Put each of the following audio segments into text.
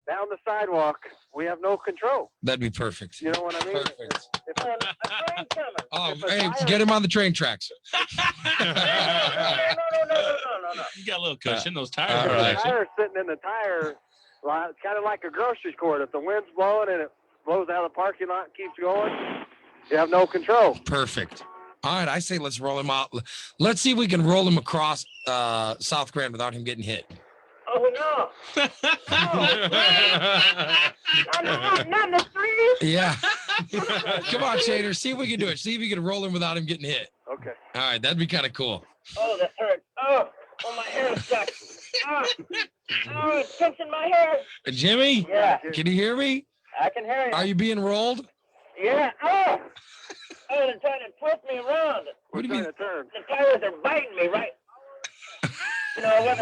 down the sidewalk, we have no control. That'd be perfect. You know what I mean? Perfect. If a train coming. Oh, if a hey, tire- get him on the train tracks. No. You got a little cushion. Those tires all are right. The tire's sitting in the tire, kind of like a grocery store. If the wind's blowing and it blows out of the parking lot and keeps going, you have no control. Perfect. All right, I say let's roll him out. Let's see if we can roll him across South Grand without him getting hit. Oh, no. Not in the street. Yeah. Come on, Shader. See if we can do it. See if we can roll him without him getting hit. Okay. All right, that'd be kind of cool. Oh, that hurts. Oh, my hair is stuck. Oh, it's pinching my hair. Jimmy? Yeah. Can you hear me? I can hear you. Are you being rolled? Yeah. Oh, they're trying to twist me around. What do you mean? To turn. The tires are biting me, right? You know, when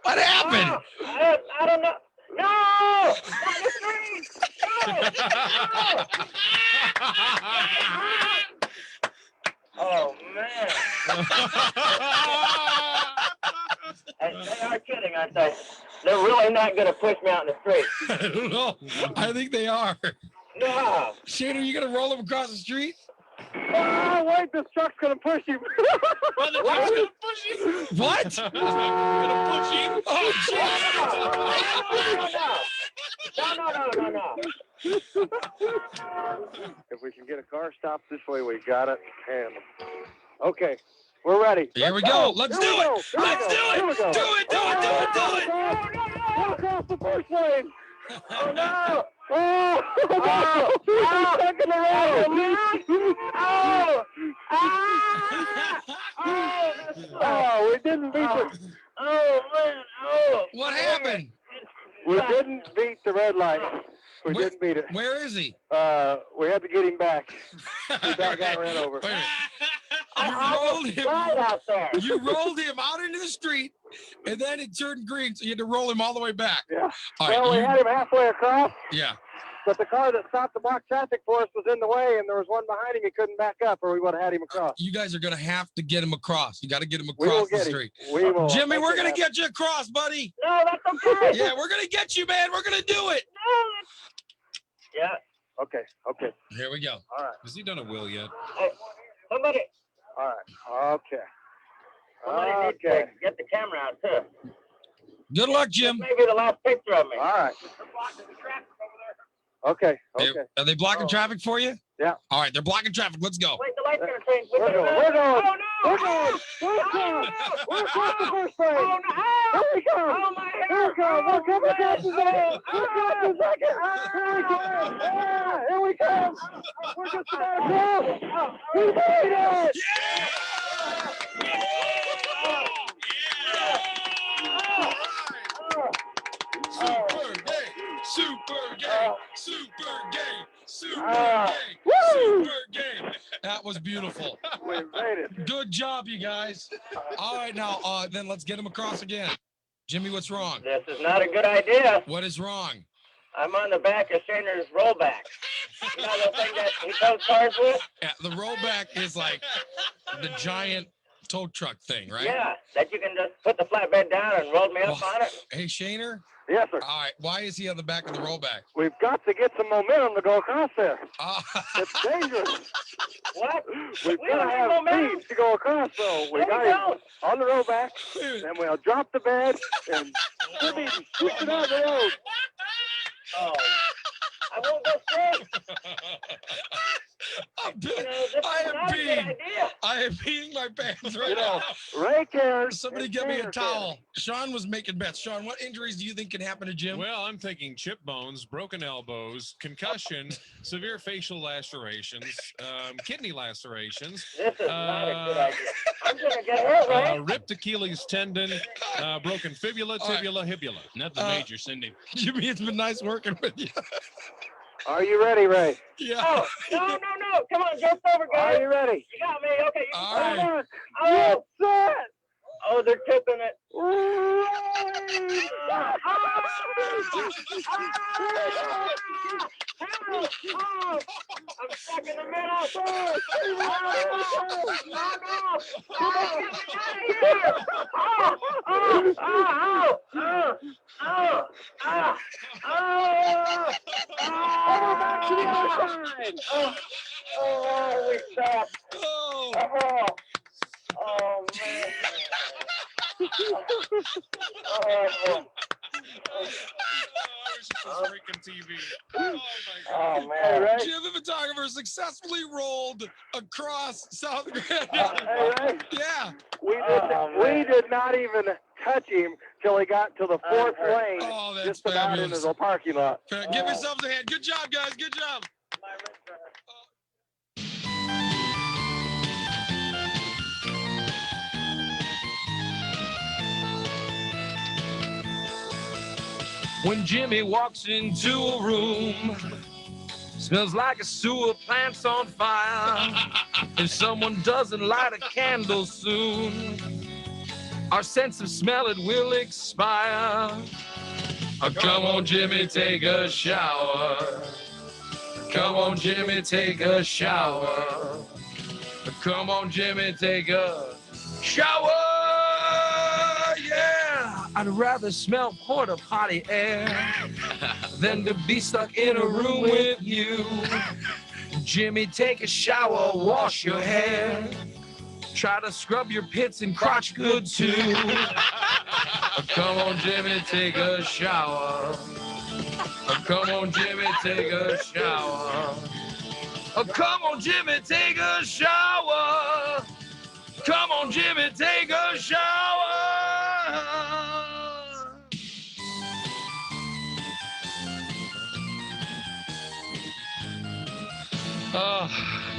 What happened? I don't know. No! Not the street! No! Oh, man. They are kidding, aren't they? They're really not going to push me out in the street. I don't know. I think they are. No. Shader, you gonna roll him across the street? Oh, wait, this truck's going to push you. Well, the truck's gonna push you. What? Gonna push you. Oh, No. If we can get a car stopped this way, we got it. And okay, we're ready. Here we go. Let's do it. Let's do it. Here we go. Do it. Do it. Do it. Do it. Go across the first lane. Oh no! Oh! Stuck in the road. Oh! We didn't beat the. Oh man! Oh! What happened? We didn't beat the red light. We Where- didn't beat it. Where is he? We had to get him back. He got ran over. Wait a minute. You rolled him. Right out there. You rolled him out into the street, and then it turned green, so you had to roll him all the way back. Yeah. All right, Well, we had him halfway across, yeah. but the car that stopped to block traffic for us was in the way, and there was one behind him. He couldn't back up, or we would have had him across. You guys are gonna have to get him across. You got to get him We will across the get him. street. We will. Jimmy, make we're it gonna happen. get you across, buddy. No, that's okay. Yeah, we're gonna get you, man. We're gonna do it. Yeah. Okay. Here we go. All right. Has he done a will yet? Somebody. All right. Okay. Somebody needs to get the camera out too. Good luck, Jim. Maybe the last picture of me. All right. Okay. Are they blocking traffic for you? Yeah. All right, they're blocking traffic. Let's go. Wait, the light's gonna change. We're going. Oh no! We're across the first lane. Oh no! Here we go! Oh my hair! Here we go! We're coming across the second. We're across the second. Here we come! We're just about across. We made it! Super gay, super gay, super gay, super Ah. gay, super gay. That was beautiful. We made it. Good job, you guys. All right, now then let's get him across again. Jimmy, what's wrong? This is not a good idea. What is wrong? I'm on the back of Shaner's rollback. You know the thing that he tows cars with? Yeah, the rollback is like the giant tow truck thing, right? Yeah, that you can just put the flatbed down and roll me up on it. Hey, Shaner. Yes, sir. All right, why is he on the back of the rollback? We've got to get some momentum to go across there. It's dangerous. What? We've got to have speed to go across, though. We got him on the rollback, and we'll drop the bed and shoot it out the road. Oh, I won't go straight. I am peeing my pants right You know, now. Ray cares. Somebody and get me a Shaner towel. Sean was making bets. Sean, what injuries do you think can happen to Jim? Well, I'm thinking chip bones, broken elbows, concussion, severe facial lacerations, kidney lacerations. This is not a good idea. I'm gonna get hurt, right? Ripped Achilles tendon, broken fibula, tibula, hibula. Nothing major, Cindy. Jimmy, it's been nice working with you. Are you ready, Ray? Yeah. Oh, no. Come on, just over, guys. Are you ready? You got me. Okay. All right. Oh, set. Oh, they're tipping it. Oh, I'm stuck in the middle. Oh, we stopped. Oh, man. Freaking TV. Oh, my God. Oh, man. Right? Jim the photographer successfully rolled across South Grand. Yeah. We did not even touch him till he got to the fourth lane. Oh, that's just about fabulous. into the parking lot. Give yourselves a hand. Good job, guys. Good job. When Jimmy walks into a room, smells like a sewer plant's on fire. If someone doesn't light a candle soon, our sense of smell, it will expire. Oh, come on, Jimmy, take a shower. Come on, Jimmy, take a shower. Come on, Jimmy, take a shower. Yeah, I'd rather smell porta potty air than to be stuck in a room with you. Jimmy, take a shower, wash your hair. Try to scrub your pits and crotch good too. Come on, Jimmy, take a shower. Come on, Jimmy, take a shower. Come on, Jimmy, take a shower. Come on, Jimmy, take a shower. Oh,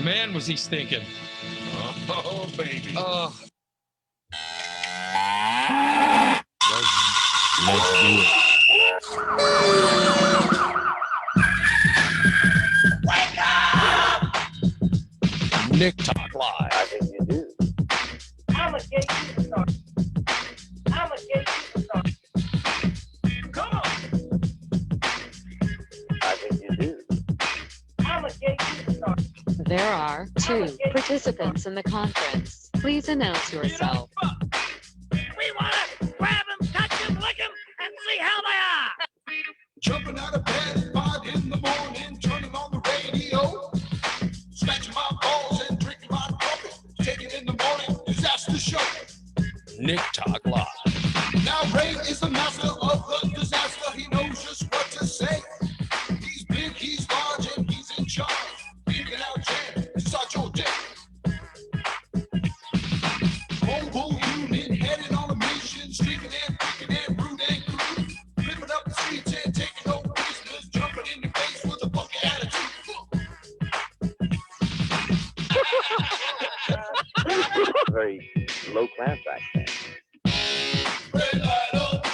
man, was he stinking. Oh, baby. Oh. Let's do it. Wake up! Nick Talk Live. I think you do. I'ma get you to start. I'ma get you to start. Come on. I think you do. I'ma get you to start. There are 2 participants in the conference. Please announce yourself. We wanna grab him, touch him, lick him, and see how they are. Jumping out of bed at 5 in the morning, turning on the radio, scratching my balls and drinking my coffee, taking in the morning disaster show. Nick Talk Live. Now Ray is the master of the disaster. He knows just what to say. He's big, he's large, and he's in charge. Figuring out jam to start your day. Mobile unit headed on a mission, streaking and freaking and rude and crude, flipping up the streets and taking no prisoners, jumping in your face with a funky attitude. Very low class back then. Red light up,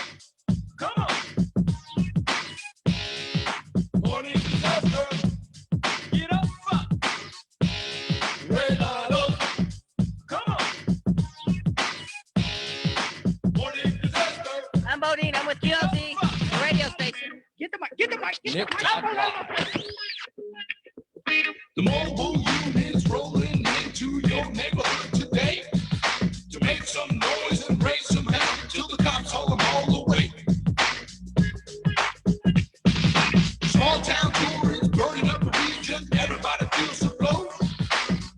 Come on. morning disaster. Get up. Red light up, Come on. morning disaster. I'm Bodine. I'm with GLZ, the radio station. Get the mic. Get the mic. Get Nick the mic. Talk Live. The mobile unit's rolling into your neighborhood today to make some noise and raise some hell till the cops haul them all away. Small town tourists burning up the region, everybody feels the flow.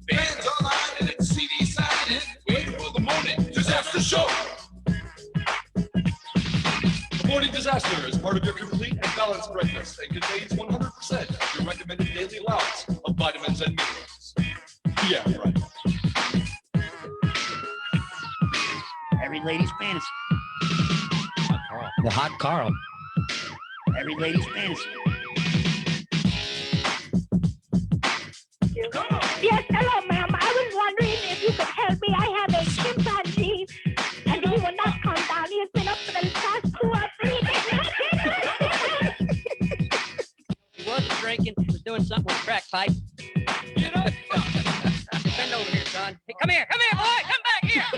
Bands are lining and CD signing, waiting for the morning disaster show. The Morning Disaster is part of your complete and balanced breakfast and contains 100% of your recommended daily allowance of vitamins and minerals. Yeah, right. Every lady's fantasy. The Hot Carl. Every lady's fantasy. Yes, hello, ma'am. I was wondering if you could help me. I have a chimpanzee, and he will not come down. He has been up for the past 2 or 3 days. He wasn't drinking. He was doing something with a crack pipe. Get up. Bend over here, son. Hey, come here. Come here, boy. Come back here.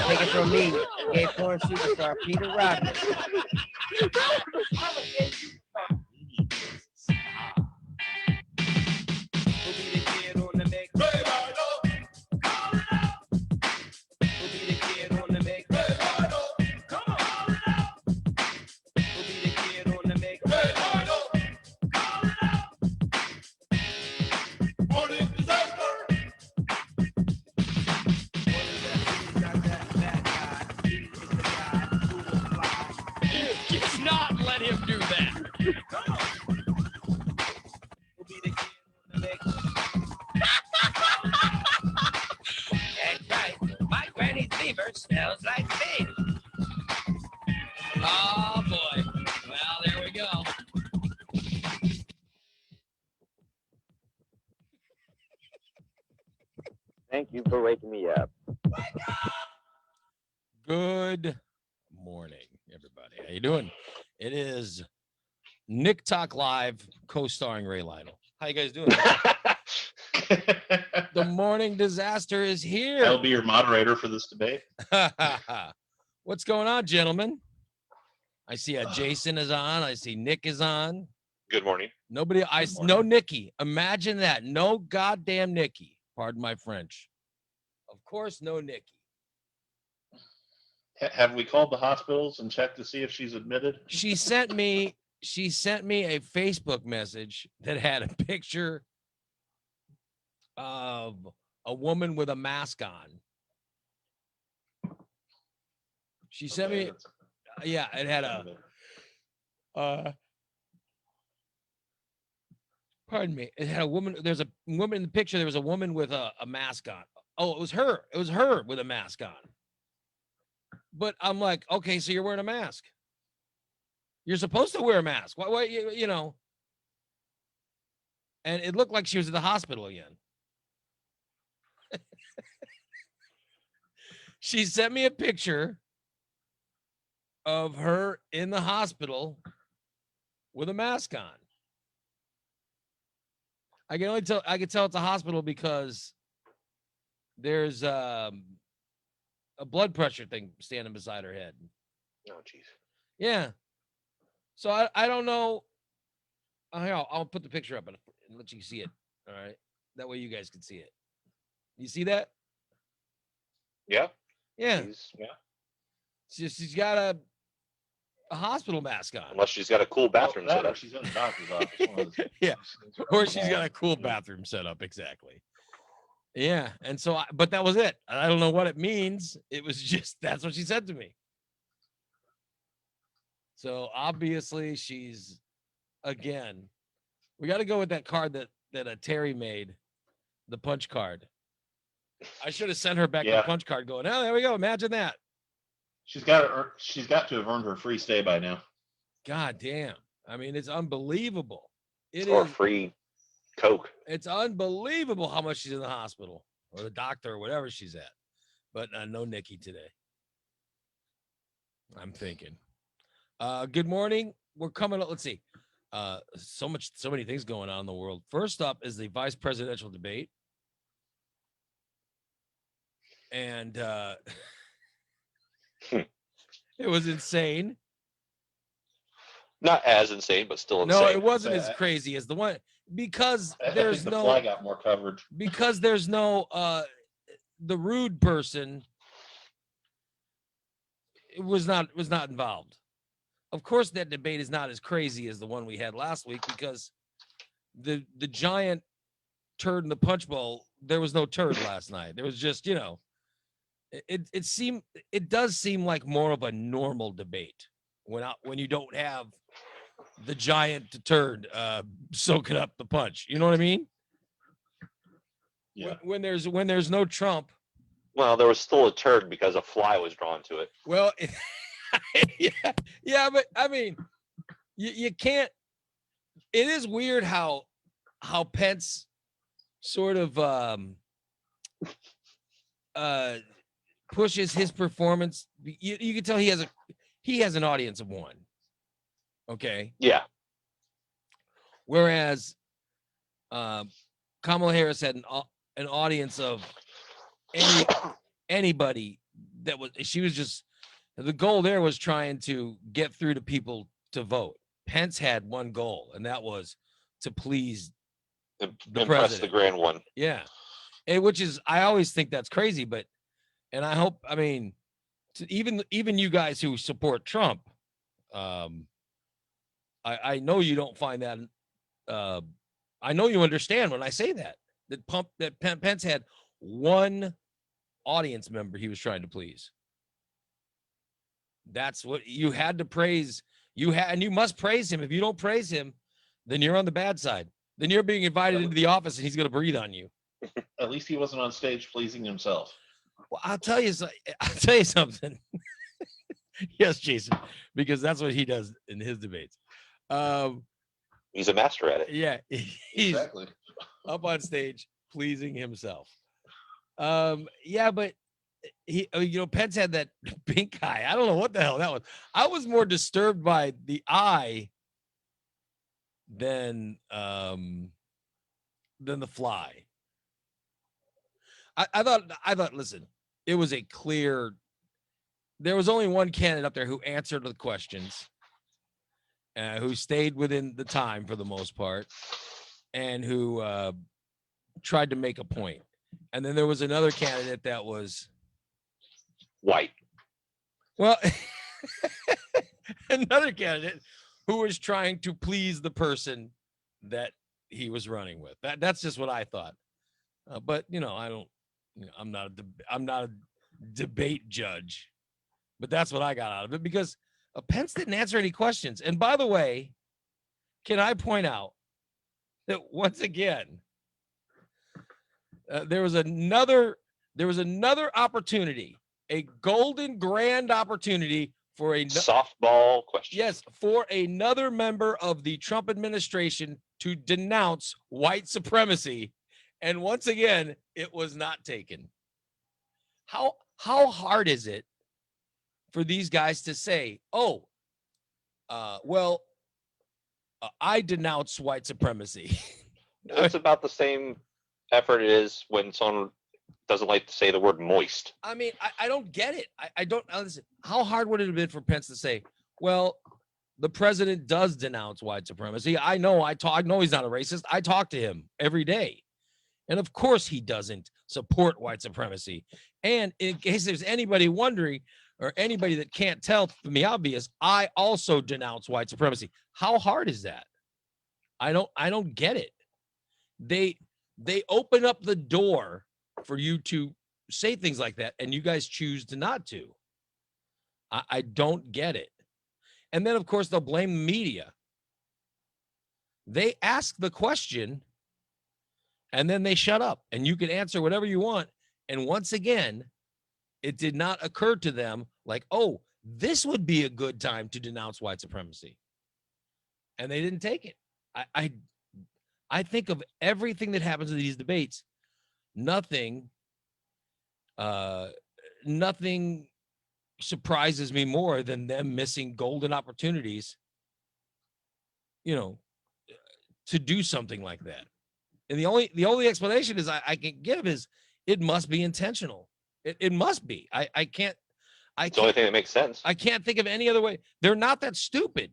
Take it from me. Gay porn superstar Peter Rodman. I'm a gay superstar. Who'll be the kid on the mix? Who'll be the kid on the mix? Who'll be the kid on the mix? Just not let him do that. Who'll be the kid on the mix? That's right. My granny's beaver smells like me. Oh boy. Well, there we go. Thank you for waking me up. Good morning, everybody. How you doing? It is Nick Talk Live, co-starring Ray Lytle. How you guys doing? The morning disaster is here. I'll be your moderator for this debate. What's going on, gentlemen? I see Jason is on. I see Nick is on. Good morning. Nobody. No Nikki. Imagine that. No goddamn Nikki. Pardon my French. Of course, no Nikki. Have we called the hospitals and checked to see if she's admitted? She sent me a Facebook message that had a picture of a woman with a mask on. She sent me, yeah, it had pardon me, it had a woman. There's a woman in the picture. There was a woman with a mask on. Oh, it was her. It was her with a mask on. But I'm like, okay, so you're wearing a mask. You're supposed to wear a mask. Why you know? And it looked like she was at the hospital again. She sent me a picture of her in the hospital with a mask on. I can tell it's a hospital because there's a blood pressure thing standing beside her head. Oh, jeez. Yeah. So I don't know. I'll put the picture up and let you see it. All right. That way you guys can see it. You see that? Yeah. Yeah. Yeah. She's got a hospital mask on. Unless she's got a cool bathroom set up. She's in the doctor's office. Yeah. Or she's got a cool bathroom set up. Exactly. Yeah. And so, but that was it. I don't know what it means. It was just, that's what she said to me. So obviously she's, again, we got to go with that card that Terry made, the punch card. I should have sent her back the punch card going, oh, there we go. Imagine that. She's got to have earned her free stay by now. God damn. I mean, it's unbelievable. Or free Coke. It's unbelievable how much she's in the hospital or the doctor or whatever she's at. But no Nikki today. I'm thinking. Good morning. We're coming up. Let's see. So many things going on in the world. First up is the vice presidential debate. And it was insane. Not as insane, but still insane. No, it wasn't as crazy as the one because there's the no flag got more coverage. Because there's no the rude person was not involved. Of course, that debate is not as crazy as the one we had last week because the giant turd in the punch bowl, there was no turd last night. There was just, you know, it does seem like more of a normal debate when you don't have the giant turd soaking up the punch. You know what I mean? Yeah. When there's no Trump. Well, there was still a turd because a fly was drawn to it. Well, yeah, but I mean, you can't. It is weird how Pence sort of pushes his performance. You can tell he has an audience of one. Okay. Yeah. Whereas Kamala Harris had an audience of anybody that was. She was just The goal there was trying to get through to people to vote. Pence had one goal, and that was to please the Impress president. the grand one. Yeah. And which is, I always think that's crazy, but, and I hope, I mean, even you guys who support Trump, I know you don't find that, I know you understand when I say that Pence had one audience member he was trying to please. That's what you had to praise. And you must praise him. If you don't praise him, then you're on the bad side. Then you're being invited into the office and he's going to breathe on you. At least he wasn't on stage pleasing himself. Well, I'll tell you something. Yes, Jason, because that's what he does in his debates. He's a master at it. Yeah, he's Exactly. up on stage pleasing himself. Yeah, but he, Pence had that pink eye. I don't know what the hell that was. I was more disturbed by the eye than the fly. I thought, listen, it was a clear, there was only one candidate up there who answered the questions, who stayed within the time for the most part, and who tried to make a point. And then there was another candidate that was white. Well, another candidate who was trying to please the person that he was running with. That's just what I thought. But I don't. I'm not a debate judge, but that's what I got out of it, because Pence didn't answer any questions. And by the way, can I point out that once again, there was another opportunity, a golden grand opportunity for a softball question. Yes, for another member of the Trump administration to denounce white supremacy. And once again, it was not taken. How hard is it for these guys to say, I denounce white supremacy? It's about the same effort it is when someone doesn't like to say the word moist. I mean, I don't get it. I don't listen. How hard would it have been for Pence to say, well, the president does denounce white supremacy. I know he's not a racist. I talk to him every day. And of course he doesn't support white supremacy. And in case there's anybody wondering, or anybody that can't tell from the obvious, I also denounce white supremacy. How hard is that? I don't get it. They open up the door for you to say things like that, and you guys choose to not to. I don't get it. And then, of course, they'll blame the media. They ask the question, and then they shut up, and you can answer whatever you want. And once again, it did not occur to them like, oh, this would be a good time to denounce white supremacy. And they didn't take it. I think of everything that happens in these debates, nothing surprises me more than them missing golden opportunities, to do something like that. And the only explanation is I can give is it must be intentional. It must be. I can't. It's the only thing that makes sense. I can't think of any other way. They're not that stupid.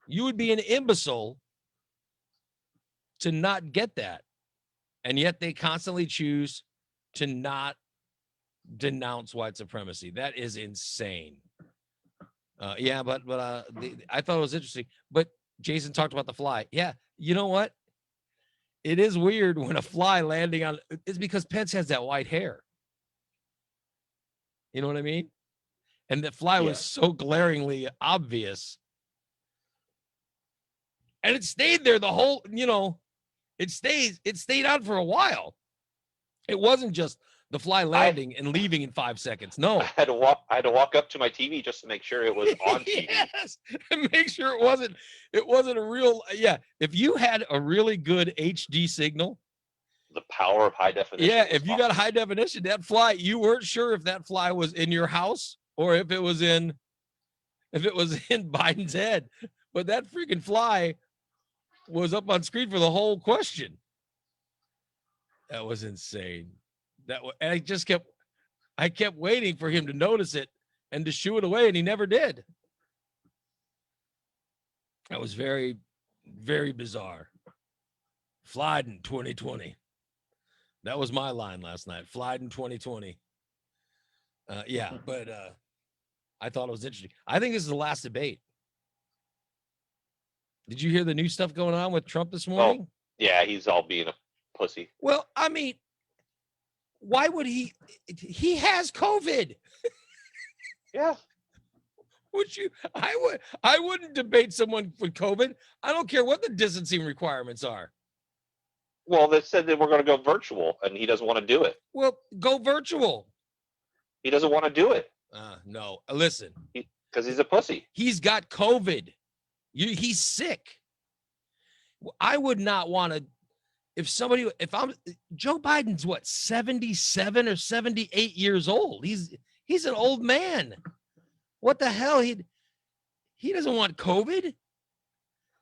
You would be an imbecile to not get that. And yet they constantly choose to not denounce white supremacy. That is insane. But I thought it was interesting. But Jason talked about the fly. Yeah, you know what? It is weird when a fly landing on, it's because Pence has that white hair. You know what I mean? And the fly was so glaringly obvious. And it stayed there the whole, it stayed on for a while. It wasn't just the fly landing and leaving in 5 seconds. No. I had to walk up to my TV just to make sure it was on TV. Yes, and make sure it wasn't a real, if you had a really good HD signal, the power of high definition. Yeah, if you got high definition, that fly, you weren't sure if that fly was in your house or if it was in Biden's head. But that freaking fly was up on screen for the whole question. That was insane. And I just kept, I kept waiting for him to notice it and to shoo it away, and he never did. That was very, very bizarre. Flyden 2020. That was my line last night. Flyden 2020. Yeah, but I thought it was interesting. I think this is the last debate. Did you hear the new stuff going on with Trump this morning? Oh, yeah, he's all being a pussy. Well, I mean, why would he has COVID? Yeah. I wouldn't debate someone with COVID. I don't care what the distancing requirements are. Well, they said that we're going to go virtual, and he doesn't want to do it. Well, go virtual. He doesn't want to do it. No, listen. Because he's a pussy. He's got COVID. He's sick. I would not want to. If I'm Joe Biden's what, 77 or 78 years old. He's an old man. What the hell? He doesn't want COVID.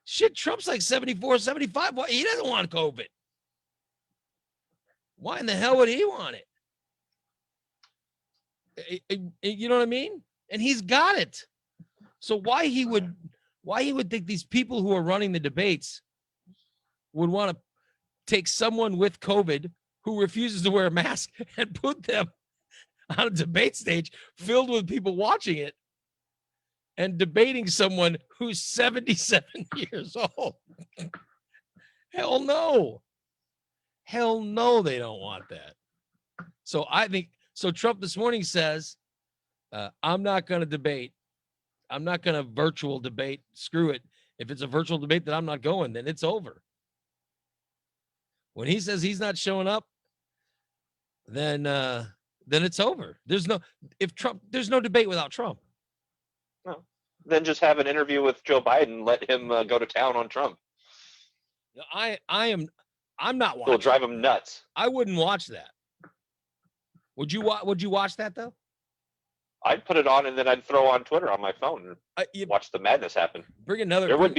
Shit, Trump's like 74, 75. He doesn't want COVID. Why in the hell would he want it? You know what I mean? And he's got it. So why he would think these people who are running the debates would want to take someone with COVID who refuses to wear a mask and put them on a debate stage filled with people watching it and debating someone who's 77 years old. Hell no. Hell no, they don't want that. So I think, Trump this morning says, I'm not going to debate. I'm not going to virtual debate. Screw it. If it's a virtual debate that I'm not going, then it's over. When he says he's not showing up, then it's over. There's no debate without Trump. No. Then just have an interview with Joe Biden. Let him go to town on Trump. I'm not watching. It'll drive him nuts. I wouldn't watch that. Would you watch that though? I'd put it on and then I'd throw on Twitter on my phone and watch the madness happen. Bring another. There would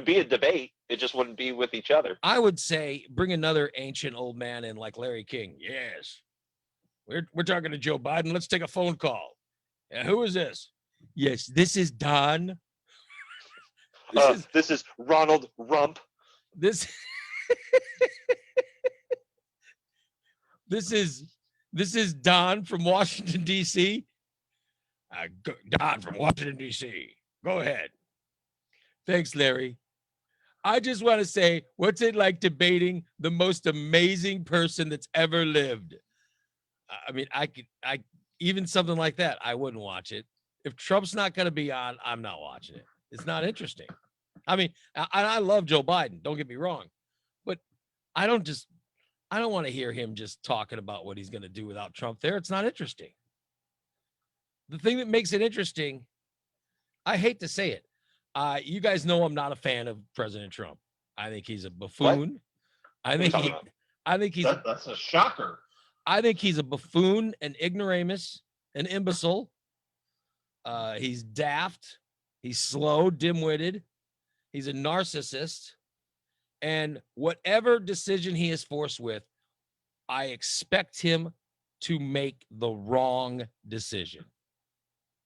be a debate. It just wouldn't be with each other. I would say bring another ancient old man in like Larry King. Yes, we're talking to Joe Biden. Let's take a phone call. Who is this? Yes, this is Don. This is Ronald Rump. This is Don from Washington, D.C. Don from Washington, D.C. Go ahead. Thanks, Larry. I just want to say, what's it like debating the most amazing person that's ever lived? I mean, I even something like that, I wouldn't watch it. If Trump's not going to be on, I'm not watching it. It's not interesting. I mean, I love Joe Biden. Don't get me wrong, but I don't want to hear him just talking about what he's going to do without Trump there. It's not interesting. The thing that makes it interesting, I hate to say it. You guys know I'm not a fan of President Trump. I think he's a buffoon. That's a shocker. I think he's a buffoon, an ignoramus, an imbecile. He's daft. He's slow, dim-witted. He's a narcissist. And whatever decision he is forced with, I expect him to make the wrong decision.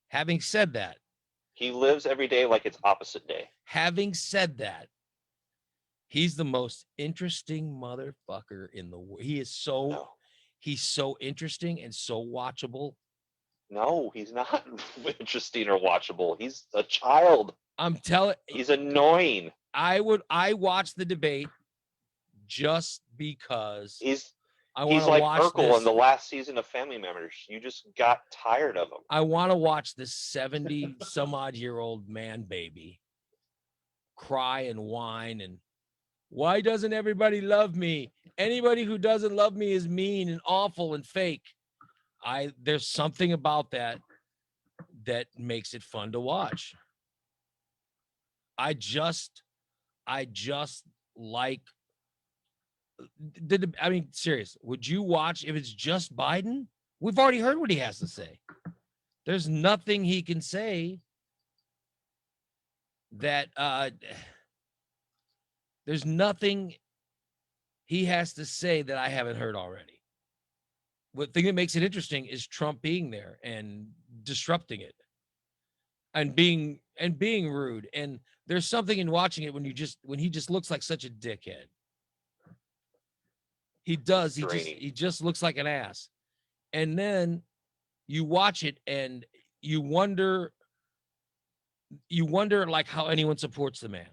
Having said that, he lives every day like it's opposite day. Having said that, he's the most interesting motherfucker in the world. He's so interesting and so watchable. No, he's not interesting or watchable. He's a child. I'm telling. He's annoying. I watch the debate just because he's like Urkel in the last season of Family Members. You just got tired of him. I want to watch this 70 some odd year old man baby cry and whine and why doesn't everybody love me? Anybody who doesn't love me is mean and awful and fake. There's something about that makes it fun to watch. I just like I mean, serious. Would you watch if it's just Biden? We've already heard what he has to say. There's nothing he can say that there's nothing he has to say that I haven't heard already. what thing that makes it interesting is Trump being there and disrupting it and being rude. And there's something in watching it when he just looks like such a dickhead. He does. He just looks like an ass. And then you watch it and you wonder like how anyone supports the man.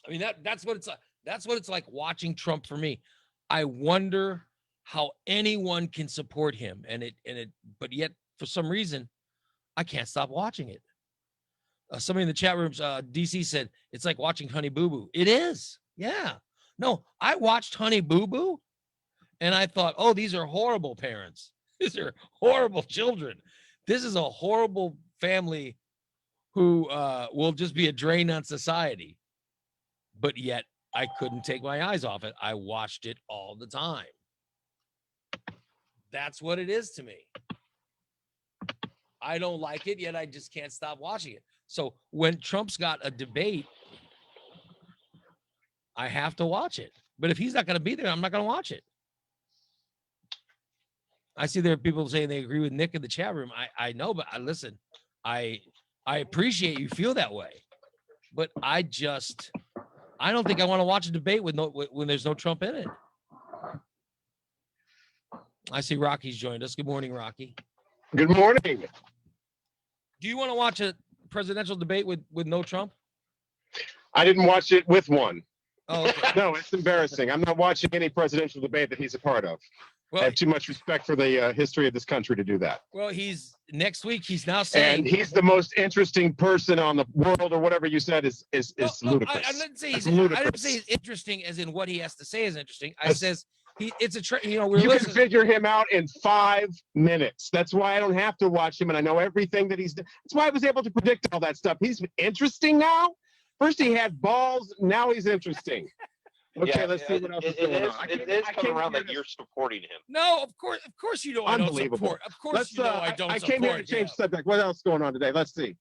I mean, that's what it's like. That's what it's like watching Trump for me. I wonder how anyone can support him, but yet for some reason, I can't stop watching it. Somebody in the chat rooms, DC said it's like watching Honey Boo Boo. It is, yeah. No, I watched Honey Boo Boo, and I thought, oh, these are horrible parents. These are horrible children. This is a horrible family who will just be a drain on society. But yet, I couldn't take my eyes off it. I watched it all the time. That's what it is to me. I don't like it, yet I just can't stop watching it. So when Trump's got a debate, I have to watch it. But if he's not going to be there, I'm not going to watch it. I see there are people saying they agree with Nick in the chat room. I know, but listen, I appreciate you feel that way. But I don't think I want to watch a debate when there's no Trump in it. I see Rocky's joined us. Good morning, Rocky. Good morning. Do you want to watch a presidential debate with no Trump? I didn't watch it with one. Oh, okay. No, it's embarrassing. I'm not watching any presidential debate that he's a part of. Well, I have too much respect for the history of this country to do that. Well, next week he's now saying, and he's the most interesting person on the world, or whatever you said is ludicrous. I didn't say he's interesting as in what he has to say is interesting. I says you can figure him out in 5 minutes. That's why I don't have to watch him, and I know everything that he's done. That's why I was able to predict all that stuff. He's interesting now. First he had balls, now he's interesting. Okay, yeah, let's see what else is going on. It is coming around that you're supporting him. No, of course you know I don't support. Of course you know I don't support. I came here to change subject. What else is going on today? Let's see.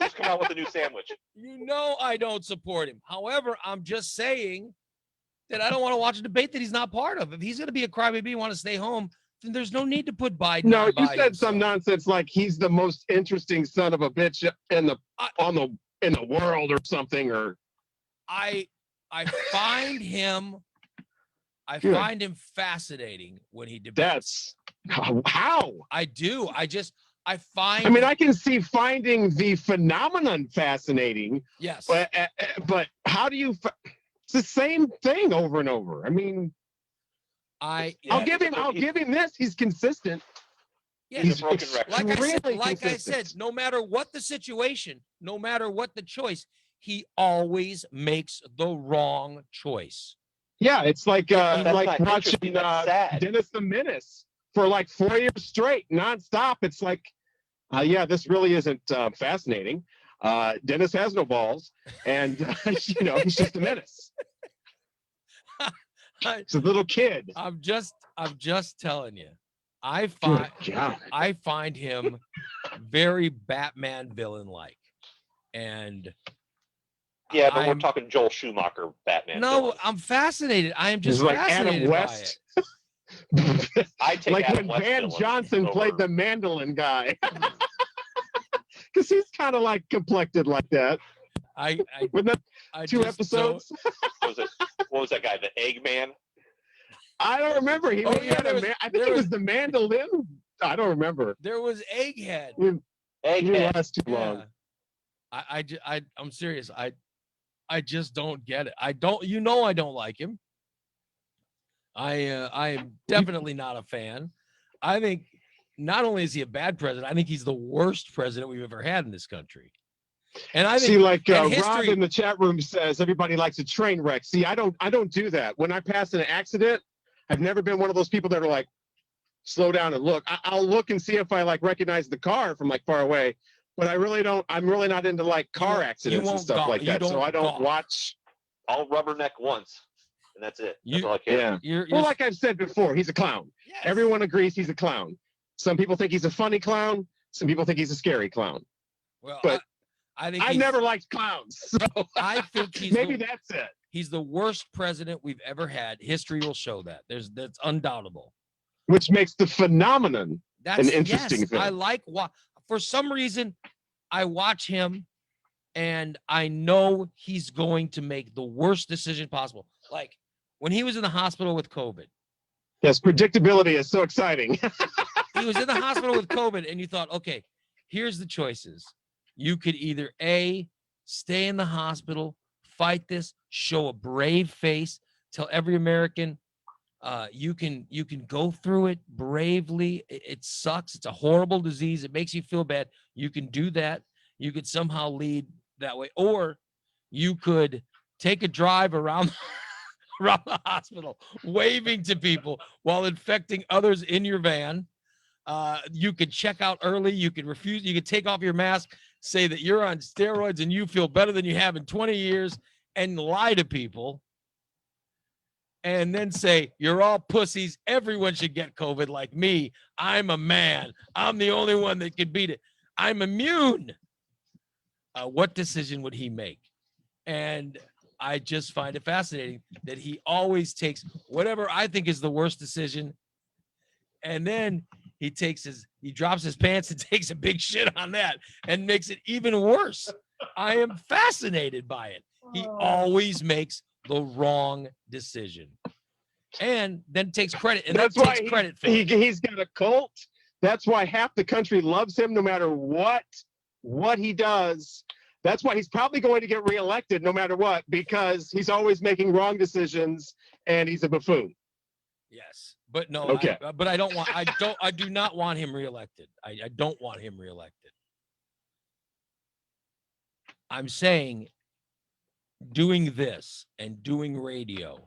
Just come out with a new sandwich. You know I don't support him. However, I'm just saying that I don't want to watch a debate that he's not part of. If he's going to be a crybaby and want to stay home, then there's no need to put Biden. No, you said some nonsense like he's the most interesting son of a bitch in the world or something. Or I find him fascinating when he debates. That's how I do. I can see finding the phenomenon fascinating. Yes. But how do you? It's the same thing over and over. I mean, I'll give him this. He's consistent. Yeah, he's a broken record. Like I said, no matter what the situation, no matter what the choice, he always makes the wrong choice. Yeah, it's like watching Dennis the Menace for like 4 years straight, nonstop. It's like, this really isn't fascinating. Dennis has no balls, and he's just a menace. He's a little kid. I'm just telling you. I find him very Batman villain like, and yeah, but we're talking Joel Schumacher Batman. No, villain. I'm fascinated. I am just fascinated like Adam West. I take like Adam when West Van Johnson played the mandolin guy, because he's kind of like complected like that. Wasn't that 2 episodes? What was that guy? The Eggman? I don't remember. I think it was the mandolin. I don't remember. There was Egghead. Egghead lasts too long. I'm serious. I just don't get it. I don't like him. I am definitely not a fan. I think not only is he a bad president, I think he's the worst president we've ever had in this country. And I think Rob in the chat room says everybody likes a train wreck. See, I don't do that. When I pass an accident, I've never been one of those people that are like, slow down and look. I'll look and see if I like recognize the car from like far away, but I really don't. I'm really not into like car accidents and stuff like that. So I don't watch. I'll rubberneck once, and that's it. That's all I care. Well, like I've said before, he's a clown. Yes. Everyone agrees he's a clown. Some people think he's a funny clown. Some people think he's a scary clown. Well, but I think I never liked clowns. So I think maybe that's it. He's the worst president we've ever had. History will show that. That's undoubtable. Which makes the phenomenon That's an interesting yes, thing. I like for some reason I watch him and I know he's going to make the worst decision possible. Like when he was in the hospital with COVID. Yes, predictability is so exciting. He was in the hospital with COVID and you thought, okay, here's the choices. You could either A, stay in the hospital, fight this, show a brave face, tell every American you can go through it bravely. It sucks. It's a horrible disease. It makes you feel bad. You can do that. You could somehow lead that way. Or you could take a drive around the hospital, waving to people while infecting others in your van. You could check out early. You could refuse. You could take off your mask, say that you're on steroids and you feel better than you have in 20 years and lie to people. And then say, you're all pussies. Everyone should get COVID like me. I'm a man. I'm the only one that could beat it. I'm immune. What decision would he make? And I just find it fascinating that he always takes whatever I think is the worst decision. And then he drops his pants and takes a big shit on that and makes it even worse. I am fascinated by it. He always makes the wrong decision and then takes credit. And that's then why takes credit for it. He's got a cult. That's why half the country loves him no matter what he does. That's why he's probably going to get reelected no matter what, because he's always making wrong decisions and he's a buffoon. Yes, but no, okay. I do not want him reelected. I don't want him reelected. I'm saying doing this and doing radio,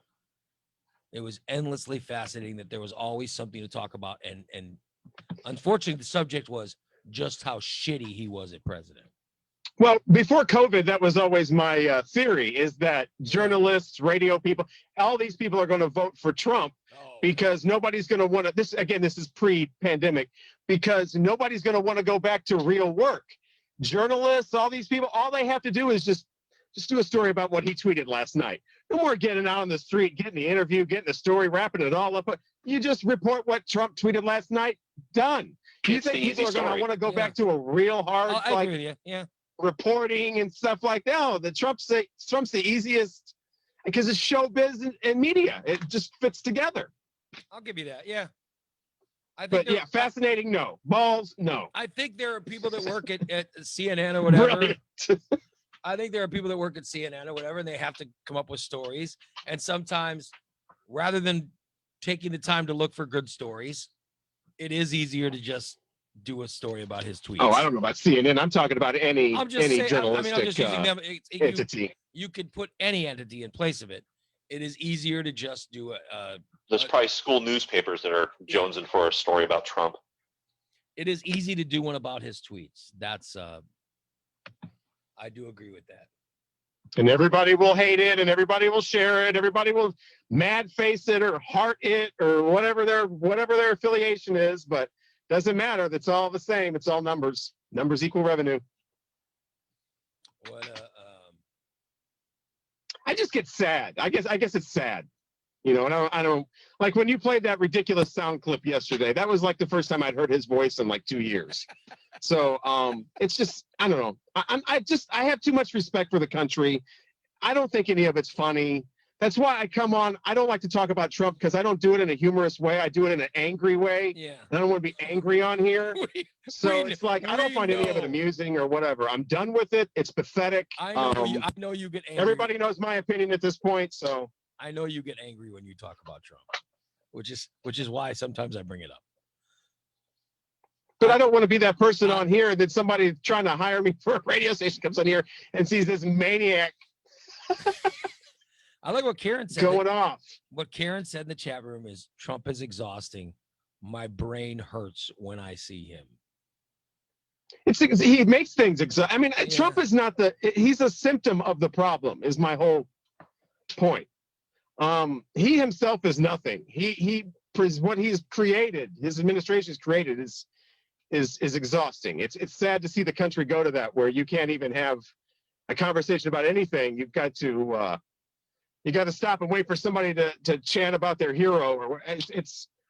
it was endlessly fascinating that there was always something to talk about. And unfortunately, the subject was just how shitty he was at president. Well, before COVID, that was always my theory, is that journalists, radio people, all these people are going to vote for Trump because nobody's going to want to, this is pre-pandemic, because nobody's going to want to go back to real work. Journalists, all these people, all they have to do is just do a story about what he tweeted last night. No more getting out on the street, getting the interview, getting the story, wrapping it all up. You just report what Trump tweeted last night. Done. You think people are going to want to go back to a real hard, I agree with you. Yeah. Reporting and stuff like that? No, Trump's the easiest because it's showbiz and media. It just fits together. I'll give you that. Yeah. But yeah, fascinating. No. Balls. No. I think there are people that work at CNN or whatever. Brilliant. I think there are people that work at CNN or whatever, and they have to come up with stories. And sometimes, rather than taking the time to look for good stories, it is easier to just do a story about his tweets. Oh, I don't know about CNN. I'm talking about any journalistic I'm just using them. entity. You could put any entity in place of it. It is easier to just do There's probably school newspapers that are jonesing for a story about Trump. It is easy to do one about his tweets. That's I do agree with that. And everybody will hate it, and everybody will share it. Everybody will mad face it or heart it or whatever their affiliation is. But doesn't matter. It's all the same. It's all numbers. Numbers equal revenue. I just get sad. I guess it's sad. You know, and I don't like when you played that ridiculous sound clip yesterday. That was like the first time I'd heard his voice in like 2 years. So it's just, I don't know. I have too much respect for the country. I don't think any of it's funny. That's why I come on. I don't like to talk about Trump because I don't do it in a humorous way. I do it in an angry way. Yeah. And I don't want to be angry on here. It's like I don't find any of it amusing or whatever. I'm done with it. It's pathetic. I know you get angry. Everybody knows my opinion at this point. So I know you get angry when you talk about Trump, which is why sometimes I bring it up. But I don't want to be that person on here that somebody trying to hire me for a radio station comes on here and sees this maniac. I like what Karen said. Going off. What Karen said in the chat room is Trump is exhausting. My brain hurts when I see him. He makes things exhausting. I mean, Trump is not he's a symptom of the problem is my whole point. He himself is nothing. What he's created, his administration has created is exhausting. It's sad to see the country go to that where you can't even have a conversation about anything. You've got to You got to stop and wait for somebody to chant about their hero, or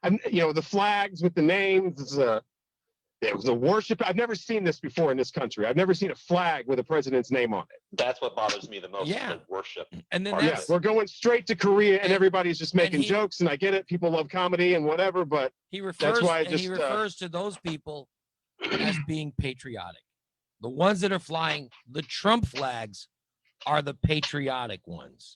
the flags with the names. It was a worship. I've never seen this before in this country. I've never seen a flag with a president's name on it. That's what bothers me the most. Yeah. The worship. And then Yeah, we're going straight to Korea, and everybody's just making he- jokes, and I get it. People love comedy and whatever, but he refers, why I and he just, refers to those people as being patriotic. The ones that are flying the Trump flags are the patriotic ones.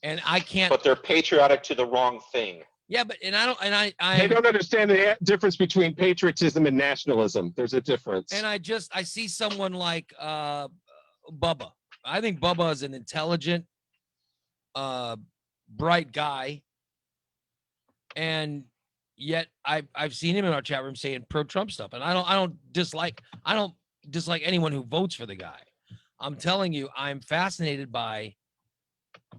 And I can't. But they're patriotic to the wrong thing. Yeah, but and I don't, and they don't understand the difference between patriotism and nationalism. There's a difference. And I see someone like Bubba. I think Bubba is an intelligent, bright guy, and yet I've seen him in our chat room saying pro-Trump stuff, and I don't dislike anyone who votes for the guy. I'm telling you, I'm fascinated by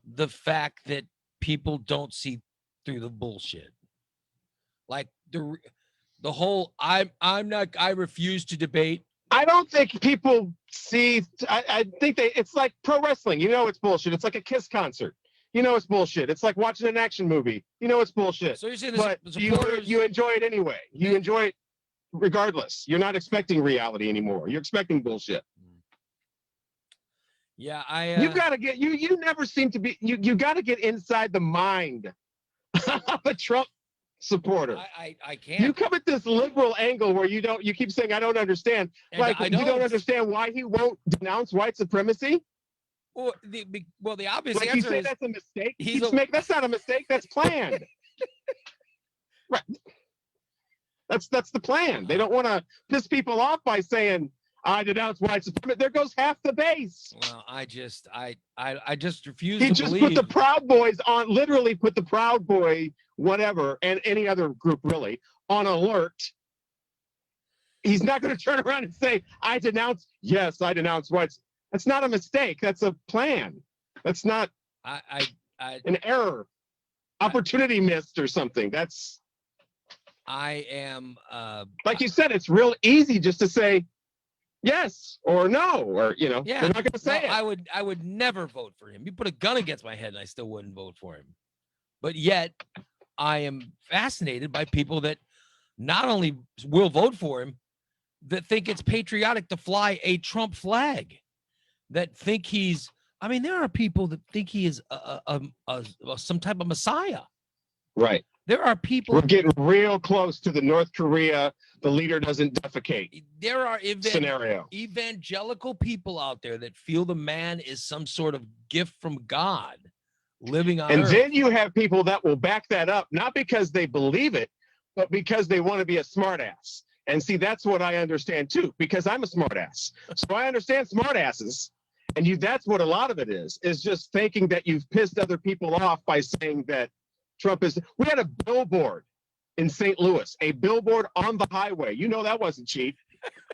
the fact that people don't see through the bullshit. Like the whole I refuse to debate. I don't think people see. I think it's like pro wrestling. You know, it's bullshit. It's like a Kiss concert. You know, it's bullshit. It's like watching an action movie. You know, it's bullshit. So you're saying but you enjoy it anyway. You enjoy it regardless. You're not expecting reality anymore. You're expecting bullshit. Yeah, you got to get you never seem to be you got to get inside the mind of a Trump supporter. I can't. You come at this liberal angle where you keep saying I don't understand. And like you don't understand why he won't denounce white supremacy. Well, the obvious like answer you say is that's a mistake. That's not a mistake. That's planned. Right. That's the plan. They don't want to piss people off by saying I denounce white supremacy. There goes half the base. Well, I just refuse He to just believe. put the Proud Boys on, literally put the Proud Boy, whatever, and any other group really, on alert. He's not going to turn around and say, I denounce whites. That's not a mistake. That's a plan. That's not an error. Opportunity missed or something. I am like you said, it's real easy just to say yes or no, or yeah, they're not going to say it. I would never vote for him. You put a gun against my head and I still wouldn't vote for him. But yet I am fascinated by people that not only will vote for him, that think it's patriotic to fly a Trump flag, that think he's, I mean, there are people that think he is some type of messiah. Right. There are people. We're getting real close to the North Korea, the leader doesn't defecate. There are scenario. Evangelical people out there that feel the man is some sort of gift from God living on And earth. then you have people that will back that up, not because they believe it, but because they want to be a smartass. And see, that's what I understand too, because I'm a smartass. So I understand smartasses. And that's what a lot of it is just thinking that you've pissed other people off by saying that Trump is. We had a billboard in St. Louis, a billboard on the highway. You know that wasn't cheap.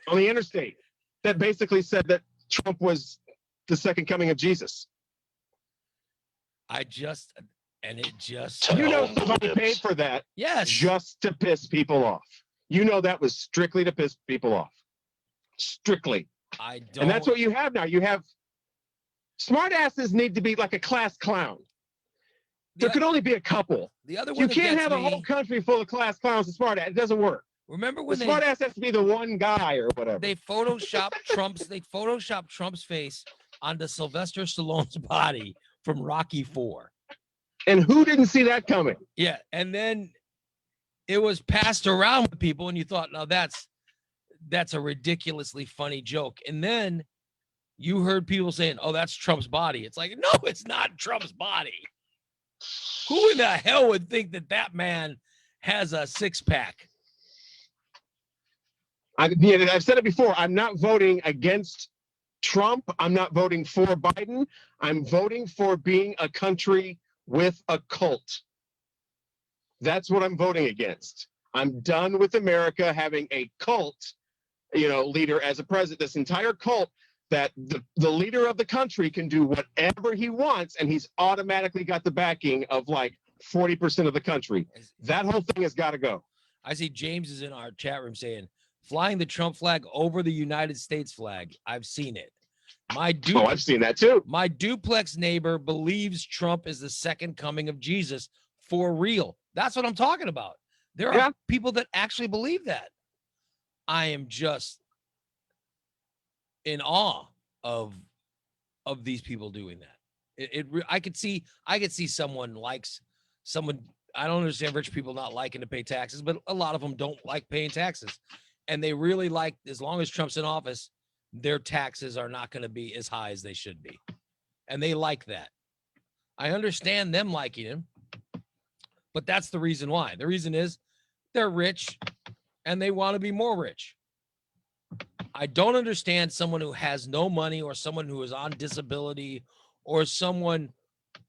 On the interstate, that basically said that Trump was the second coming of Jesus. Somebody paid for that. Yes. Just to piss people off. You know that was strictly to piss people off. Strictly. And that's what you have now. You have smartasses need to be like a class clown. There could only be a couple. The other one you that can't gets have a me- whole country full of class clowns and smartass. It doesn't work. Remember when the smartass has to be the one guy or whatever. They photoshopped Trump's face onto Sylvester Stallone's body from Rocky IV. And who didn't see that coming? Yeah, and then it was passed around with people, and you thought, now that's a ridiculously funny joke. And then you heard people saying, oh, that's Trump's body. It's like, no, it's not Trump's body. Who in the hell would think that man has a six-pack? I've said it before. I'm not voting against Trump. I'm not voting for Biden. I'm voting for being a country with a cult. That's what I'm voting against. I'm done with America having a cult, leader as a president. This entire cult that the leader of the country can do whatever he wants, and he's automatically got the backing of like 40% of the country. That whole thing has got to go. I see James is in our chat room saying, flying the Trump flag over the United States flag. I've seen it. Oh, I've seen that too. My duplex neighbor believes Trump is the second coming of Jesus for real. That's what I'm talking about. There are people that actually believe that. I am just in awe of these people doing that. I could see someone. I don't understand rich people not liking to pay taxes, but a lot of them don't like paying taxes, and they really like, as long as Trump's in office, their taxes are not going to be as high as they should be, and they like that. I understand them liking him, but that's the reason why. The reason is they're rich and they want to be more rich. I don't understand someone who has no money, or someone who is on disability, or someone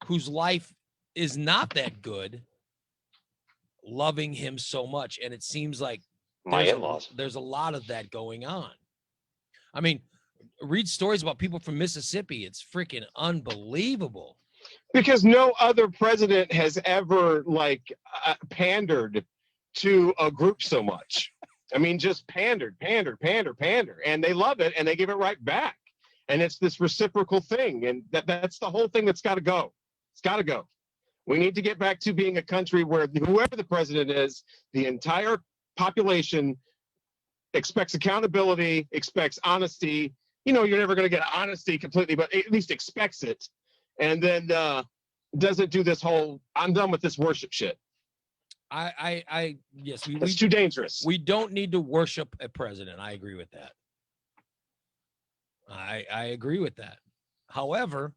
whose life is not that good, loving him so much. And it seems like there's a lot of that going on. I mean, read stories about people from Mississippi. It's freaking unbelievable. Because no other president has ever pandered to a group so much. I mean, just pander, and they love it, and they give it right back. And it's this reciprocal thing, and that's the whole thing that's got to go. It's got to go. We need to get back to being a country where whoever the president is, the entire population expects accountability, expects honesty. You know, you're never going to get honesty completely, but at least expects it. And then doesn't do this whole, I'm done with this worship shit. Yes, it's too dangerous. We don't need to worship a president. I agree with that. I agree with that. However,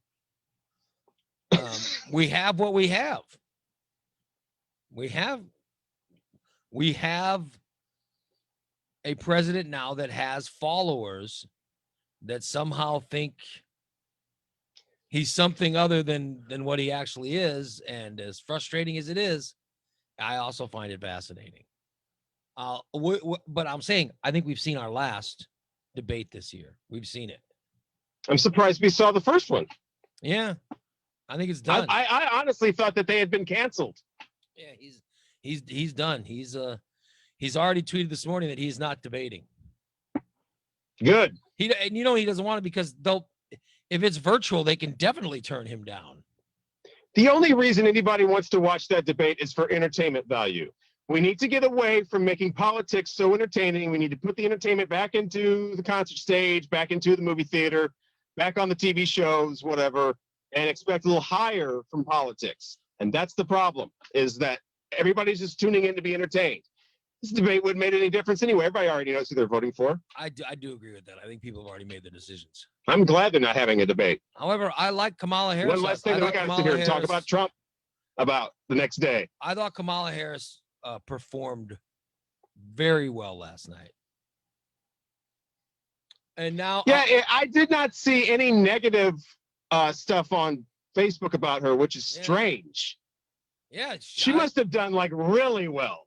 we have what we have. We have a president now that has followers that somehow think he's something other than what he actually is. And as frustrating as it is, I also find it fascinating. But I'm saying, I think we've seen our last debate this year. We've seen it. I'm surprised we saw the first one. Yeah, I think it's done. I honestly thought that they had been canceled. Yeah, he's done. He's already tweeted this morning that he's not debating. Good. He doesn't want it because if it's virtual, they can definitely turn him down. The only reason anybody wants to watch that debate is for entertainment value. We need to get away from making politics so entertaining. We need to put the entertainment back into the concert stage, back into the movie theater, back on the TV shows, whatever, and expect a little higher from politics. And that's the problem, is that everybody's just tuning in to be entertained. This debate wouldn't make any difference anyway. Everybody already knows who they're voting for. I do agree with that. I think people have already made their decisions. I'm glad they're not having a debate. However, I like Kamala Harris. One last thing that we got to sit here and talk about Trump about the next day. I thought Kamala Harris performed very well last night. And now, I did not see any negative stuff on Facebook about her, which is strange. Yeah, she must have done really well,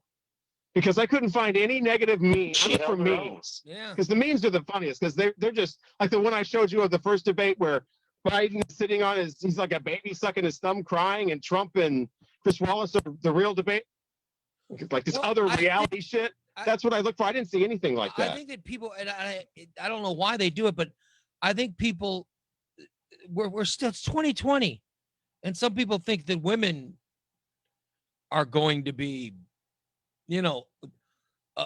because I couldn't find any negative memes. I'm for memes. Yeah, because the memes are the funniest, because they're just like the one I showed you of the first debate where Biden is sitting on he's like a baby sucking his thumb crying, and Trump and Chris Wallace are the real debate. Like this reality shit. That's what I look for. I didn't see anything like that. I think that people, and I don't know why they do it, but I think people, we're still, it's 2020, and some people think that women are going to be,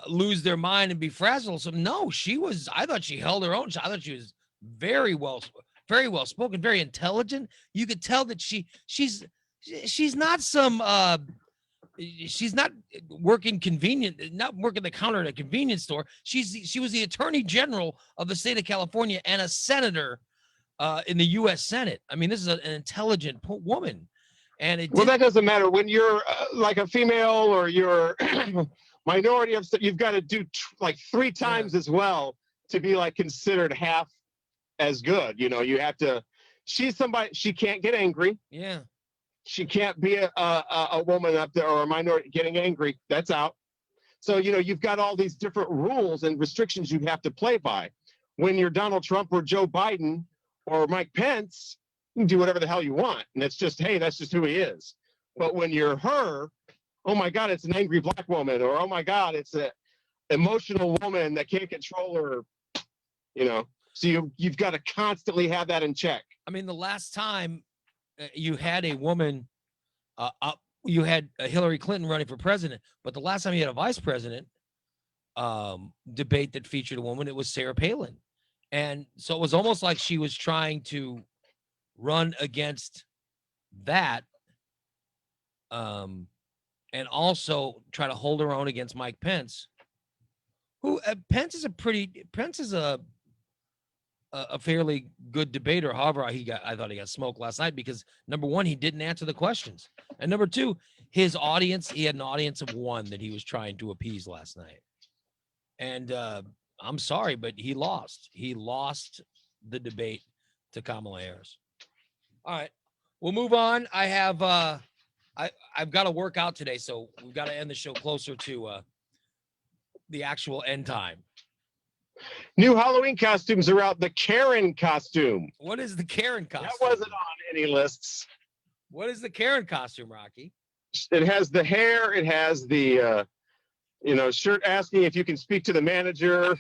lose their mind and be frazzled. So no, I thought she held her own. I thought she was very well spoken, very intelligent. You could tell that she's not some she's not working the counter at a convenience store. She was the attorney general of the state of California and a senator in the U.S. Senate. I mean, this is an intelligent woman. And that doesn't matter when you're like a female or you're minority of, you've got to do 3 times as well to be considered half as good. You have to. She's somebody. She can't get angry. Yeah. She can't be a woman up there or a minority getting angry. That's out. So, you've got all these different rules and restrictions you have to play by. When you're Donald Trump or Joe Biden or Mike Pence, you can do whatever the hell you want. And it's just, hey, that's just who he is. But when you're her, oh my God, it's an angry black woman. Or, oh my God, it's an emotional woman that can't control her, So you've got to constantly have that in check. I mean, the last time you had a woman, you had Hillary Clinton running for president, but the last time you had a vice president debate that featured a woman, it was Sarah Palin. And so it was almost like she was trying to run against that and also try to hold her own against Mike Pence, who Pence is a fairly good debater. However, I thought he got smoked last night because number one, he didn't answer the questions. And number two, his audience, he had an audience of one that he was trying to appease last night. And I'm sorry, but he lost. He lost the debate to Kamala Harris. All right, we'll move on. I have I've got to work out today, so we've got to end the show closer to the actual end time. New Halloween costumes are out. The Karen costume. What is the Karen costume? That wasn't on any lists. What is the Karen costume, Rocky? It has the hair. It has the shirt asking if you can speak to the manager.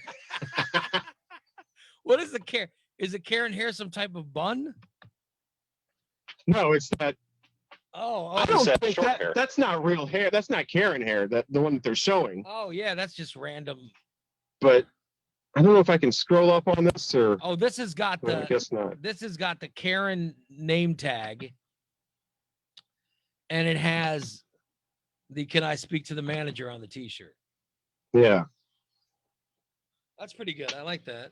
What is the Karen? Is the Karen hair some type of bun? No, it's that. Oh, I don't think that's not real hair. That's not Karen hair. The one that they're showing. Oh yeah, that's just random. But I don't know if I can scroll up on this or. Oh, this has got the. I guess not. This has got the Karen name tag, and it has the "Can I speak to the manager" on the T-shirt. Yeah. That's pretty good. I like that.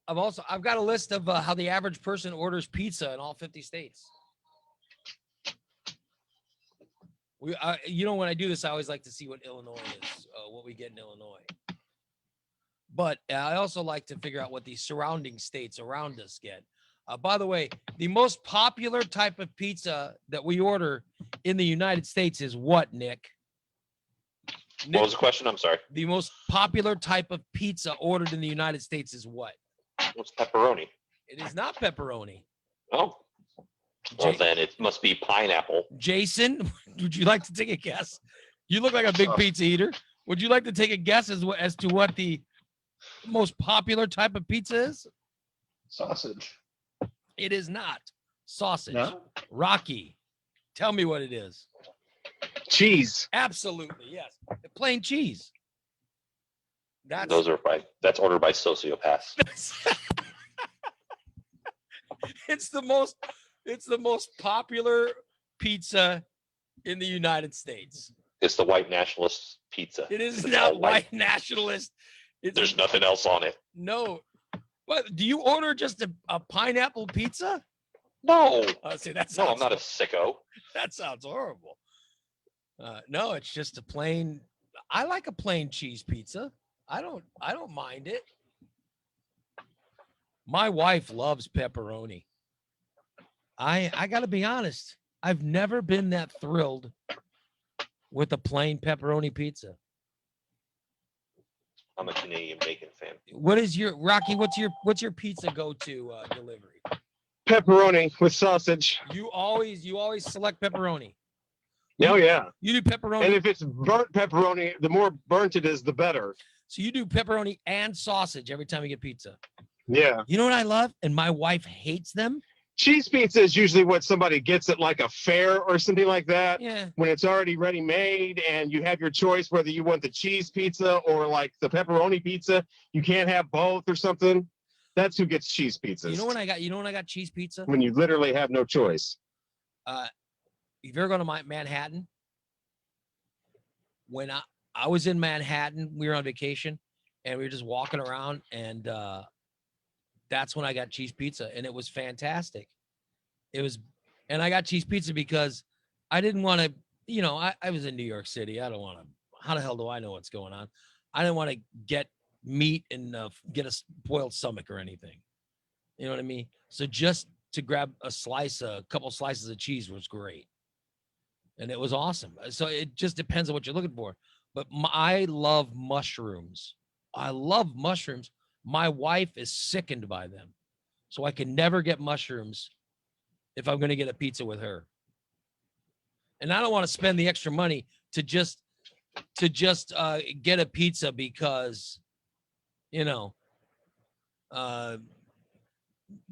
I've got a list of how the average person orders pizza in all 50 states. When I do this, I always like to see what Illinois is, what we get in Illinois. But I also like to figure out what the surrounding states around us get. By the way, the most popular type of pizza that we order in the United States is what, Nick? What was the question? I'm sorry. The most popular type of pizza ordered in the United States is what? What's pepperoni? It is not pepperoni. Oh. Well, then it must be pineapple. Jason, would you like to take a guess? You look like a big pizza eater. Would you like to take a guess as to what the most popular type of pizza is? Sausage. It is not sausage. No? Rocky, tell me what it is. Cheese. Absolutely, yes. Plain cheese. That's ordered by sociopaths. It's the most popular pizza in the United States. It's the white nationalist pizza. It is not white nationalist. There's nothing else on it. No. But do you order just a pineapple pizza? No. No, I'm not a sicko. That sounds horrible. No, it's just a plain. I like a plain cheese pizza. I don't mind it. My wife loves pepperoni. I got to be honest. I've never been that thrilled with a plain pepperoni pizza. I'm a Canadian bacon fan. What is your Rocky? What's your pizza go-to delivery? Pepperoni with sausage. You always select pepperoni. Oh yeah. You do pepperoni. And if it's burnt pepperoni, the more burnt it is, the better. So you do pepperoni and sausage every time you get pizza. Yeah. You know what I love? And my wife hates them. Cheese pizza is usually what somebody gets at like a fair or something like that. Yeah. When it's already ready made and you have your choice whether you want the cheese pizza or like the pepperoni pizza. You can't have both or something. That's who gets cheese pizzas. You know when I got cheese pizza? When you literally have no choice. If you're going to Manhattan, when I was in Manhattan, we were on vacation and we were just walking around and that's when I got cheese pizza and it was fantastic. And I got cheese pizza because I didn't want to, I was in New York City. I don't want to, how the hell do I know what's going on? I didn't want to get meat and get a spoiled stomach or anything. You know what I mean? So just to grab a couple slices of cheese was great. And it was awesome. So it just depends on what you're looking for. But I love mushrooms. I love mushrooms. My wife is sickened by them. So I can never get mushrooms if I'm going to get a pizza with her. And I don't want to spend the extra money to just to just get a pizza because, you know,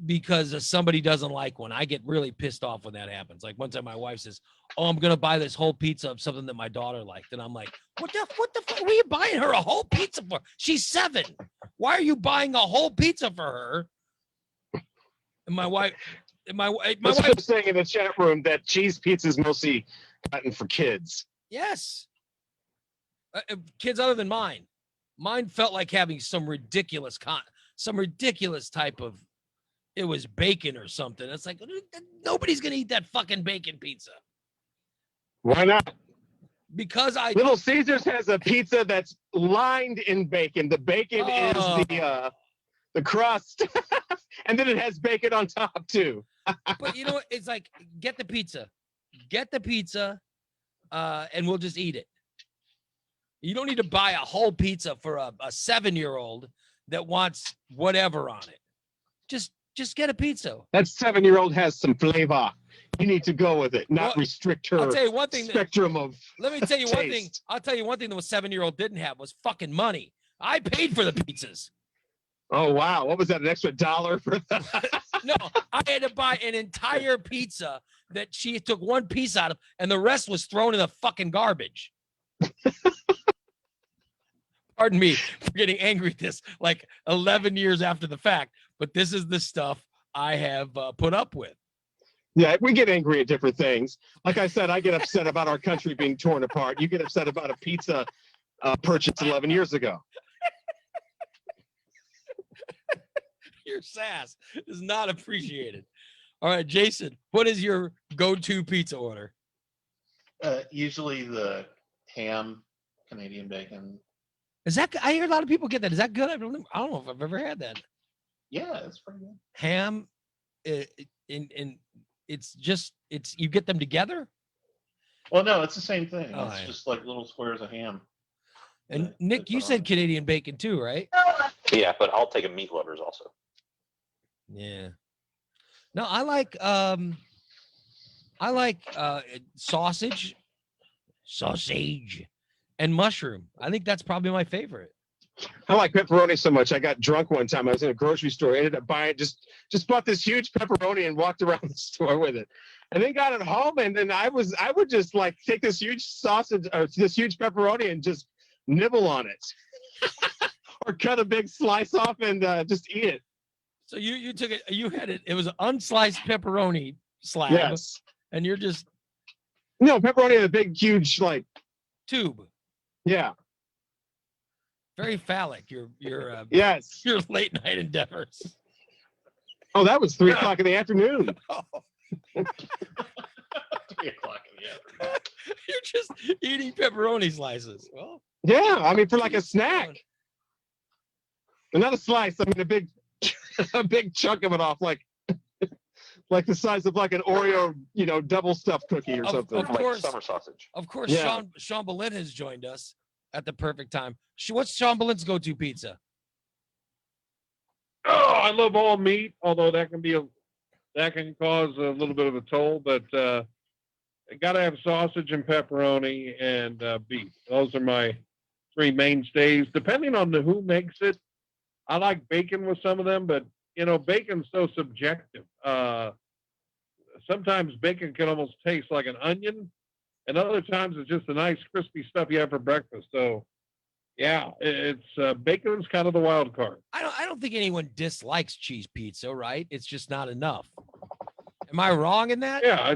because somebody doesn't like one. I get really pissed off when that happens. Like one time my wife says, "Oh, I'm gonna buy this whole pizza of something that my daughter liked," and I'm like, what the fuck? What are you buying her a whole pizza for? She's 7. Why are you buying a whole pizza for her? And my wife was saying in the chat room that cheese pizza is mostly gotten for kids. Yes. Kids other than mine. Mine felt like having some ridiculous type of, it was bacon or something. It's like, nobody's going to eat that fucking bacon pizza. Why not? Because Little Caesars has a pizza that's lined in bacon. The bacon is the crust. And then it has bacon on top too. But you know what? It's like, get the pizza, and we'll just eat it. You don't need to buy a whole pizza for a 7-year-old that wants whatever on it. Just get a pizza. That 7-year-old has some flavor. You need to go with it, not restrict her. I'll tell you one thing. Spectrum of. Let me tell you one thing. taste. I'll tell you one thing that a 7-year-old didn't have was fucking money. I paid for the pizzas. Oh wow! What was that? An extra $1 for that? No, I had to buy an entire pizza that she took one piece out of, and the rest was thrown in the fucking garbage. Pardon me for getting angry at this, like 11 years after the fact, but this is the stuff I have put up with. Yeah, we get angry at different things. Like I said, I get upset about our country being torn apart. You get upset about a pizza purchased 11 years ago. Your sass is not appreciated. All right, Jason, what is your go-to pizza order? Usually the ham, Canadian bacon. Is that? I hear a lot of people get that. Is that good? I don't know if I've ever had that. Yeah, it's pretty good. Ham, it's you get them together. Well, no, it's the same thing. Oh, It's yeah. just like little squares of ham. And Nick, you said Canadian bacon too, right? Yeah, but I'll take a meat lovers also. Yeah. No, I like sausage, and mushroom. I think that's probably my favorite. I like pepperoni so much. I got drunk one time. I was in a grocery store. I ended up buying just bought this huge pepperoni and walked around the store with it. And then got it home, and then I would just like take this huge sausage, this huge pepperoni, and just nibble on it, or cut a big slice off and just eat it. So you took it. You had it. It was an unsliced pepperoni slab. Yes. And you're just pepperoni in a big, huge like tube. Yeah. Very phallic. Your yes. Your late night endeavors. Oh, that was 3:00 in the afternoon. 3:00 in the afternoon. You're just eating pepperoni slices. Well, yeah, I mean for like a snack. And not a slice. I mean a big chunk of it off, like the size of like an Oreo, double stuffed cookie or something. Of course, like summer sausage. Of course, Yeah. Sean Boleyn has joined us at the perfect time. What's Sean Boleyn's go-to pizza? Oh, I love all meat, although that can cause a little bit of a toll. But I got to have sausage and pepperoni and beef. Those are my 3 mainstays. Depending on who makes it, I like bacon with some of them, but bacon's so subjective. Sometimes bacon can almost taste like an onion, and other times it's just a nice crispy stuff you have for breakfast. So, yeah, it's bacon's kind of the wild card. I don't think anyone dislikes cheese pizza, right? It's just not enough. Am I wrong in that? Yeah,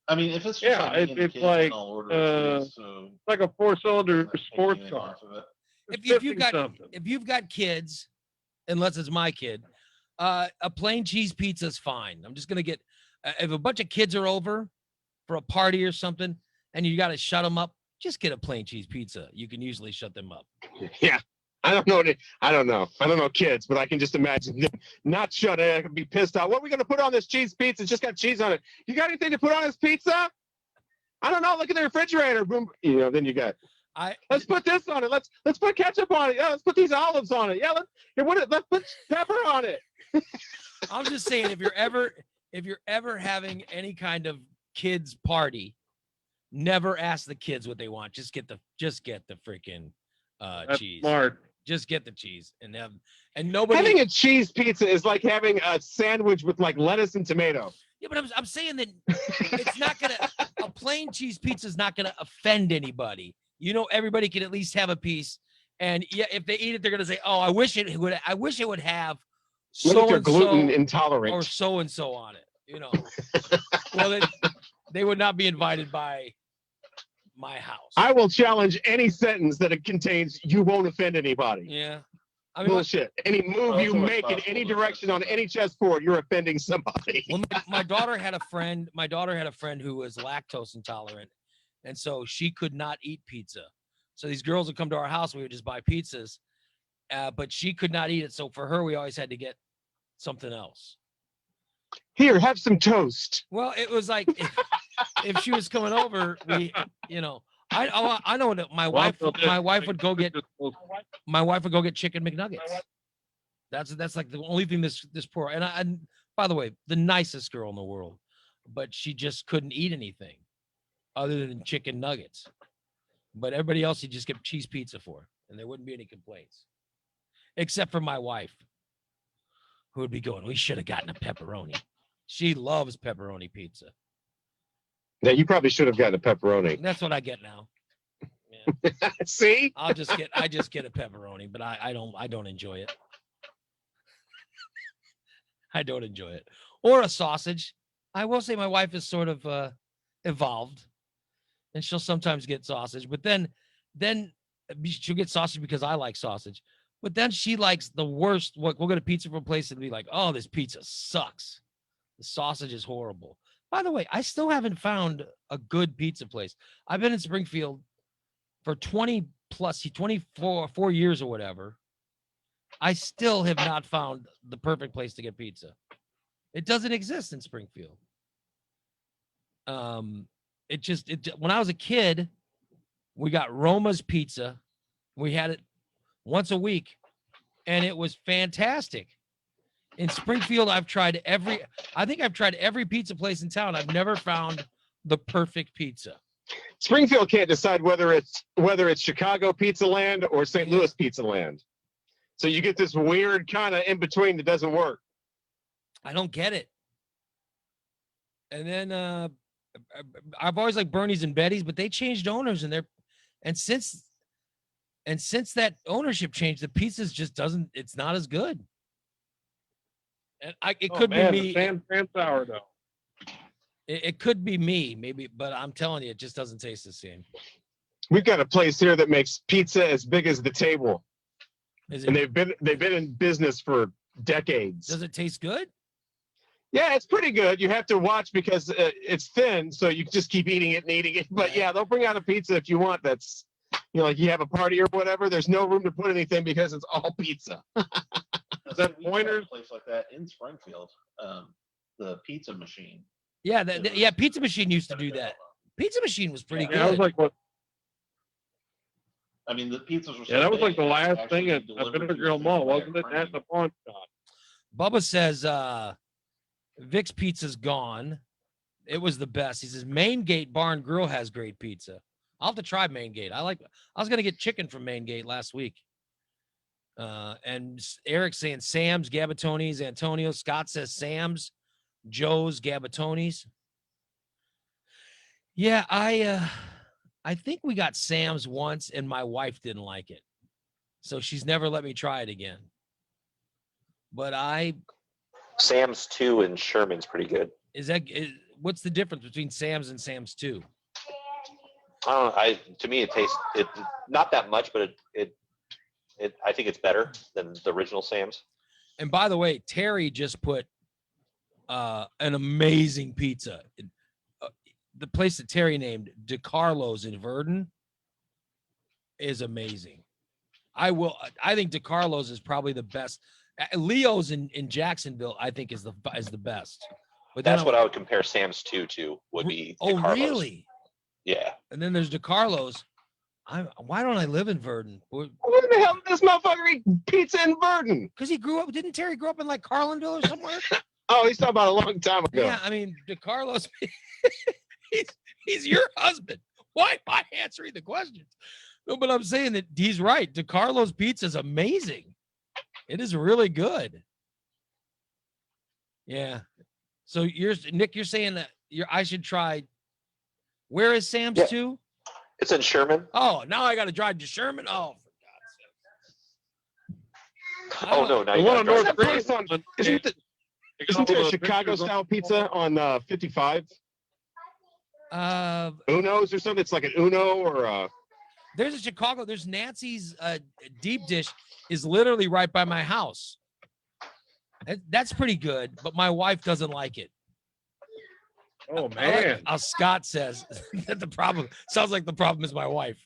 I mean, if it's just it's like like a 4-cylinder sports car. If you've got kids, unless it's my kid, a plain cheese pizza is fine. I'm just gonna get if a bunch of kids are over for a party or something, and you got to shut them up, just get a plain cheese pizza. You can usually shut them up. Yeah. I don't know kids, but I can just imagine them not shut it. I could be pissed off. What are we going to put on this cheese pizza? It's just got cheese on it. You got anything to put on this pizza? I don't know. Look at the refrigerator. Boom. Then you got, let's put this on it. Let's put ketchup on it. Yeah, let's put these olives on it. Yeah, let's put pepper on it. I'm just saying, if you're ever having any kind of kids party, Never ask the kids what they want. Just get the freaking That's cheese. smart. Just get the cheese and nobody. Having a cheese pizza is like having a sandwich with like lettuce and tomato. Yeah, but I'm saying that it's not gonna. A plain cheese pizza is not gonna offend anybody. You know, everybody can at least have a piece. And yeah, if they eat it, they're gonna say, "Oh, I wish it would have What so if they're and gluten so intolerant? or so and so on it." You know, well, they would not be invited by my house. I will challenge any sentence that it contains "you won't offend anybody." Yeah, I mean, Bullshit. Any move you make in any direction on any chessboard, you're offending somebody. Well, my daughter had a friend. My daughter had a friend who was lactose intolerant, and so she could not eat pizza. So these girls would come to our house. We would just buy pizzas, but she could not eat it. So for her, we always had to get something else. Here, have some toast. Well, it was like if she was coming over, I know that my wife would go get chicken McNuggets. That's like the only thing this poor and by the way, the nicest girl in the world, but she just couldn't eat anything other than chicken nuggets. But everybody else, you just get cheese pizza for, and there wouldn't be any complaints, except for my wife, who would be going, "We should have gotten a pepperoni." She loves pepperoni pizza. Yeah, you probably should have gotten a pepperoni. That's what I get now. Yeah. See? I just get a pepperoni, but I don't enjoy it. I don't enjoy it. Or a sausage. I will say my wife is sort of evolved, and she'll sometimes get sausage, but then she'll get sausage because I like sausage. But then she likes the worst. We'll go to pizza from a place and be like, "Oh, this pizza sucks. The sausage is horrible." By the way, I still haven't found a good pizza place. I've been in Springfield for 24 years or whatever. I still have not found the perfect place to get pizza. It doesn't exist in Springfield. When I was a kid, we got Roma's Pizza. We had it once a week, and it was fantastic. In Springfield, I've tried every pizza place in town. I've never found the perfect pizza. Springfield can't decide whether it's Chicago Pizza Land or St. Louis Pizza Land. So you get this weird kind of in between that doesn't work. I don't get it. And then I've always liked Bernie's and Betty's, but they changed owners, and since that ownership change, the pizzas just it's not as good. And it could be me. San sour though. It could be me, maybe, but I'm telling you, it just doesn't taste the same. We've got a place here that makes pizza as big as the table, and they've been in business for decades. Does it taste good? Yeah, it's pretty good. You have to watch because it's thin, so you just keep eating it and eating it. But yeah, they'll bring out a pizza if you want. That's like you have a party or whatever. There's no room to put anything because it's all pizza. Is that Pointers? Place like that in Springfield, the Pizza Machine. Yeah, Pizza Machine used to do that. Pizza Machine was pretty good. I was like, what? I mean, the pizzas were. Yeah, that was like the last thing at Vinegar Grill Mall, wasn't it? At the pawn shop. Bubba says Vic's Pizza's gone. It was the best. He says Main Gate Bar and Grill has great pizza. I'll have to try Main Gate. I was gonna get chicken from Main Gate last week. And Eric's saying Sam's, Gabatoni's, Antonio. Scott says Sam's, Joe's, Gabatoni's. Yeah, I think we got Sam's once, and my wife didn't like it, so she's never let me try it again. But Sam's 2 and Sherman's pretty good. What's the difference between Sam's and Sam's 2? To me, it tastes not that much, but I think it's better than the original Sam's. And by the way, Terry just put an amazing pizza. The place that Terry named DeCarlo's in Verdon is amazing. I think DeCarlo's is probably the best. Leo's in Jacksonville, I think, is the best. But that's what I would compare Sam's 2 to. Would be. Oh, DeCarlo's. Really? Yeah. And then there's DeCarlo's. Why don't I live in Verdon? Where the hell did this motherfucker eat pizza in Verdon? Because he grew up. Didn't Terry grow up in like Carlinville or somewhere? Oh, he's talking about a long time ago. Yeah, I mean, DeCarlo's. he's your husband. husband. Why am I answering the questions? No, but I'm saying that he's right. DeCarlo's pizza is amazing. It is really good. Yeah. So Nick, you're saying that I should try. Where is Sam's too? It's in Sherman. Oh, now I got to drive to Sherman. Oh, for God's sake. Oh no, now The you one on gotta North drive Street. Isn't there a Chicago style pizza on 55? Uno's or something? It's like an Uno or a. There's a Chicago. There's Nancy's deep dish is literally right by my house. That's pretty good, but my wife doesn't like it. Oh man! Scott says that the problem sounds like the problem is my wife.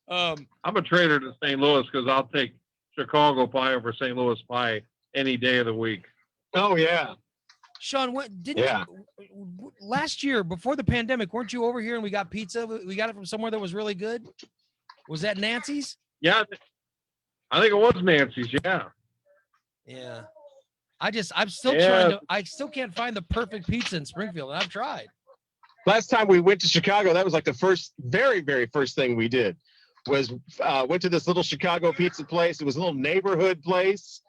I'm a traitor to St. Louis because I'll take Chicago pie over St. Louis pie any day of the week. Oh yeah, Sean, last year before the pandemic, weren't you over here and we got pizza? We got it from somewhere that was really good. Was that Nancy's? Yeah, I think it was Nancy's. Yeah. Yeah. I'm still trying to. I still can't find the perfect pizza in Springfield, and I've tried. Last time we went to Chicago, that was like the very first thing we did was went to this little Chicago pizza place. It was a little neighborhood place.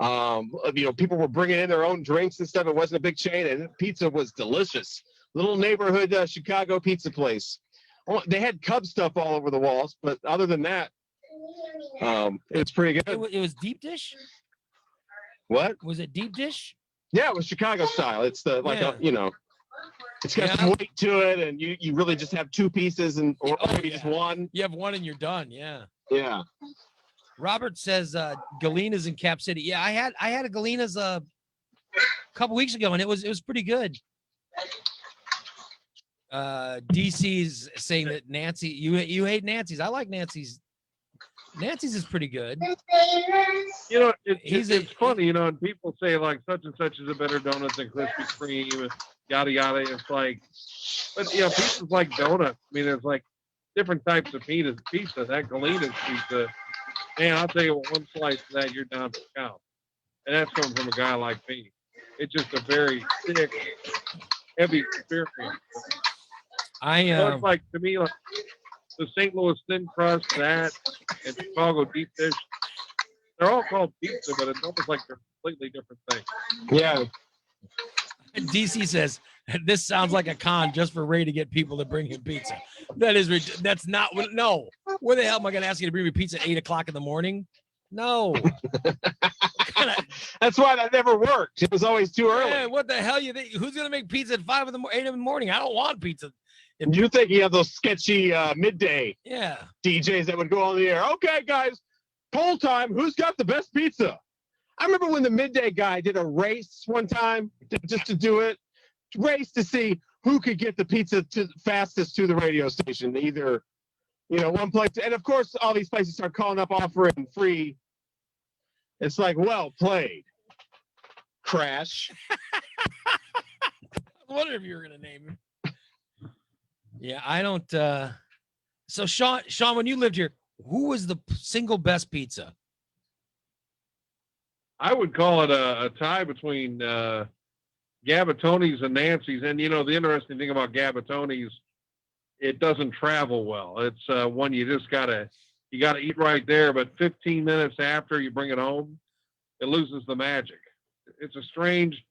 People were bringing in their own drinks and stuff. It wasn't a big chain, and pizza was delicious. Little neighborhood Chicago pizza place. They had Cub stuff all over the walls, but other than that, it's pretty good. It was deep dish. What was it? Deep dish? Yeah, it was Chicago style. It's it's got some weight to it, and you really just have two pieces or maybe just one. You have one and you're done. Yeah. Yeah. Robert says Galina's in Cap City. Yeah, I had a Galina's a couple weeks ago, and it was pretty good. DC's saying that Nancy, you hate Nancy's. I like Nancy's. Nancy's is pretty good. It's funny, and people say like such and such is a better donut than Krispy Kreme, yada yada. It's like, but pizza's like donuts. I mean, there's like different types of pizza. That Galina's pizza, man, I'll tell you what, one slice of that, you're down for the count. And that's coming from a guy like me. It's just a very thick, heavy experience. It's like, to me, like the St. Louis thin crust, that, and Chicago deep dish, they're all called pizza, but it's almost like they're completely different things. Yeah. DC says, this sounds like a con just for Ray to get people to bring him pizza. That's not what, no. Where the hell am I going to ask you to bring me pizza at 8 o'clock in the morning? No. That's why that never worked. It was always too early. Man, what the hell you think? Who's going to make pizza at 8 in the morning? I don't want pizza. You think you have those sketchy midday Yeah. DJs that would go on the air. Okay, guys, poll time. Who's got the best pizza? I remember when the midday guy did a race one time just to do it. Race to see who could get the pizza fastest to the radio station. Either, one place. And, of course, all these places start calling up offering free. It's like, well played. Crash. I wonder if you were going to name him. Yeah, I don't. So, Sean, when you lived here, who was the single best pizza? I would call it a tie between Gabatoni's and Nancy's. And, the interesting thing about Gabatoni's, it doesn't travel well. It's one you just got to eat right there. But 15 minutes after you bring it home, it loses the magic. It's a strange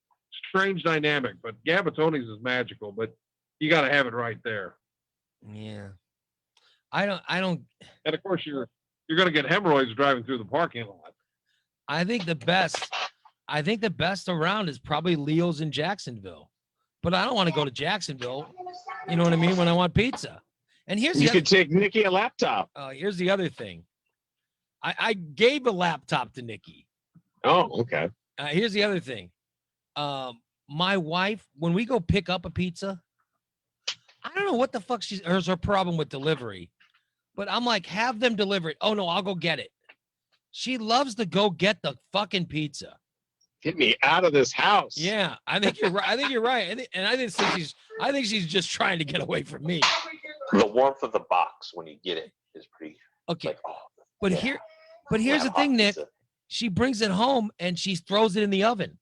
dynamic, but Gabatoni's is magical, but you got to have it right there. Yeah. I don't. And of course you're going to get hemorrhoids driving through the parking lot. I think the best around is probably Leo's in Jacksonville, but I don't want to go to Jacksonville. You know what I mean? When I want pizza. And you could take Nikki a laptop. Here's the other thing. I gave a laptop to Nikki. Oh, okay. Here's the other thing. My wife, when we go pick up a pizza, I don't know what the fuck her problem with delivery, but I'm like, have them deliver it. Oh no, I'll go get it. She loves to go get the fucking pizza. Get me out of this house. Yeah, I think you're right. I think you're right. I think she's just trying to get away from me. The warmth of the box when you get it is pretty. Okay, like, here's the thing, Nick. Pizza. She brings it home and she throws it in the oven.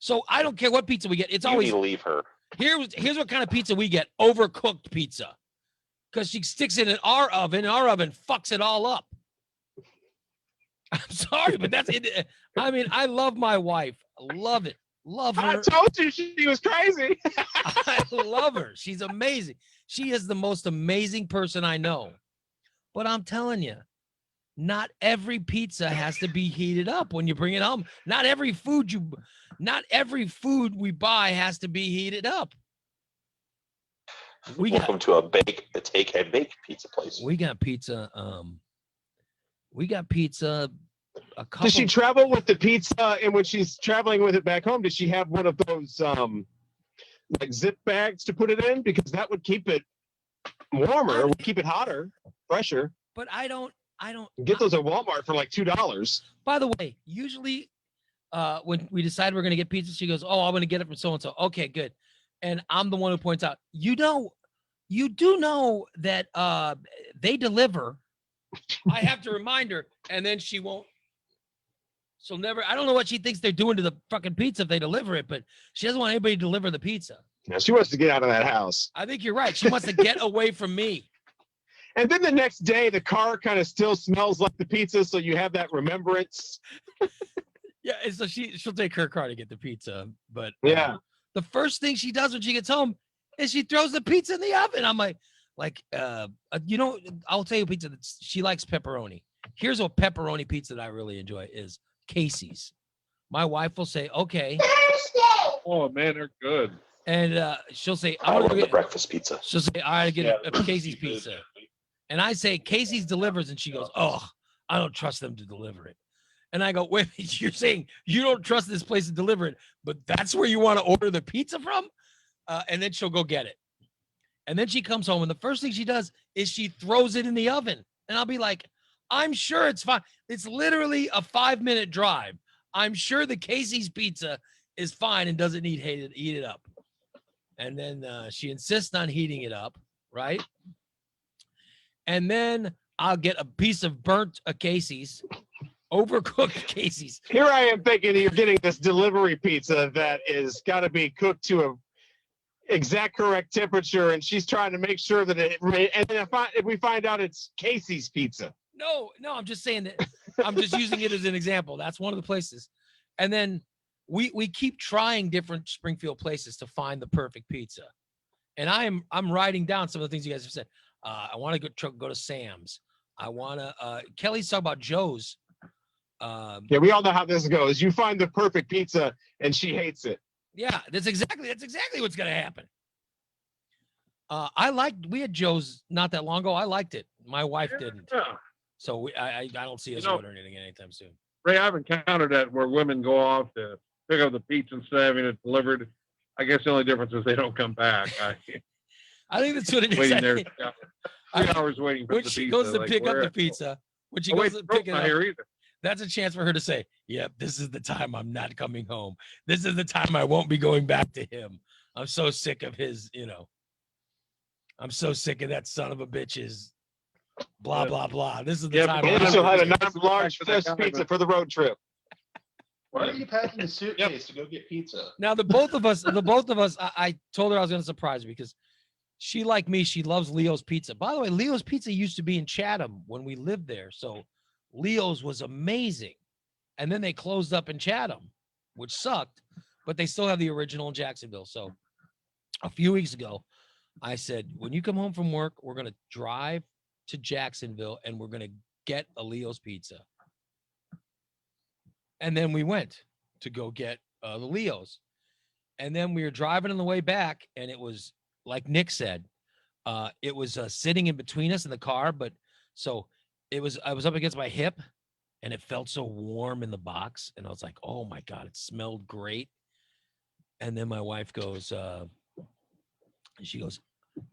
So I don't care what pizza we get. It's always need to leave her. Here's what kind of pizza we get: overcooked pizza, because she sticks it in our oven. And our oven fucks it all up. I'm sorry, but that's it. I mean, I love my wife. I love it. Love her. I told you she was crazy. I love her. She's amazing. She is the most amazing person I know. But I'm telling you, not every pizza has to be heated up when you bring it home. Not every food we buy has to be heated up. Welcome to a take and bake pizza place. We got pizza. We got pizza. A couple. Does she travel with the pizza, and when she's traveling with it back home, does she have one of those like zip bags to put it in? Because that would keep it warmer, would keep it hotter, fresher. But I don't get those at Walmart for like $2. By the way, usually when we decide we're gonna get pizza, she goes, "Oh, I'm gonna get it from so and so." Okay, good. And I'm the one who points out, you do know that they deliver. I have to remind her, and then she'll never. I don't know what she thinks they're doing to the fucking pizza if they deliver it, but she doesn't want anybody to deliver the pizza. Yeah, she wants to get out of that house. I think you're right. She wants to get away from me. And then the next day, the car kind of still smells like the pizza, so you have that remembrance. Yeah, and so she'll take her car to get the pizza, but yeah, the first thing she does when she gets home is she throws the pizza in the oven. I'm like, I'll tell you pizza that she likes pepperoni. Here's a pepperoni pizza that I really enjoy is Casey's. My wife will say, okay. Oh man, they're good. And she'll say, I want the breakfast pizza. She'll say, I gotta get a Casey's pizza. And I say, Casey's delivers, and she goes, oh, I don't trust them to deliver it. And I go, wait, you're saying you don't trust this place to deliver it, but that's where you want to order the pizza from? And then she'll go get it. And then she comes home, and the first thing she does is she throws it in the oven. And I'll be like, I'm sure it's fine. It's literally a 5-minute drive. I'm sure the Casey's pizza is fine and doesn't need heated up. And then she insists on heating it up, right? And then I'll get a piece of burnt Casey's, overcooked Casey's. Here I am thinking you're getting this delivery pizza that is got to be cooked to a exact correct temperature, and she's trying to make sure that it. And then if we find out it's Casey's pizza. No, I'm just saying that. I'm just using it as an example. That's one of the places. And then we keep trying different Springfield places to find the perfect pizza. And I'm writing down some of the things you guys have said. I want to go to Sam's. I want to. Kelly's talking about Joe's. Yeah, we all know how this goes. You find the perfect pizza, and she hates it. Yeah, that's exactly what's gonna happen. We had Joe's not that long ago. I liked it. My wife didn't. Yeah. So I don't see us ordering anything anytime soon. Ray, I've encountered that where women go off to pick up the pizza instead of having it delivered. I guess the only difference is they don't come back. I think that's what it is. Waiting there 3 hours waiting for the pizza. When she goes to pick up the pizza, when she goes to pick it up, that's a chance for her to say, yep, this is the time I'm not coming home. This is the time I won't be going back to him. I'm so sick of his, I'm so sick of that son of a bitch's blah, blah, blah. This is the time. And she'll have a nice large fresh pizza for the road trip. Why are you packing a suitcase to go get pizza? Now, the both of us, I told her I was going to surprise her because she, like me, she loves Leo's Pizza. By the way, Leo's Pizza used to be in Chatham when we lived there. So Leo's was amazing. And then they closed up in Chatham, which sucked, but they still have the original in Jacksonville. So a few weeks ago, I said, when you come home from work, we're going to drive to Jacksonville and we're going to get a Leo's Pizza. And then we went to go get the Leo's. And then we were driving on the way back, and it was, like Nick said, it was sitting in between us in the car. But so I was up against my hip, and it felt so warm in the box. And I was like, oh my God, it smelled great. And then my wife goes, she goes,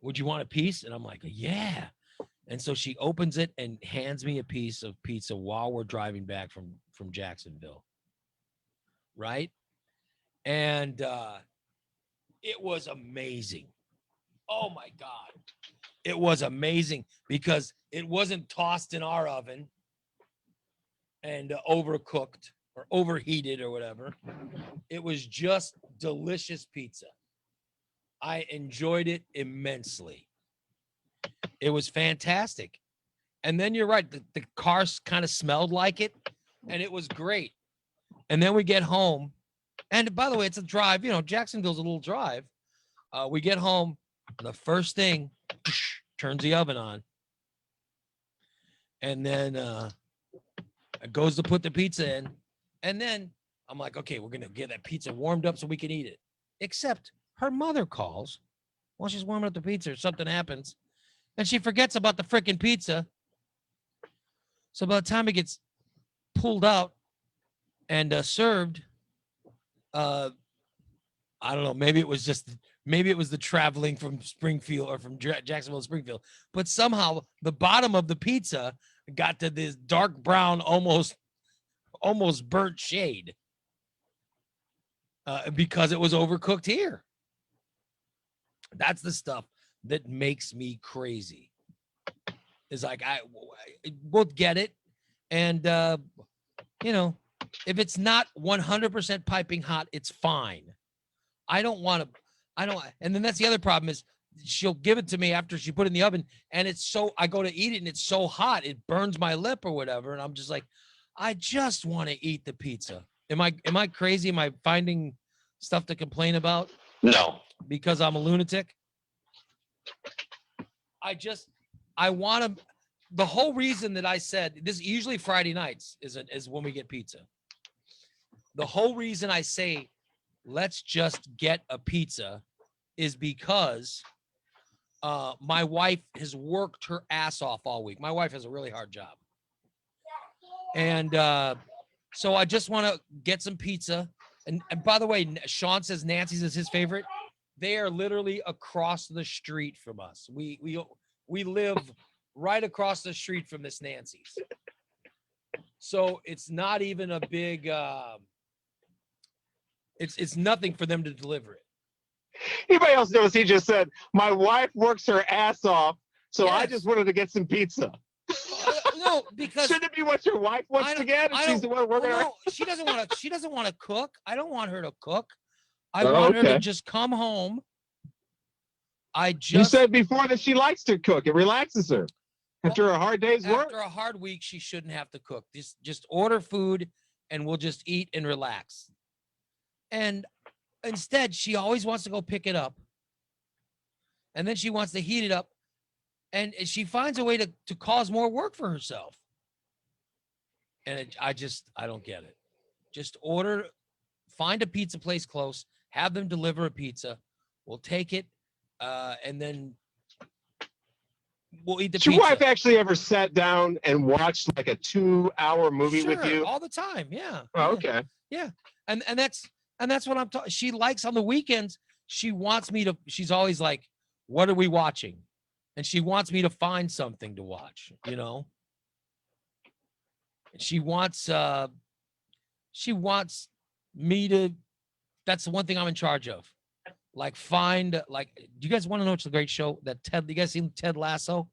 would you want a piece? And I'm like, yeah. And so she opens it and hands me a piece of pizza while we're driving back from Jacksonville. Right? And it was amazing. Oh my God. It was amazing because it wasn't tossed in our oven and overcooked or overheated or whatever. It was just delicious pizza. I enjoyed it immensely. It was fantastic. And then you're right, the car kind of smelled like it, and it was great. And then we get home, and by the way, it's a drive. You know, Jacksonville's a little drive. We get home, and the first thing, turns the oven on, and then it goes to put the pizza in, and then I'm like, okay, we're gonna get that pizza warmed up so we can eat it. Except her mother calls while she's warming up the pizza, or something happens, and she forgets about the freaking pizza. So by the time it gets pulled out and served, I don't know, maybe it was the traveling from Springfield or from Jacksonville to Springfield, but somehow the bottom of the pizza got to this dark brown, almost burnt shade because it was overcooked here. That's the stuff that makes me crazy. Is like, we'll get it. And, you know, if it's not 100% piping hot, it's fine. And then that's the other problem is she'll give it to me after she put it in the oven, and I go to eat it and it's so hot, it burns my lip or whatever. And I'm just like, I just want to eat the pizza. Am I crazy? Am I finding stuff to complain about? No. Because I'm a lunatic? I want to. The whole reason that I said this, usually Friday nights is when we get pizza. The whole reason I say let's just get a pizza is because my wife has worked her ass off all week. My wife has a really hard job, and so I just want to get some pizza. And by the way, Sean says Nancy's is his favorite. They are literally across the street from us. We live right across the street from this Nancy's. So it's not even a big, it's nothing for them to deliver it. Anybody else notice he just said, my wife works her ass off, so Yes. I just wanted to get some pizza. No, because shouldn't it be what your wife wants to get? If she's the one working her no, she doesn't want to cook. I don't want her to cook. I Oh, want her to okay. just come home. You said before that she likes to cook. It relaxes her. After a hard day's work? After a hard week, she shouldn't have to cook. Just order food and we'll just eat and relax. And instead, she always wants to go pick it up. And then she wants to heat it up. And she finds a way to cause more work for herself. And I don't get it. Just find a pizza place close, have them deliver a pizza. We'll take it, and then we'll eat the Has pizza. your wife actually ever sat down and watched like a 2-hour movie with Sure, you? all the time. Yeah. Oh, okay. Yeah. And that's what I'm talking. She likes on the weekends. She wants me to, she's always like, what are we watching? And she wants me to find something to watch, you know? She wants me to, that's the one thing I'm in charge of. Like do you guys want to know what's a great show that you guys seen Ted Lasso?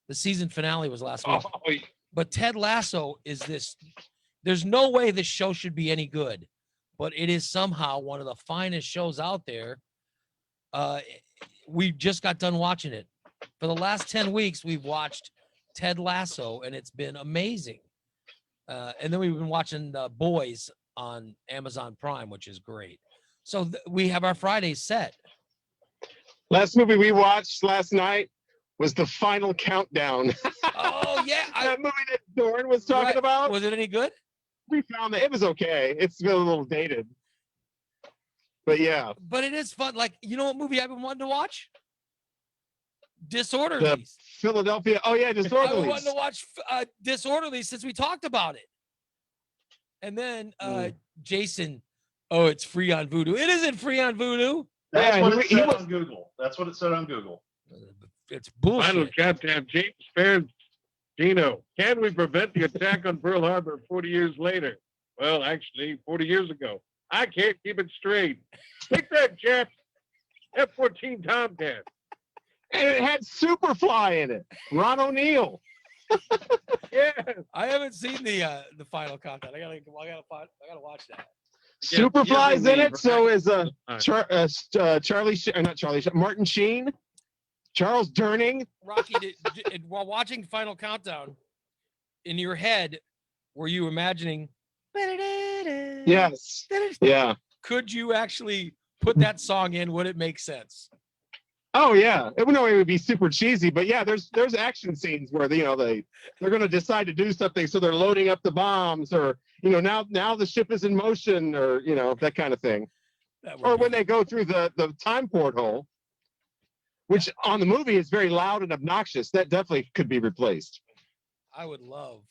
The season finale was last week. Oh, yeah. But Ted Lasso is there's no way this show should be any good, but it is somehow one of the finest shows out there. We just got done watching it. For the last 10 weeks, we've watched Ted Lasso, and it's been amazing. And then we've been watching Boys on Amazon Prime, which is great. So we have our Fridays set. Last movie we watched last night was The Final Countdown. Oh, yeah. That movie that Dorn was talking about. Was it any good? We found that it was okay. It's been a little dated. But yeah. But it is fun. Like, you know what movie I've been wanting to watch? The Disorderlies. Philadelphia. Oh, yeah, I've been Disorderlies. wanting to watch Disorderlies since we talked about it. And then Jason, it's free on Vudu. It isn't free on Vudu. That's Yeah, what he it said was- on Google. That's what it said on Google. It's bullshit. Final countdown. James Sparantino. Can we prevent the attack on Pearl Harbor 40 years later? Well, actually, 40 years ago. I can't keep it straight. Take that, Jeff. F-14 Tomcat. And it had Superfly in it. Ron O'Neill. Yeah. I haven't seen the final content. I gotta watch that. Superfly's in it. So is Martin Sheen, Charles Durning. Rocky, while watching Final Countdown, in your head, were you imagining? Yes. Yeah. Could you actually put that song in? Would it make sense? Oh yeah, it would be super cheesy, but yeah, there's action scenes where they're going to decide to do something, so they're loading up the bombs, or now the ship is in motion, or that kind of thing, or when they go through the time porthole, which on the movie is very loud and obnoxious. That definitely could be replaced. I would love.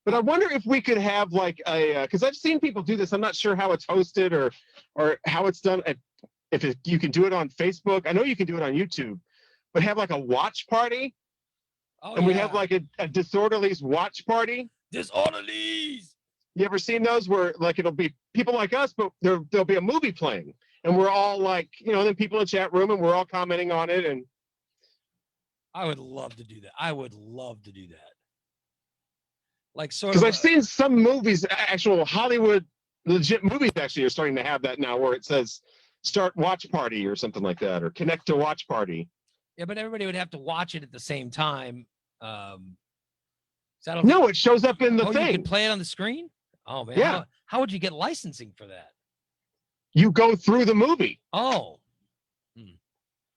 But I wonder if we could have like because I've seen people do this. I'm not sure how it's hosted or how it's done. You can do it on Facebook. I know you can do it on YouTube, but have like a watch party. Oh, and we have like a Disorderlies watch party. Disorderlies. You ever seen those where like it'll be people like us, but there'll be a movie playing, and we're all like, then people in the chat room, and we're all commenting on it. And I would love to do that. I would love to do that. Like because I've seen some movies, actual Hollywood legit movies, actually are starting to have that now, where it says start watch party or something like that, or connect to watch party. Yeah, but everybody would have to watch it at the same time. No, it shows up in the thing. You can play it on the screen? Oh man. Yeah. How would you get licensing for that? You go through the movie. Oh.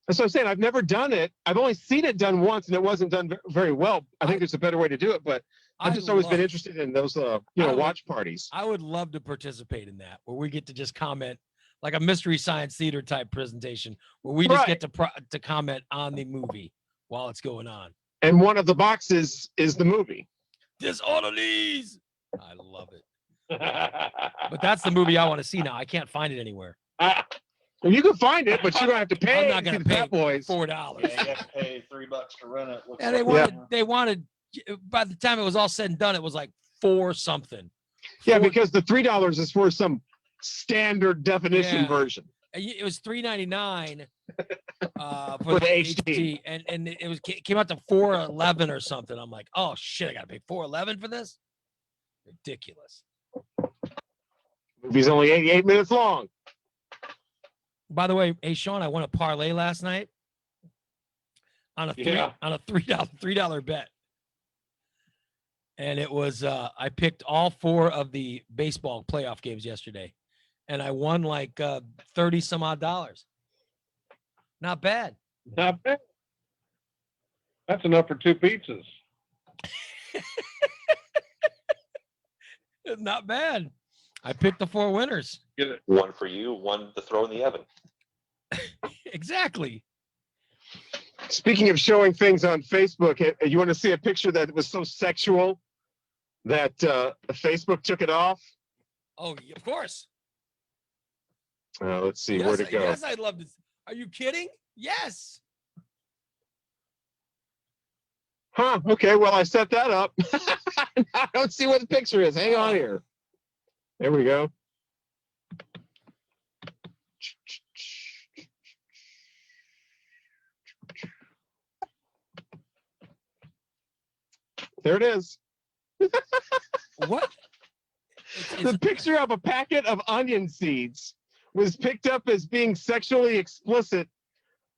That's what I'm saying. I've never done it. I've only seen it done once, and it wasn't done very well. I think there's a better way to do it, but I've just always been interested in those, watch parties. I would love to participate in that, where we get to just comment, like a Mystery Science Theater type presentation, where we just get to comment on the movie while it's going on. And one of the boxes is the movie. Disorderlies. I love it. But that's the movie I want to see now. I can't find it anywhere. Well, you can find it, but you're gonna have to pay. I'm not gonna pay $4. Yeah, you have to pay $3 to rent it. And they wanted. By the time it was all said and done, it was like $4 something. Yeah, because the $3 is for some standard definition version. It was $3.99 for the HD, and it came out to $4.11 or something. I'm like, oh shit, I gotta pay $4.11 for this? Ridiculous. Movie's only 88 minutes long. By the way, hey Sean, I won a parlay last night on a $3 bet. And it was I picked all 4 of the baseball playoff games yesterday, and I won like 30 some odd dollars. Not bad. Not bad. That's enough for 2 pizzas. Not bad. I picked the 4 winners. Get it. One for you, one to throw in the oven. Exactly. Speaking of showing things on Facebook, you want to see a picture that was so sexual that Facebook took it off? Oh, of course. Let's see, where'd it go? Yes, I'd love to. Are you kidding? Yes. Huh, okay, well, I set that up. I don't see what the picture is. Hang on here. There we go. There it is. What? The picture of a packet of onion seeds was picked up as being sexually explicit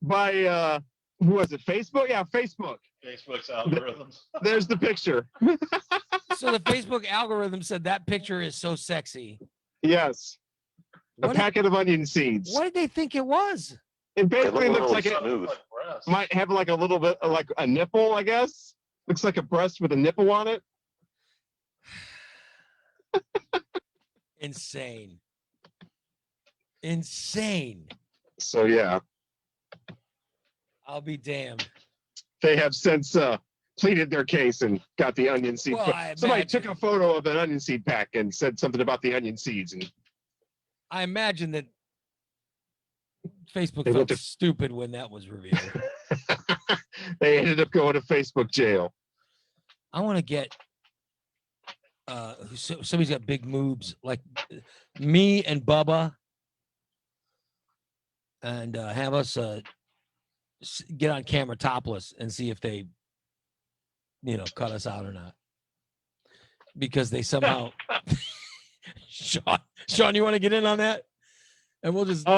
by, who was it, Facebook? Yeah, Facebook. Facebook's algorithms. There's the picture. So the Facebook algorithm said that picture is so sexy. Yes. A packet of onion seeds. What did they think it was? It basically looks like it might have like a little bit of like a nipple, I guess. Looks like a breast with a nipple on it. Insane. Insane. So yeah. I'll be damned. They have since pleaded their case and got the onion seed. Well, somebody took a photo of an onion seed pack and said something about the onion seeds, and I imagine that Facebook felt stupid when that was revealed. They ended up going to Facebook jail. I want to get somebody's got big moves like me and Bubba, and have us get on camera topless and see if they, cut us out or not, because they somehow Sean, you want to get in on that? And we'll just be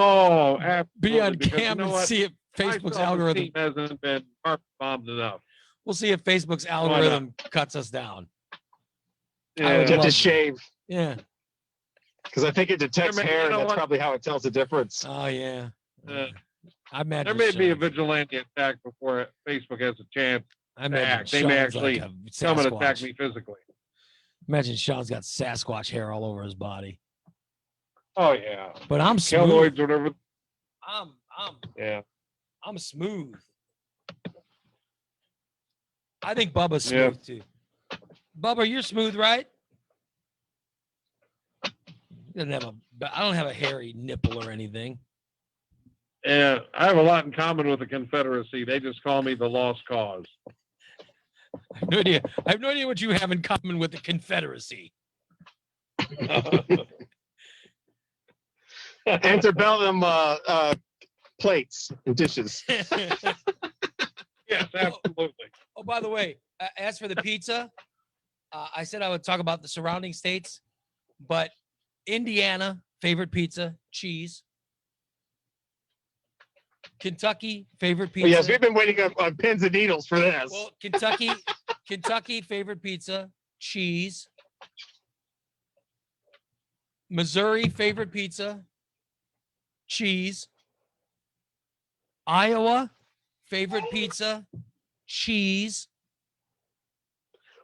on cam and see if Facebook's algorithm hasn't been carpet bombed enough. We'll see if Facebook's algorithm cuts us down. Yeah. I would have to shave. Yeah. Because I think it detects hair, and that's probably how it tells the difference. Oh, yeah. I imagine there may be a vigilante attack before Facebook has a chance to act. They may actually come and attack me physically. Imagine Sean's got Sasquatch hair all over his body. Oh yeah. But I'm smooth. Keloids, whatever. I'm smooth. I think Bubba's smooth too. Bubba, you're smooth, right? I don't have a hairy nipple or anything. Yeah, I have a lot in common with the Confederacy. They just call me the lost cause. I have no idea what you have in common with the Confederacy. Antebellum plates and dishes. Yes, absolutely. Oh, by the way, as for the pizza, I said I would talk about the surrounding states, but Indiana, favorite pizza, cheese. Kentucky, favorite pizza. Well, yes, we've been waiting on pins and needles for this. Well, Kentucky, favorite pizza, cheese. Missouri, favorite pizza, cheese. Iowa, favorite pizza, cheese.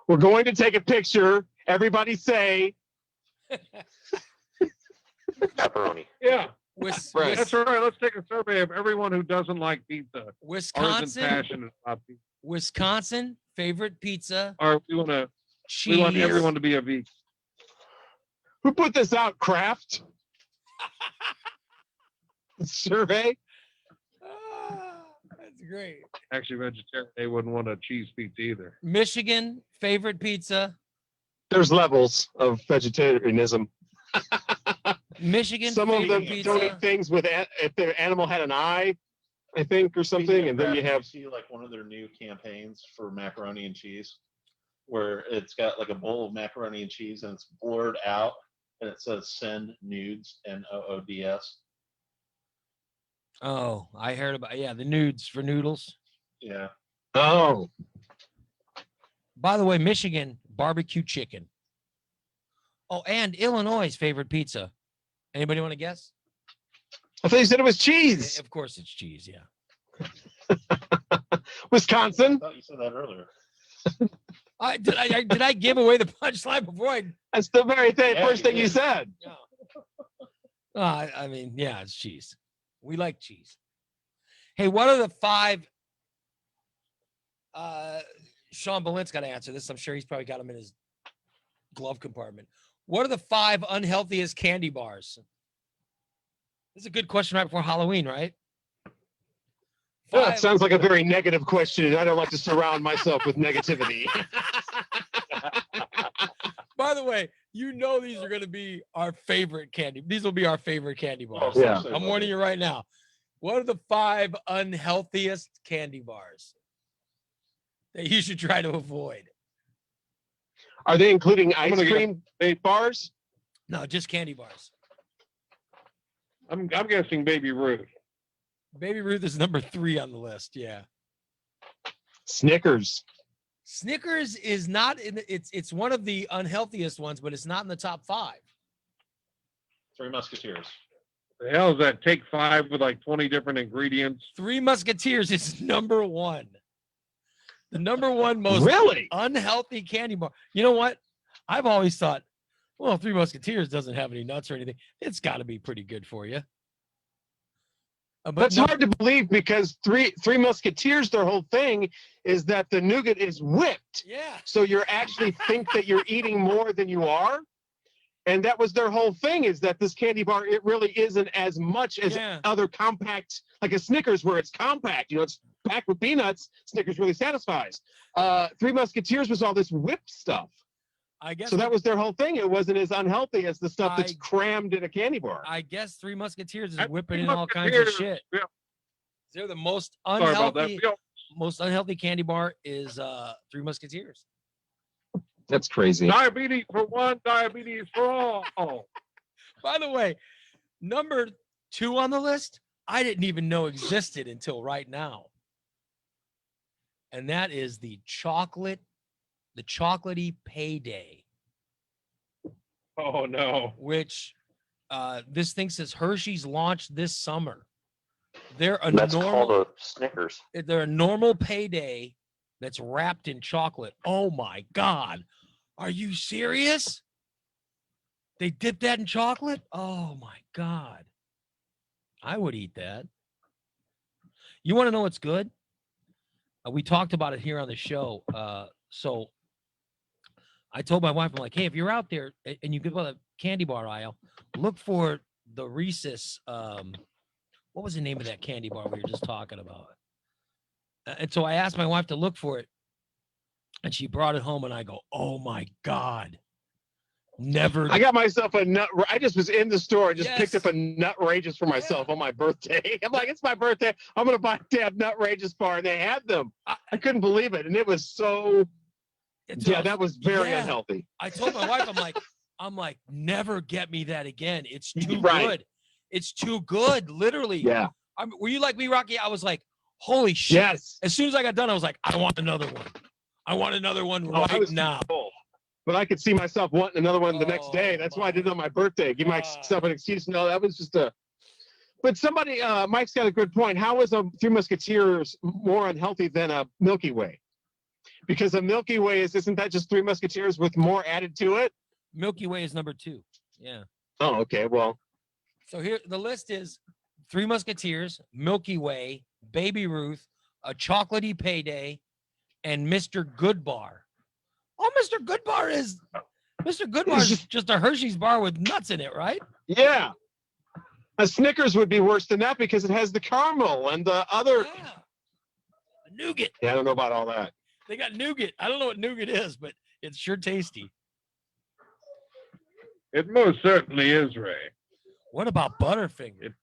We're going to take a picture. Everybody say pepperoni. Yeah. That's right. Let's take a survey of everyone who doesn't like pizza. Wisconsin, or isn't passionate about pizza. Wisconsin, favorite pizza. Or we want everyone to be a vegan. Who put this out? Kraft? Survey? That's great. Actually, vegetarian, they wouldn't want a cheese pizza either. Michigan, favorite pizza. There's levels of vegetarianism. Michigan, some of them pizza. don't eat things with if the animal had an eye, I think, or something, and then you have see like one of their new campaigns for macaroni and cheese, where it's got like a bowl of macaroni and cheese and it's blurred out and it says "send nudes" NOODS. Oh, I heard about the nudes for noodles. Yeah. Oh. By the way, Michigan barbecue chicken. Oh, and Illinois' favorite pizza. Anybody want to guess? I thought you said it was cheese. Of course it's cheese, yeah. Wisconsin. I thought you said that earlier. Did I give away the punchline before I? That's the very first thing you said. Yeah. I mean, yeah, it's cheese. We like cheese. Hey, what are the 5? Sean Bolint's got to answer this. I'm sure he's probably got them in his glove compartment. What are the 5 unhealthiest candy bars? This is a good question right before Halloween, right? Well, it sounds like a very negative question, and I don't like to surround myself with negativity. By the way, you know these are going to be our favorite candy. These will be our favorite candy bars. Yeah. I'm warning you right now. What are the 5 unhealthiest candy bars that you should try to avoid? Are they including ice cream bars? No, just candy bars. I'm guessing Baby Ruth. Baby Ruth is number 3 on the list. Yeah. Snickers. Snickers is not in. It's one of the unhealthiest ones, but it's not in the top 5. Three Musketeers. The hell is that? Take 5 with like 20 different ingredients. Three Musketeers is number 1. The number 1 most unhealthy candy bar. You know what? I've always thought, well, Three Musketeers doesn't have any nuts or anything. It's got to be pretty good for you. But that's hard to believe because three Musketeers, their whole thing is that the nougat is whipped. Yeah. So you actually think that you're eating more than you are. And that was their whole thing, is that this candy bar, it really isn't as much as other compact, like a Snickers where it's compact. You know, it's packed with peanuts. Snickers really satisfies. Three Musketeers was all this whipped stuff. I guess so that was their whole thing. It wasn't as unhealthy as the stuff that's crammed in a candy bar. I guess Three Musketeers is whipping in all kinds of shit. Yeah. They're the most unhealthy candy bar is Three Musketeers. That's crazy. Diabetes for one, diabetes for all. By the way, number 2 on the list, I didn't even know existed until right now. And that is the chocolatey payday. Oh no. Which this thing says Hershey's launched this summer. They're a That's normal called a Snickers. they're a normal payday that's wrapped in chocolate. Oh my God. Are you serious? They dip that in chocolate? Oh my God. I would eat that. You want to know what's good? We talked about it here on the show. So I told my wife, I'm like, hey, if you're out there and you go to the candy bar aisle, look for the Reese's. What was the name of that candy bar we were just talking about? And so I asked my wife to look for it, and she brought it home, and I go, oh my God. Never. I got myself a nut. I just was in the store and just Yes. picked up a Nutrageous for myself on my birthday. I'm like, it's my birthday. I'm going to buy a damn Nutrageous bar. And they had them. I couldn't believe it. And it was so, yeah, that was very Yeah. unhealthy. I told my wife, I'm like, never get me that again. It's too Right. good. It's too good, literally. Yeah. Were you like me, Rocky? I was like, holy shit. Yes. As soon as I got done, I was like, I want another one. I want another one Oh, I right was now. full. But I could see myself wanting another one the next day. That's why I did it on my birthday. Give myself an excuse. No, that was just a. But somebody, Mike's got a good point. How is a Three Musketeers more unhealthy than a Milky Way? Because a Milky Way isn't that just Three Musketeers with more added to it? Milky Way is number 2. Yeah. Oh, okay. Well, So here the list is Three Musketeers, Milky Way, Baby Ruth, a chocolatey payday, and Mr. Goodbar. Oh, Mr. Goodbar is just a Hershey's bar with nuts in it, right? yeah. A Snickers would be worse than that because it has the caramel and the other. Yeah. Nougat. Yeah, I don't know about all that. They got nougat. I don't know what nougat is, but it's sure tasty. It most certainly is, Ray. What about Butterfinger?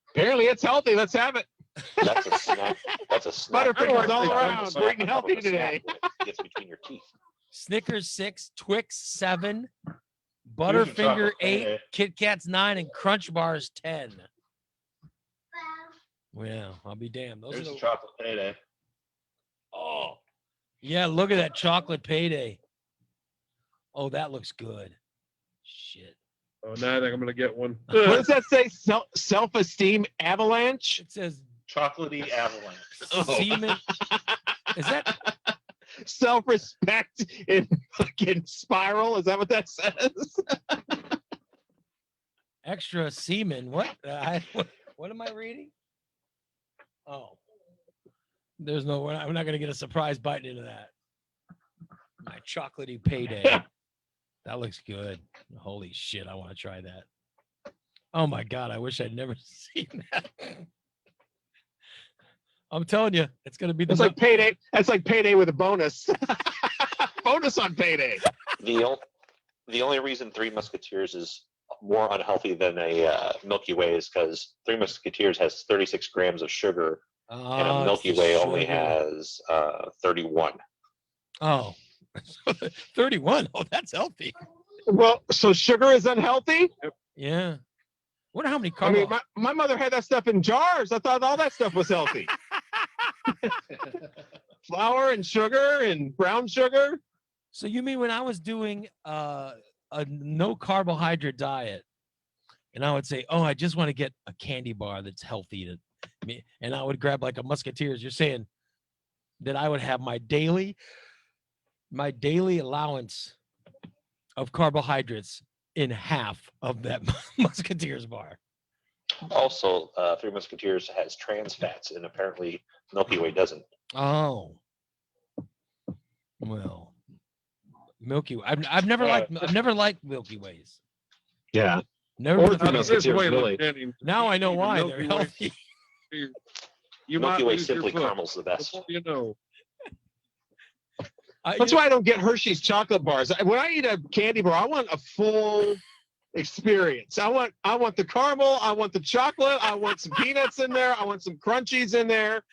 Apparently, it's healthy. Let's have it. That's a snack. That's a snack. Butterfingers all around. That's We're eating healthy a snack today. Gets between your teeth. Snickers 6, Twix 7, Here's Butterfinger your chocolate 8, payday. Kit Kats 9, and Crunch Bars 10. Well, I'll be damned. Those There's are the the chocolate payday. Oh, yeah. Look at that chocolate payday. Oh, that looks good. Shit. Oh, now I think I'm gonna get one. What does that say? Self-esteem avalanche? It says Chocolatey avalanche. semen. Is that Self-respect in fucking spiral? Is that what that says? extra semen? What? What am I reading? Oh, there's no. I'm not gonna get a surprise biting into that. My chocolatey payday. That looks good. Holy shit! I want to try that. Oh my God! I wish I'd never seen that. I'm telling you, it's gonna be the. It's like payday. That's like payday with a bonus. Bonus on payday. The only reason Three Musketeers is more unhealthy than a Milky Way is because Three Musketeers has 36 grams of sugar, and a Milky Way only has 31. Oh, 31. Oh, that's healthy. Well, so sugar is unhealthy? Yeah. Wonder how many I mean, carbs. my mother had that stuff in jars. I thought all that stuff was healthy. Flour and sugar and brown sugar. So you mean when I was doing a no carbohydrate diet, and I would say, "Oh, I just want to get a candy bar that's healthy," to me, and I would grab like a Musketeers. You're saying that I would have my daily allowance of carbohydrates in half of that Musketeers bar. Also, Three Musketeers has trans fats, and apparently Milky Way doesn't. Oh, well, Milky Way. I've never liked Milky Ways. Yeah. Never. Or been- Three Musketeers, really. Now I know Even why Milky they're Way. healthy. You Milky might Way lose your Simply foot Caramel's the best. before you know. That's why I don't get Hershey's chocolate bars. When I eat a candy bar, I want a full experience. I want the caramel. I want the chocolate. I want some peanuts in there. I want some crunchies in there.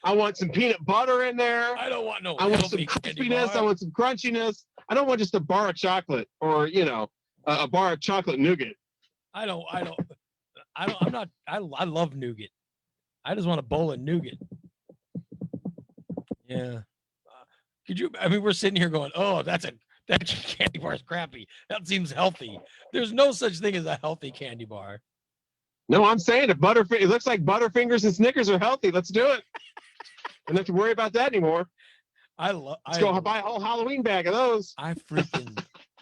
I want some peanut butter in there. I don't want no. I want some healthy candy crispiness. I bar. want some crunchiness. I don't want just a bar of chocolate or a bar of chocolate nougat. I love nougat. I just want a bowl of nougat. Yeah. Could you? I mean, we're sitting here going, "Oh, that candy bar is crappy. That seems healthy." There's no such thing as a healthy candy bar. No, I'm saying if it looks like Butterfingers and Snickers are healthy, let's do it. I don't have to worry about that anymore. Let's go buy a whole Halloween bag of those. I freaking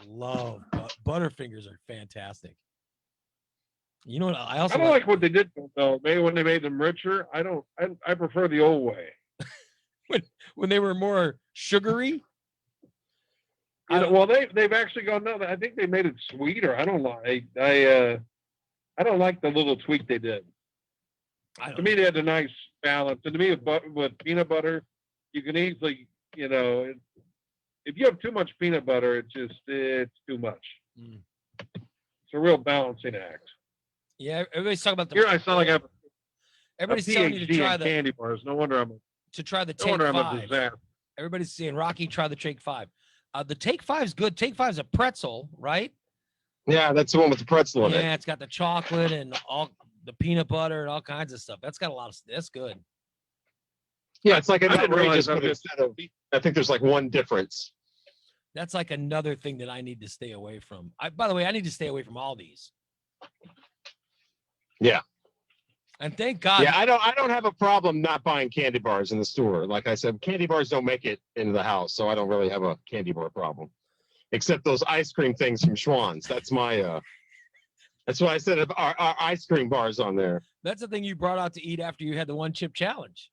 love Butterfingers are fantastic. You know what? I also don't like what they did though. Maybe when they made them richer. I prefer the old way. when they were more sugary. Well, they've actually gone no. I think they made it sweeter. I don't like. I don't like the little tweak they did. To me, they had a nice balance. And to me, with peanut butter, you can easily, if you have too much peanut butter, it's too much. Mm. It's a real balancing act. Yeah, everybody's talking about the. Here I sound like I have everybody's a telling you to PhD try in the candy bars. No wonder I'm the no Take wonder I'm a 5. disaster. Everybody's saying Rocky, try the Take 5. The Take 5's good. Take 5's a pretzel, right? Yeah, that's the one with the pretzel in it. Yeah, it's got the chocolate and all the peanut butter and all kinds of stuff. That's got a lot of. That's good. Yeah, it's like an I didn't outrageous, realize but instead of, I think there's like one difference. That's like another thing that I need to stay away from. By the way, I need to stay away from all these. Yeah. And thank God. Yeah, I don't have a problem not buying candy bars in the store. Like I said, candy bars don't make it into the house, so I don't really have a candy bar problem. Except those ice cream things from Schwann's. That's my that's why I said our ice cream bars on there. That's the thing you brought out to eat after you had the one chip challenge.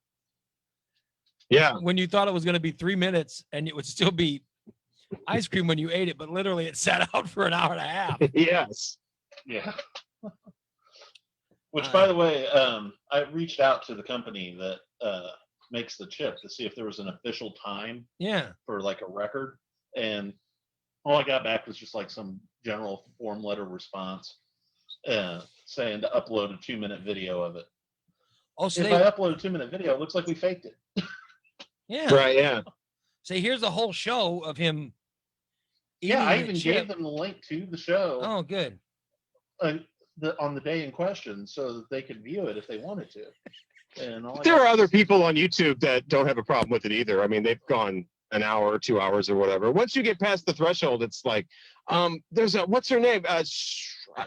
Yeah. When you thought it was going to be 3 minutes and it would still be ice cream when you ate it, but literally it sat out for an hour and a half. Yes. Yeah. Which, by the way, I reached out to the company that makes the chip to see if there was an official time. Yeah. For like a record, and all I got back was just like some general form letter response, saying to upload a 2-minute video of it. Oh, so if I upload a 2-minute video, it looks like we faked it. Yeah. Right. Yeah. So here's a whole show of him. Yeah, I eating even the chip. gave them the link to the show. Oh, good. On the day in question, so that they could view it if they wanted to. And There are other people on YouTube that don't have a problem with it either. I mean, they've gone an hour or 2 hours or whatever. Once you get past the threshold, it's like, there's what's her name?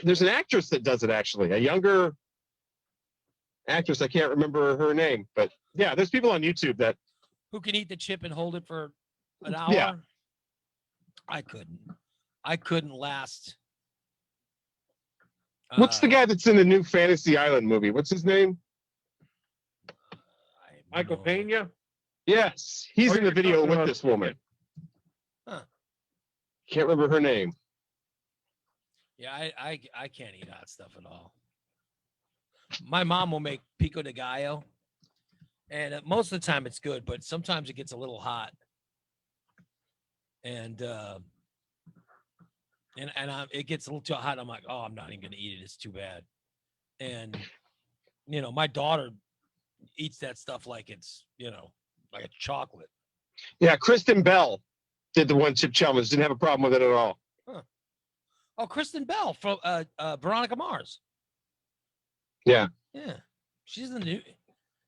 There's an actress that does it actually, a younger actress. I can't remember her name, but yeah, there's people on YouTube that who can eat the chip and hold it for an hour. Yeah. I couldn't last. What's the guy that's in the new Fantasy Island movie? What's his name? Michael Pena? Yes, he's in the video with this woman. Huh. Can't remember her name. Yeah, I can't eat hot stuff at all. My mom will make pico de gallo, and most of the time it's good, but sometimes it gets a little hot. And it gets a little too hot. And I'm like, oh, I'm not even gonna eat it. It's too bad. And my daughter eats that stuff like it's like a chocolate. Yeah, Kristen Bell did the one chip challenge. Didn't have a problem with it at all. Huh. Oh, Kristen Bell from Veronica Mars. Yeah. Yeah, she's the new.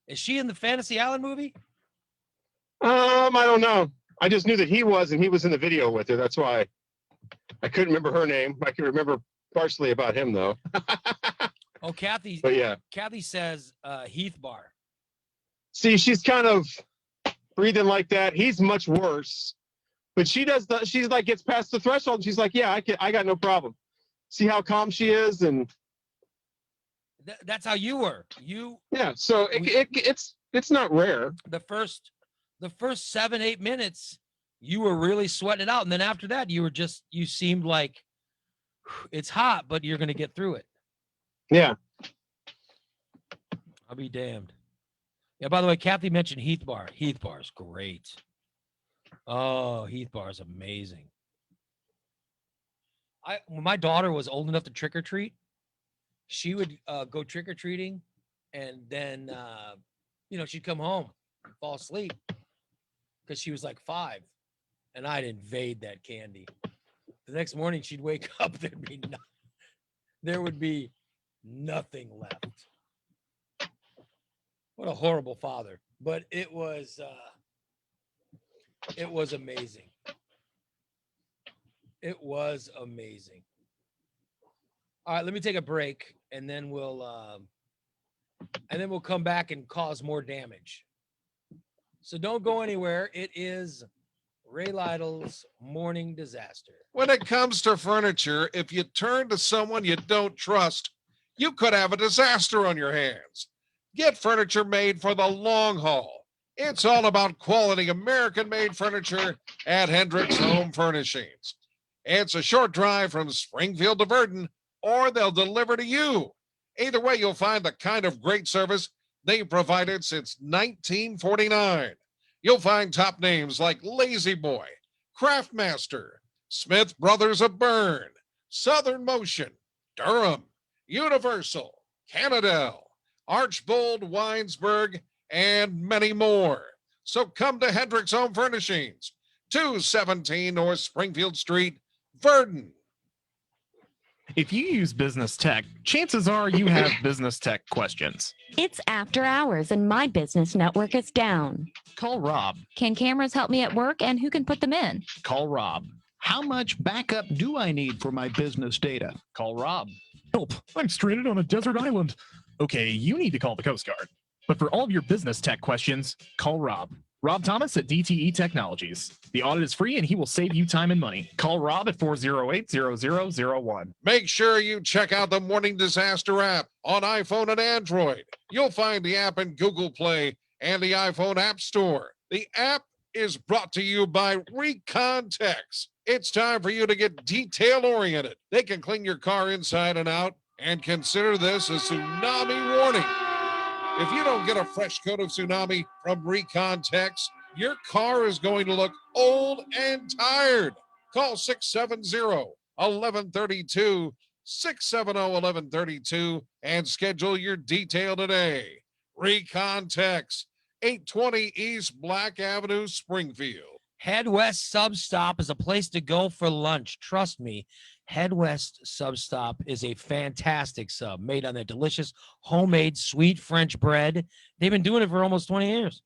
Is she in the Fantasy Island movie? I don't know. I just knew that he was, and he was in the video with her. That's why I couldn't remember her name. I can remember partially about him though. Oh, Kathy. But yeah. Kathy says Heath Bar. See, she's kind of breathing like that. He's much worse. But she's like gets past the threshold and she's like, yeah, I got no problem. See how calm she is, and that's how you were. Yeah, so it's not rare. The first 7-8 minutes, you were really sweating it out, and then after that, you seemed like it's hot, but you're gonna get through it. Yeah. I'll be damned. Yeah, by the way, Kathy mentioned Heath Bar. Heath Bar is great. Oh, Heath Bar is amazing. When my daughter was old enough to trick or treat, she would go trick or treating, and then she'd come home, fall asleep because she was like 5, and I'd invade that candy. The next morning she'd wake up, there would be nothing left. What a horrible father. But it was amazing. It was amazing. All right, let me take a break, and then we'll come back and cause more damage. So don't go anywhere. It is Ray Lytle's Morning Disaster. When it comes to furniture, if you turn to someone you don't trust, you could have a disaster on your hands. Get furniture made for the long haul. It's all about quality American-made furniture at Hendricks Home Furnishings. It's a short drive from Springfield to Verdon, or they'll deliver to you. Either way, you'll find the kind of great service they've provided since 1949. You'll find top names like Lazy Boy, Craftmaster, Smith Brothers of Bern, Southern Motion, Durham, Universal, Canadell, Archbold, Weinsberg, and many more. So come to Hendricks Home Furnishings, 217 North Springfield Street, Verdon. If you use business tech, chances are you have business tech questions. It's after hours and my business network is down. Call Rob. Can cameras help me at work, and who can put them in? Call Rob. How much backup do I need for my business data? Call Rob. Help, I'm stranded on a desert island. Okay, you need to call the Coast Guard. But for all of your business tech questions, call Rob. Rob Thomas at DTE Technologies. The audit is free and he will save you time and money. Call Rob at 408-0001. Make sure you check out the Morning Disaster app on iPhone and Android. You'll find the app in Google Play and the iPhone App Store. The app is brought to you by Recontex. It's time for you to get detail-oriented. They can clean your car inside and out, and consider this a tsunami warning. If you don't get a fresh coat of Tsunami from Recontex, your car is going to look old and tired. Call 670-1132, 670-1132, and schedule your detail today. Recontex, 820 East Black Avenue, Springfield. Head West Sub Stop is a place to go for lunch. Trust me, Head West Sub Stop is a fantastic sub made on their delicious homemade sweet French bread. They've been doing it for almost 20 years.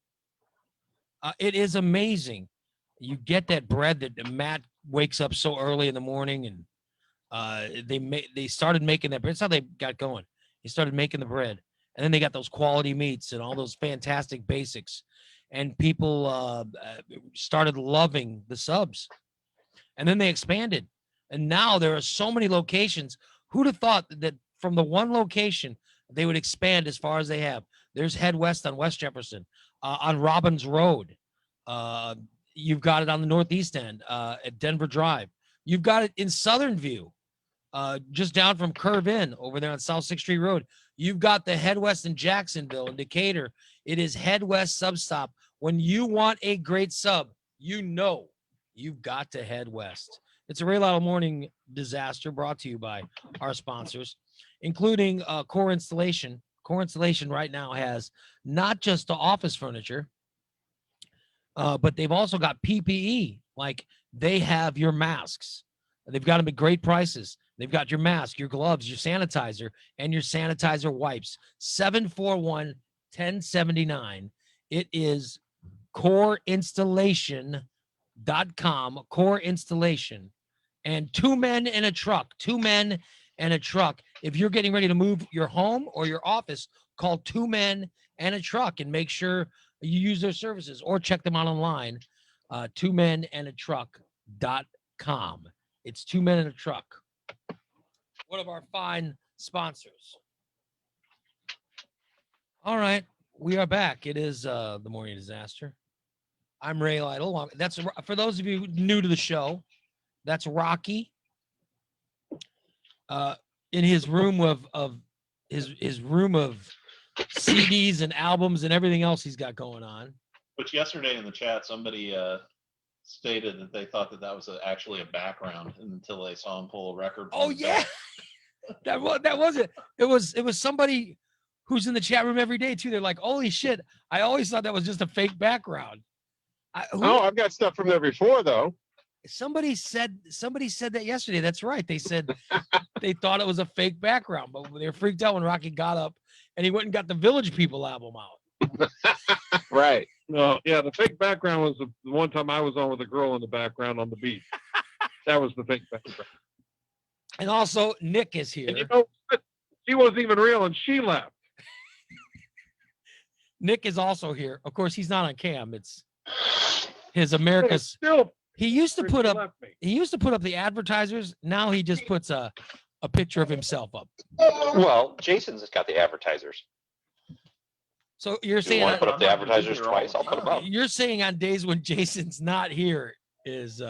It is amazing. You get that bread that Matt wakes up so early in the morning, and they started making that bread. That's how they got going. They started making the bread, and then they got those quality meats and all those fantastic basics, and people started loving the subs, and then they expanded. And now there are so many locations. Who'd have thought that from the one location, they would expand as far as they have? There's Head West on West Jefferson, on Robbins Road. You've got it on the Northeast End at Denver Drive. You've got it in Southern View, just down from Curve Inn over there on South 6th Street Road. You've got the Head West in Jacksonville and Decatur. It is Head West Sub Stop. When you want a great sub, you know you've got to head west. It's a Ray Lytle Morning Disaster brought to you by our sponsors, including Core Installation. Core Installation right now has not just the office furniture, but they've also got PPE. Like, they have your masks. They've got them at great prices. They've got your mask, your gloves, your sanitizer, and your sanitizer wipes. 741-1079. It is coreinstallation.com, Core Installation. And 2 men in a truck, 2 men and a truck. If you're getting ready to move your home or your office, call 2 men and a truck and make sure you use their services, or check them out online, 2menandatruck.com. It's 2 Men and a Truck, one of our fine sponsors. All right, we are back. It is the Morning Disaster. I'm Ray Lytle. That's, for those of you new to the show, that's Rocky. In his room of his room of CDs and albums and everything else he's got going on. Which yesterday in the chat, somebody stated that they thought that was actually a background until they saw him pull a record. Oh yeah, that was it. It was somebody who's in the chat room every day too. They're like, holy shit. I always thought that was just a fake background. I've got stuff from there before though. Somebody said that yesterday. That's right. They said they thought it was a fake background, but they were freaked out when Rocky got up and he went and got the Village People album out. Right. No, yeah, the fake background was the one time I was on with a girl in the background on the beach. That was the fake background. And also, Nick is here. And you know, she wasn't even real, and she left. Nick is also here. Of course, he's not on cam. It's his America's. Still, he used to put up. left me. He used to put up the advertisers. Now he just puts a picture of himself up. Well, Jason's got the advertisers. So you're You saying want to put up the advertisers twice? I'll put them up. You're saying on days when Jason's not here is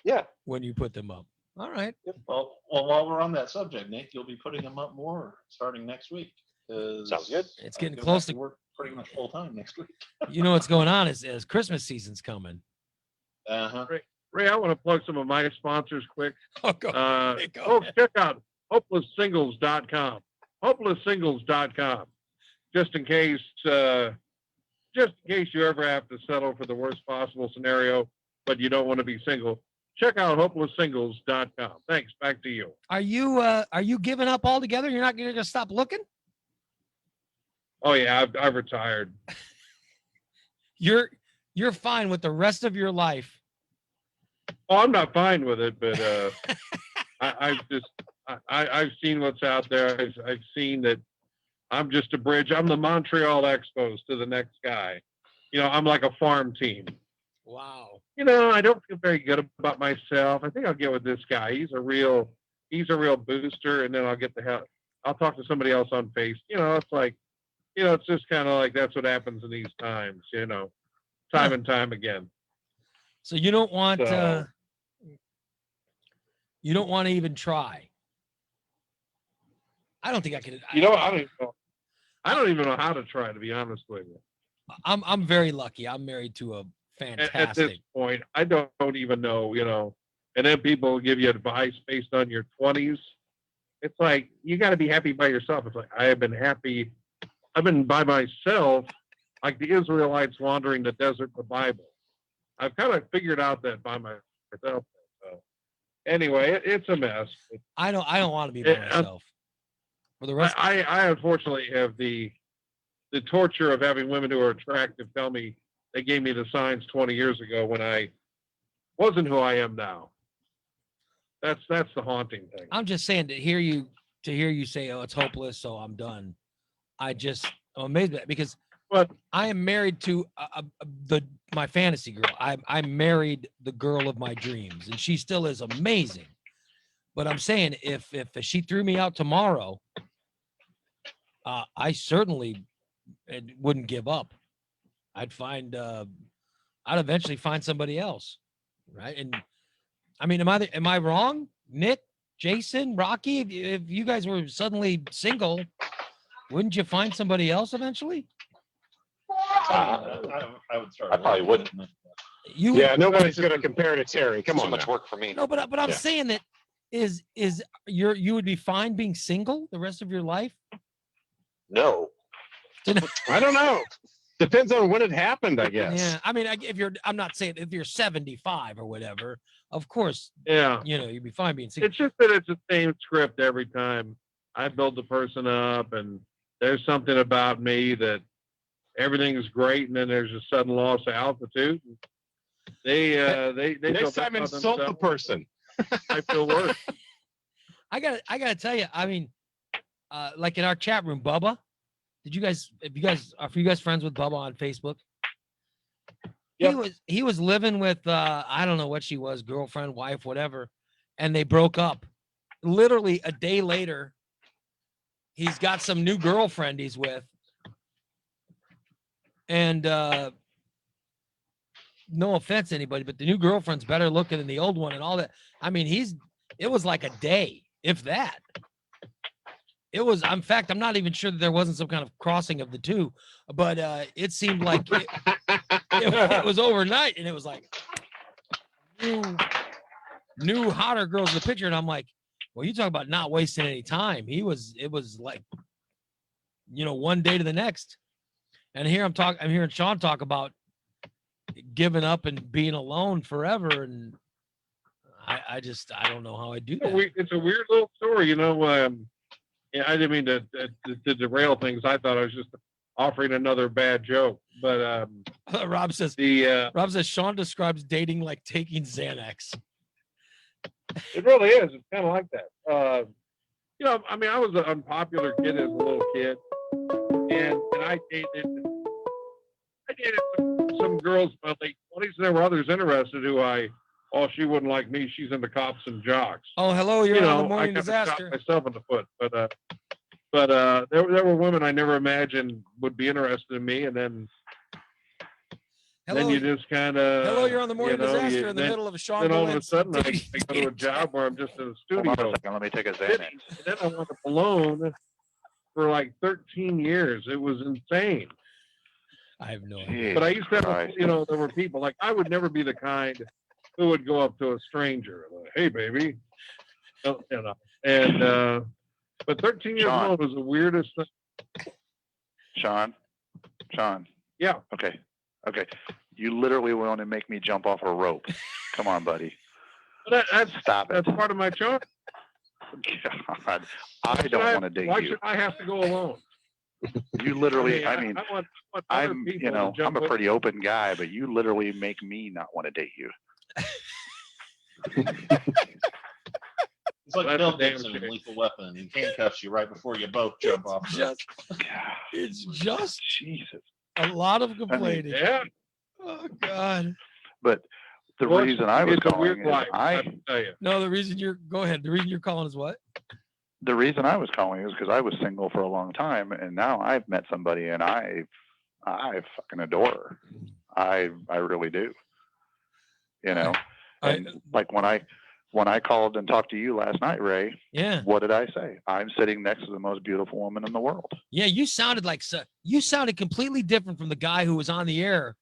yeah, when you put them up. All right. Well, while we're on that subject, Nick, you'll be putting them up more starting next week. Sounds good. It's getting I'll go close back to work pretty much full time next week. You know what's going on is as Christmas season's coming. Uh-huh. Ray, I want to plug some of my sponsors quick. Oh, go Folks, check out hopelesssingles.com. Hopelesssingles.com. Just in case you ever have to settle for the worst possible scenario, but you don't want to be single. Check out hopelesssingles.com. Thanks. Back to you. Are you giving up altogether? You're not going to just stop looking? Oh yeah, I've retired. You're fine with the rest of your life. Oh, I'm not fine with it, but I've seen what's out there. I've seen that I'm just a bridge. I'm the Montreal Expos to the next guy. You know, I'm like a farm team. Wow. You know, I don't feel very good about myself. I think I'll get with this guy. He's a real booster, and then I'll talk to somebody else on Face. You know, it's like, you know, it's just kind of like that's what happens in these times, you know, time and time again. So you don't want to even try. I don't think I could. You know, I don't even know how to try, to be honest with you. I'm very lucky. I'm married to a fantastic. At this point, I don't even know, you know. And then people give you advice based on your 20s. It's like, you got to be happy by yourself. It's like, I have been happy. I've been by myself, like the Israelites wandering the desert, the Bible. I've kind of figured out that by myself. So anyway, it's a mess. I don't want to be by myself. For the rest, I unfortunately have the torture of having women who are attractive tell me they gave me the signs 20 years ago when I wasn't who I am now. That's the haunting thing. I'm just saying to hear you say, "Oh, it's hopeless," so I'm done. I'm amazed at that because I am married to my fantasy girl. I married the girl of my dreams, and she still is amazing. But I'm saying if she threw me out tomorrow, I certainly wouldn't give up. I'd eventually find somebody else, right? And I mean, am I wrong, Nick, Jason, Rocky? If you guys were suddenly single, wouldn't you find somebody else eventually? I would start. I probably wouldn't. Nobody's going to compare to Terry. Come on, too much work for me. No, but I'm saying that you would be fine being single the rest of your life? No. I don't know. Depends on when it happened, I guess. Yeah, I mean, I'm not saying if you're 75 or whatever, of course. Yeah. You know, you'd be fine being single. It's just that it's the same script every time. I build the person up, and there's something about me that everything is great, and then there's a sudden loss of altitude. They next time insult the person. I feel worse. I gotta tell you, I mean, like in our chat room, Bubba, are you guys friends with Bubba on Facebook? Yep. He was living with I don't know what she was, girlfriend, wife, whatever, and they broke up. Literally a day later, he's got some new girlfriend he's with. And no offense to anybody, but the new girlfriend's better looking than the old one and all that. I mean, it was like a day, if that. It was, in fact, I'm not even sure that there wasn't some kind of crossing of the two, but it seemed like it was overnight, and it was like new hotter girls in the picture. And I'm like, well, you talk about not wasting any time. It was like one day to the next. And here I'm hearing Sean talk about giving up and being alone forever. And I don't know how I do that. It's a weird little story, yeah, I didn't mean to derail things. I thought I was just offering another bad joke, but Rob says Sean describes dating like taking Xanax. It really is. It's kind of like that. I mean, I was an unpopular kid as a little kid, and I dated some girls in my late 20s. There were others interested who she wouldn't like me. She's into cops and jocks. Oh, hello, you're on the Morning I Disaster. shot myself in the foot, but there were women I never imagined would be interested in me, and then you just kind of hello, you're on the Morning Disaster in the middle of a Sean. Then all of a Boleyn's sudden, I go to a job where I'm just in a studio. Hold on a second, let me take a Xanax. And then I went alone for like 13 years. It was insane. I have no idea. But I used to have, there were people like I would never be the kind who would go up to a stranger, like, "Hey, baby," and but 13 years old was the weirdest thing. Sean. Yeah. Okay. You literally want to make me jump off a rope. Come on, buddy. Stop it. That's part of my charm. God, I don't want to date Why you. should I have to go alone? You literally, I want other I'm people to jump I'm a with pretty open guy, but you literally make me not want to date you. It's like Mel Gibson in Lethal Weapon. He handcuffs you right before you both jump off. It's just Jesus. A lot of complaining. Yeah. Oh God. But the reason I was it's a calling weird is life, I have to tell you. No, the reason go ahead. The reason you're calling is what? The reason I was calling is because I was single for a long time, and now I've met somebody, and I fucking adore her. I really do. And like when I called and talked to you last night, Ray. Yeah. What did I say? I'm sitting next to the most beautiful woman in the world. Yeah, you sounded completely different from the guy who was on the air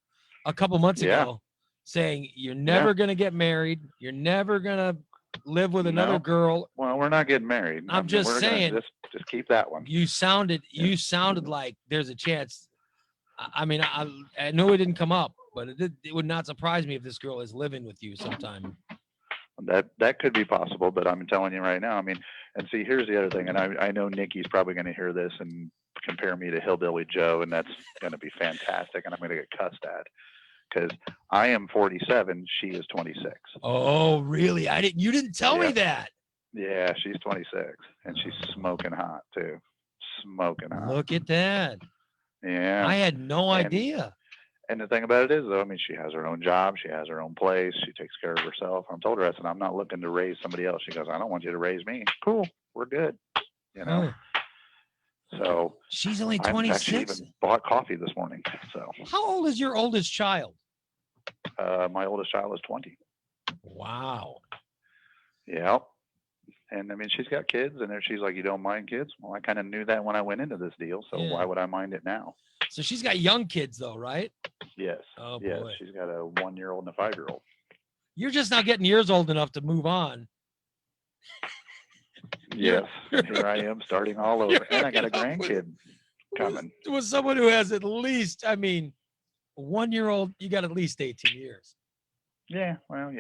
a couple months ago, saying you're never gonna get married, you're never gonna live with another girl. Well, we're not getting married. I'm just we're saying. Just keep that one. You sounded like there's a chance. I mean, I know it didn't come up, but it would not surprise me if this girl is living with you sometime. That could be possible, but I'm telling you right now. I mean, and see, here's the other thing, and I know Nikki's probably going to hear this and compare me to Hillbilly Joe, and that's going to be fantastic, and I'm going to get cussed at because I am 47, she is 26. Oh, really? You didn't tell me that. Yeah, she's 26, and she's smoking hot too. Smoking hot. Look at that. Yeah. I had no idea. And the thing about it is, though, I mean, she has her own job. She has her own place. She takes care of herself. I told her, I said, I'm not looking to raise somebody else. She goes, I don't want you to raise me. Cool. We're good. So she's only I 26. actually even bought coffee this morning. So how old is your oldest child? My oldest child is 20. Wow. Yeah. And I mean, she's got kids, and she's like, you don't mind kids? Well, I kind of knew that when I went into this deal. So why would I mind it now? So she's got young kids, though, right? Yes. Oh, yes. boy. She's got a 1-year-old and a 5-year-old. You're just not getting years old enough to move on. Yes. And here I am starting all over. And I got a grandkid coming. With someone who has at least, I mean, a 1-year-old, you got at least 18 years. Yeah. Well,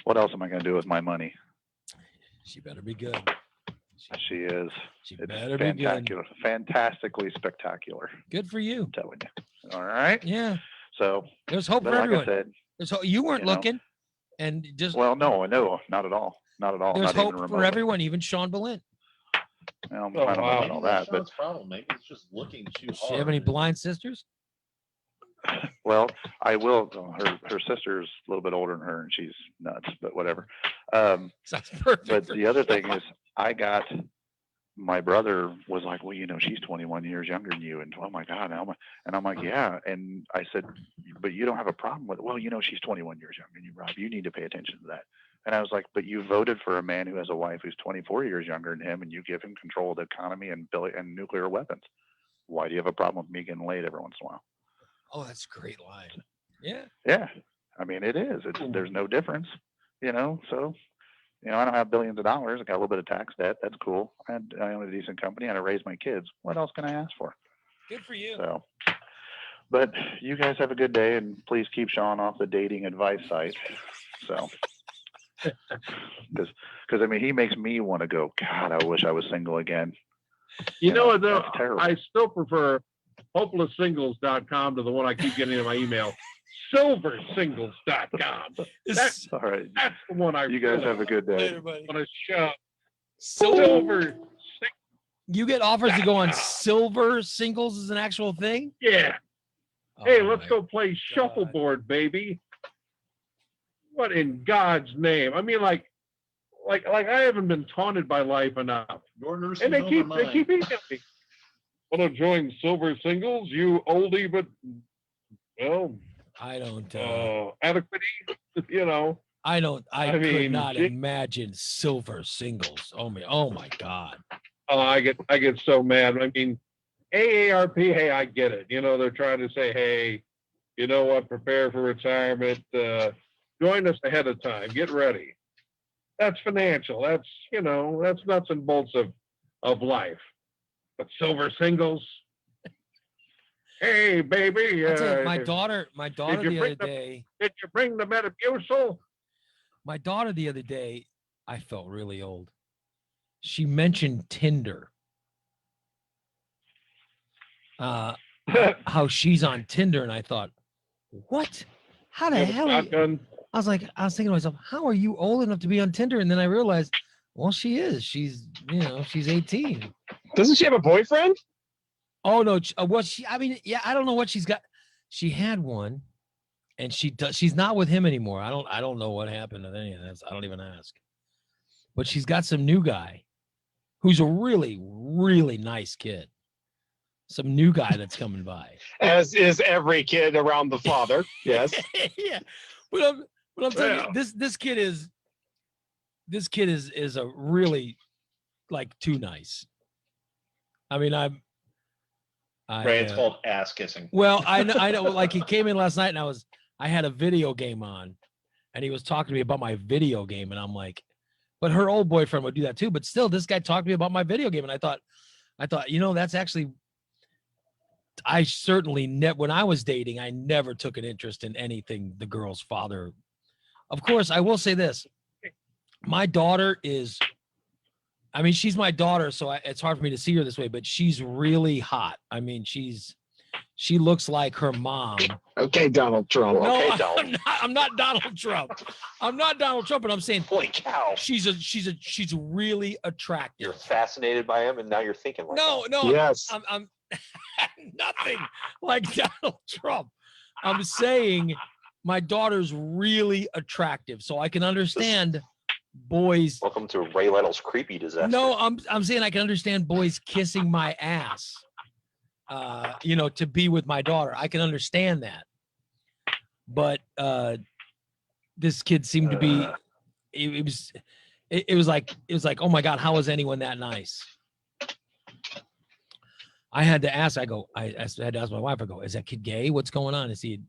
what else am I going to do with my money? She better be good. She is. She it's better be good. Fantastically spectacular. Good for you. I'm telling you. All right. Yeah. So there's hope for like everyone. I said, there's hope. You weren't looking, and just no, not at all. Not at all. There's not hope even for remotely. everyone, even Sean Boleyn. Well, I don't know about all that, but problem. Maybe it's just looking too hard. Does she have any blind sisters? well, I will. Her sister's a little bit older than her, and she's nuts. But whatever. Sounds perfect. But the other thing is, my brother was like, well, she's 21 years younger than you, and oh my God, and I'm like, yeah, and I said, but you don't have a problem with it. Well, she's 21 years younger than you, Rob. You need to pay attention to that. And I was like, but you voted for a man who has a wife who's 24 years younger than him, and you give him control of the economy and nuclear weapons. Why do you have a problem with me getting laid every once in a while? Oh, that's a great line. Yeah. Yeah. I mean, it is. There's no difference, so You know, I don't have billions of dollars. I got a little bit of tax debt. That's cool. And I own a decent company and I raise my kids. What else can I ask for? Good for you. So, but you guys have a good day, and please keep Sean off the dating advice site. So, because I mean, he makes me want to go, God, I wish I was single again. You know what, though? That's terrible. I still prefer hopelesssingles.com to the one I keep getting in my email. Silversingles.com. That's All right. That's the one I You guys have a good day. want to show. Silver. You get offers to go on Silver Singles is an actual thing? Yeah. Hey, let's go play shuffleboard, baby. What in God's name? I mean, like I haven't been taunted by life enough. And they keep emailing me. Want to join Silver Singles, you oldie, but well, I don't. Adequate, you know. I could mean, not imagine Silver Singles. Oh my God. Oh, I get so mad. I mean, AARP. Hey, I get it. You know, they're trying to say, hey, you know what? Prepare for retirement. Join us ahead of time. Get ready. That's financial. That's that's nuts and bolts of life. But Silver Singles. Hey, baby. I'll tell you, my daughter the other day. Did you bring the Metamucil? My daughter the other day, I felt really old. She mentioned Tinder. How she's on Tinder, and I thought, what? How the hell? I was thinking to myself, how are you old enough to be on Tinder? And then I realized, well, she is. She's 18. Doesn't she have a boyfriend? Oh no. I don't know what she's got. She had one, and she's not with him anymore. I don't know what happened to any of this. I don't even ask. But she's got some new guy who's a really, really nice kid. Some new guy that's coming by. As is every kid around the father. Yes. Yeah. But I'm telling you, this kid is a really like too nice. I mean, Ray, it's called ass kissing. Well, I know. Like, he came in last night, and I had a video game on, and he was talking to me about my video game, and I'm like, but her old boyfriend would do that too. But still, this guy talked to me about my video game, and I thought, that's actually. I certainly when I was dating, I never took an interest in anything the girl's father. Of course, I will say this: my daughter is. I mean, she's my daughter, so it's hard for me to see her this way, but she's really hot. I mean, she looks like her mom. Okay, Donald Trump. No, Okay, Donald. I'm not Donald Trump. I'm not Donald Trump, but I'm saying, holy cow, she's really attractive. You're fascinated by him, and now you're thinking like no, that. Yes. I'm nothing like Donald Trump. I'm saying my daughter's really attractive, so I can understand boys. Welcome to Ray Lytle's creepy disaster. No, I'm saying I can understand boys kissing my ass. To be with my daughter. I can understand that. But this kid seemed to be it was like, oh my God, how is anyone that nice? I had to ask, I had to ask my wife, I go, is that kid gay? What's going on? Is he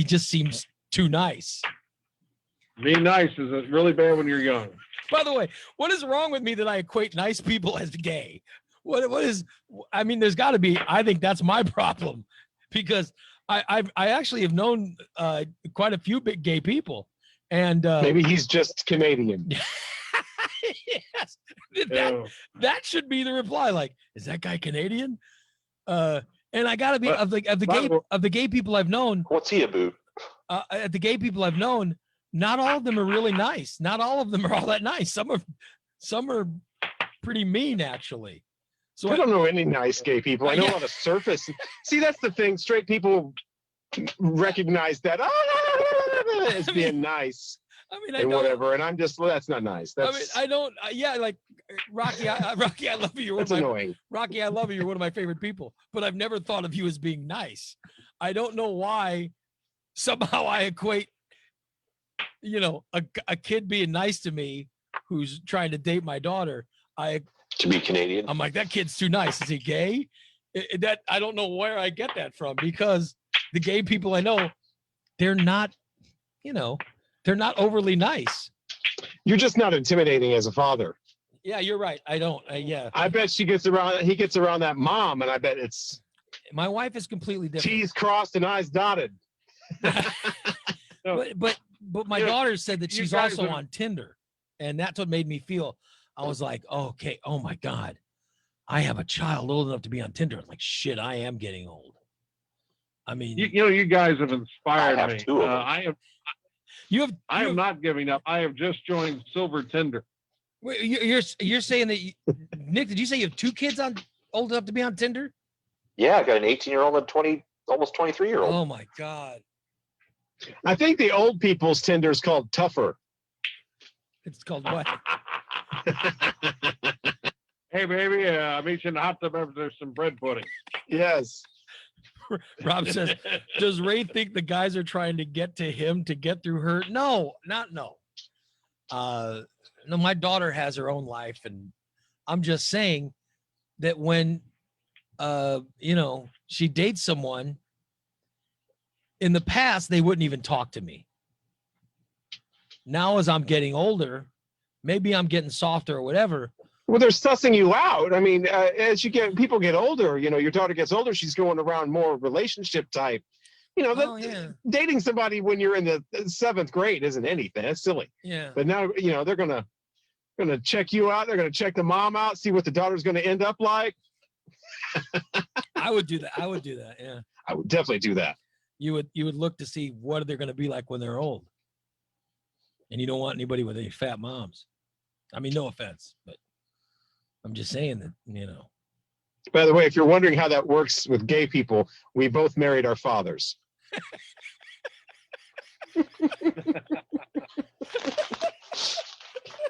just seems too nice. Being nice is really bad when you're young. By the way, what is wrong with me that I equate nice people as gay? What is? I mean, there's got to be. I think that's my problem, because I actually have known quite a few big gay people, and maybe he's just Canadian. Yes, that should be the reply. Like, is that guy Canadian? And I gotta be of the gay people I've known. What's he about? The gay people I've known, not all of them are really nice. Not all of them are all that nice. Some are pretty mean, actually. So I don't know any nice gay people. I know on the surface. See, that's the thing. Straight people recognize that as being nice. I mean, and whatever, and I'm just, that's not nice. That's, I mean, I don't. Yeah, like Rocky. Rocky, I love you. You're one that's of my, annoying. Rocky, I love you. You're one of my favorite people. But I've never thought of you as being nice. I don't know why. Somehow I equate, a kid being nice to me who's trying to date my daughter. To be Canadian. I'm like, that kid's too nice. Is he gay? That I don't know where I get that from, because the gay people I know, they're not overly nice. You're just not intimidating as a father. Yeah, you're right. I don't. Yeah. I bet he gets around that mom, and I bet it's My wife is completely different. T's crossed and I's dotted. But my daughter said that she's guys also are- on Tinder, and that's what made me feel. I was like, okay, oh my God, I have a child old enough to be on Tinder. I'm like, shit, I am getting old. I mean, You guys have inspired I have me. 2 of them. I am not giving up. I have just joined Silver Tinder. wait, you're saying that Nick? Did you say you have 2 kids on old enough to be on Tinder? Yeah, I got an 18-year-old and 20, almost 23-year-old. Oh my God, I think the old people's Tinder is called Tougher. it's called what? Hey, baby, I'm eating hot tub after there's some bread pudding. Yes. Rob says, does Ray think the guys are trying to get to him to get through her? No, no. No, my daughter has her own life, and I'm just saying that when she dates someone, in the past they wouldn't even talk to me. Now as I'm getting older, maybe I'm getting softer or whatever. Well, they're sussing you out. I mean, as people get older, your daughter gets older, she's going around more relationship type. Dating somebody when you're in the 7th grade isn't anything. That's silly. Yeah. But now, they're gonna check you out. They're gonna check the mom out, see what the daughter's gonna end up like. I would do that. Yeah. I would definitely do that. You would look to see what they're going to be like when they're old. And you don't want anybody with any fat moms. I mean, no offense, but I'm just saying that, By the way, if you're wondering how that works with gay people, we both married our fathers.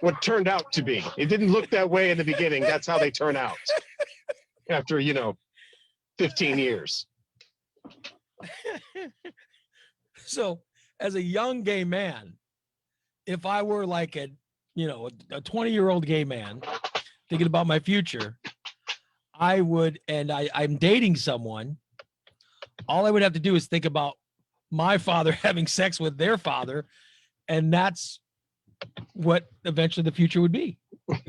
What turned out to be. It didn't look that way in the beginning. That's how they turn out. After, 15 years. So as a young gay man, if I were like a 20-year-old gay man thinking about my future, I would, and I'm dating someone, all I would have to do is think about my father having sex with their father, and that's what eventually the future would be.